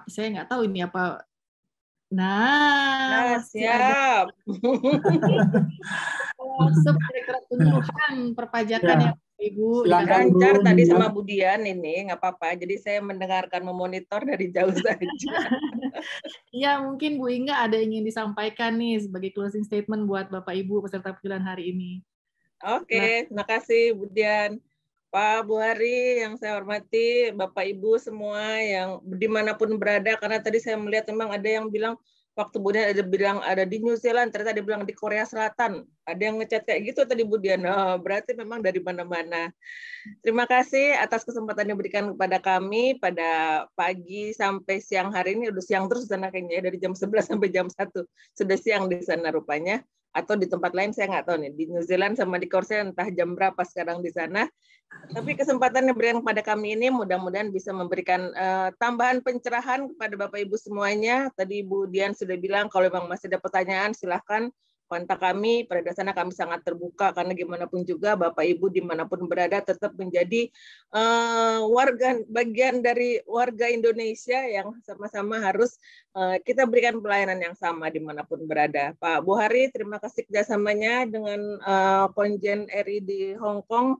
saya nggak tahu ini apa. Nah siap. Direktorat Penyuluhan Perpajakan ya Pak Ibu. Lancar tadi sama Bu Dian ini, nggak apa-apa. Jadi saya mendengarkan, memonitor dari jauh saja. Iya, mungkin Bu Inga ada yang ingin disampaikan nih sebagai closing statement buat Bapak Ibu peserta pemilihan hari ini. Oke, terima kasih Bu Dian. Pak Bu Hari yang saya hormati, Bapak Ibu semua yang dimanapun berada, karena tadi saya melihat memang ada yang bilang, waktu Bu Dian ada bilang ada di New Zealand, ternyata dia bilang di Korea Selatan. Ada yang ngechat kayak gitu tadi Bu Dian. Oh, berarti memang dari mana-mana. Terima kasih atas kesempatan yang diberikan kepada kami pada pagi sampai siang hari ini. Udah siang terus di sana kayaknya, dari jam 11 sampai jam 1. Sudah siang di sana rupanya. Atau di tempat lain saya nggak tahu nih. Di New Zealand sama di Korea entah jam berapa sekarang di sana. Tapi kesempatan yang diberikan kepada kami ini mudah-mudahan bisa memberikan tambahan pencerahan kepada Bapak Ibu semuanya. Tadi Bu Dian sudah bilang kalau memang masih ada pertanyaan silahkan kontak kami. Pada dasarnya kami sangat terbuka karena gimana pun juga Bapak Ibu dimanapun berada tetap menjadi bagian dari warga Indonesia yang sama-sama harus kita berikan pelayanan yang sama dimanapun berada. Pak Bu Hari, terima kasih kerjasamanya dengan konjen RI di Hong Kong.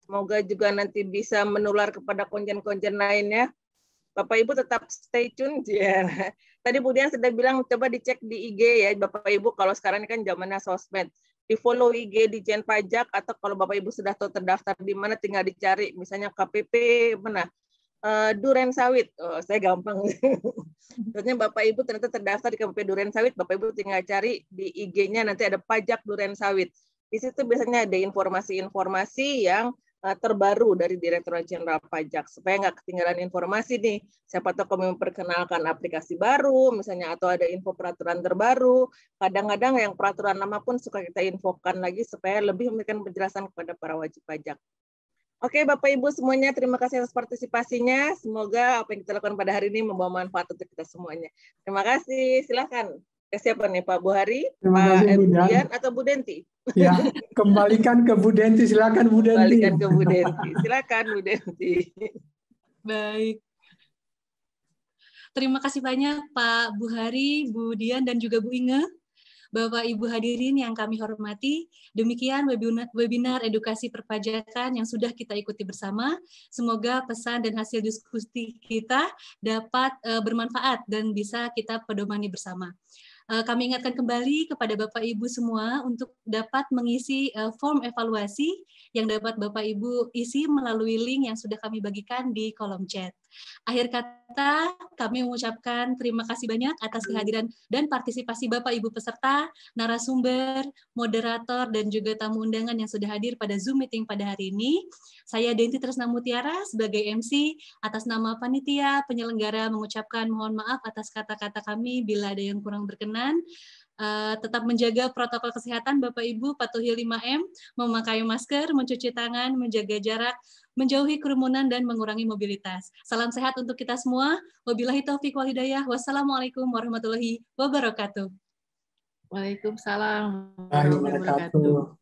Semoga juga nanti bisa menular kepada konjen-konjen lainnya. Bapak Ibu tetap stay tune. Yeah. Tadi Bu Dian sudah bilang coba dicek di IG ya Bapak Ibu, kalau sekarang ini kan zamannya sosmed. Di follow IG di Dijen Pajak, atau kalau Bapak Ibu sudah tahu terdaftar di mana tinggal dicari misalnya KPP mana Duren Sawit. Oh, saya gampang. Terusnya Bapak Ibu ternyata terdaftar di KPP Duren Sawit, Bapak Ibu tinggal cari di IG-nya nanti ada pajak Duren Sawit. Di situ biasanya ada informasi-informasi yang terbaru dari Direktorat Jenderal Pajak, supaya nggak ketinggalan informasi nih. Siapa tahu kami memperkenalkan aplikasi baru, misalnya, atau ada info peraturan terbaru. Kadang-kadang yang peraturan lama pun suka kita infokan lagi supaya lebih memberikan penjelasan kepada para wajib pajak. Oke, Bapak Ibu semuanya, terima kasih atas partisipasinya. Semoga apa yang kita lakukan pada hari ini membawa manfaat untuk kita semuanya. Terima kasih. Silakan. Siapa nih, Pak Bu Hari, Pak Bu Dian, atau Bu Denti? Ya, kembalikan ke Bu Denti. Silakan Bu Denti. Kembalikan ke Bu Denti. Silakan Bu Denti. Baik. Terima kasih banyak Pak Bu Hari, Bu Dian, dan juga Bu Inge. Bapak Ibu hadirin yang kami hormati, demikian webinar edukasi perpajakan yang sudah kita ikuti bersama. Semoga pesan dan hasil diskusi kita dapat bermanfaat dan bisa kita pedomani bersama. Kami ingatkan kembali kepada Bapak Ibu semua untuk dapat mengisi form evaluasi yang dapat Bapak Ibu isi melalui link yang sudah kami bagikan di kolom chat. Akhir kata, kami mengucapkan terima kasih banyak atas kehadiran dan partisipasi Bapak Ibu peserta, narasumber, moderator, dan juga tamu undangan yang sudah hadir pada Zoom meeting pada hari ini. Saya Denti Tresna Mutiara sebagai MC, atas nama panitia penyelenggara mengucapkan mohon maaf atas kata-kata kami bila ada yang kurang berkenan. Tetap menjaga protokol kesehatan Bapak Ibu, patuhi 5M, memakai masker, mencuci tangan, menjaga jarak, menjauhi kerumunan, dan mengurangi mobilitas. Salam sehat untuk kita semua. Wabillahi taufiq wal hidayah. Wassalamualaikum warahmatullahi wabarakatuh. Waalaikumsalam warahmatullahi wabarakatuh.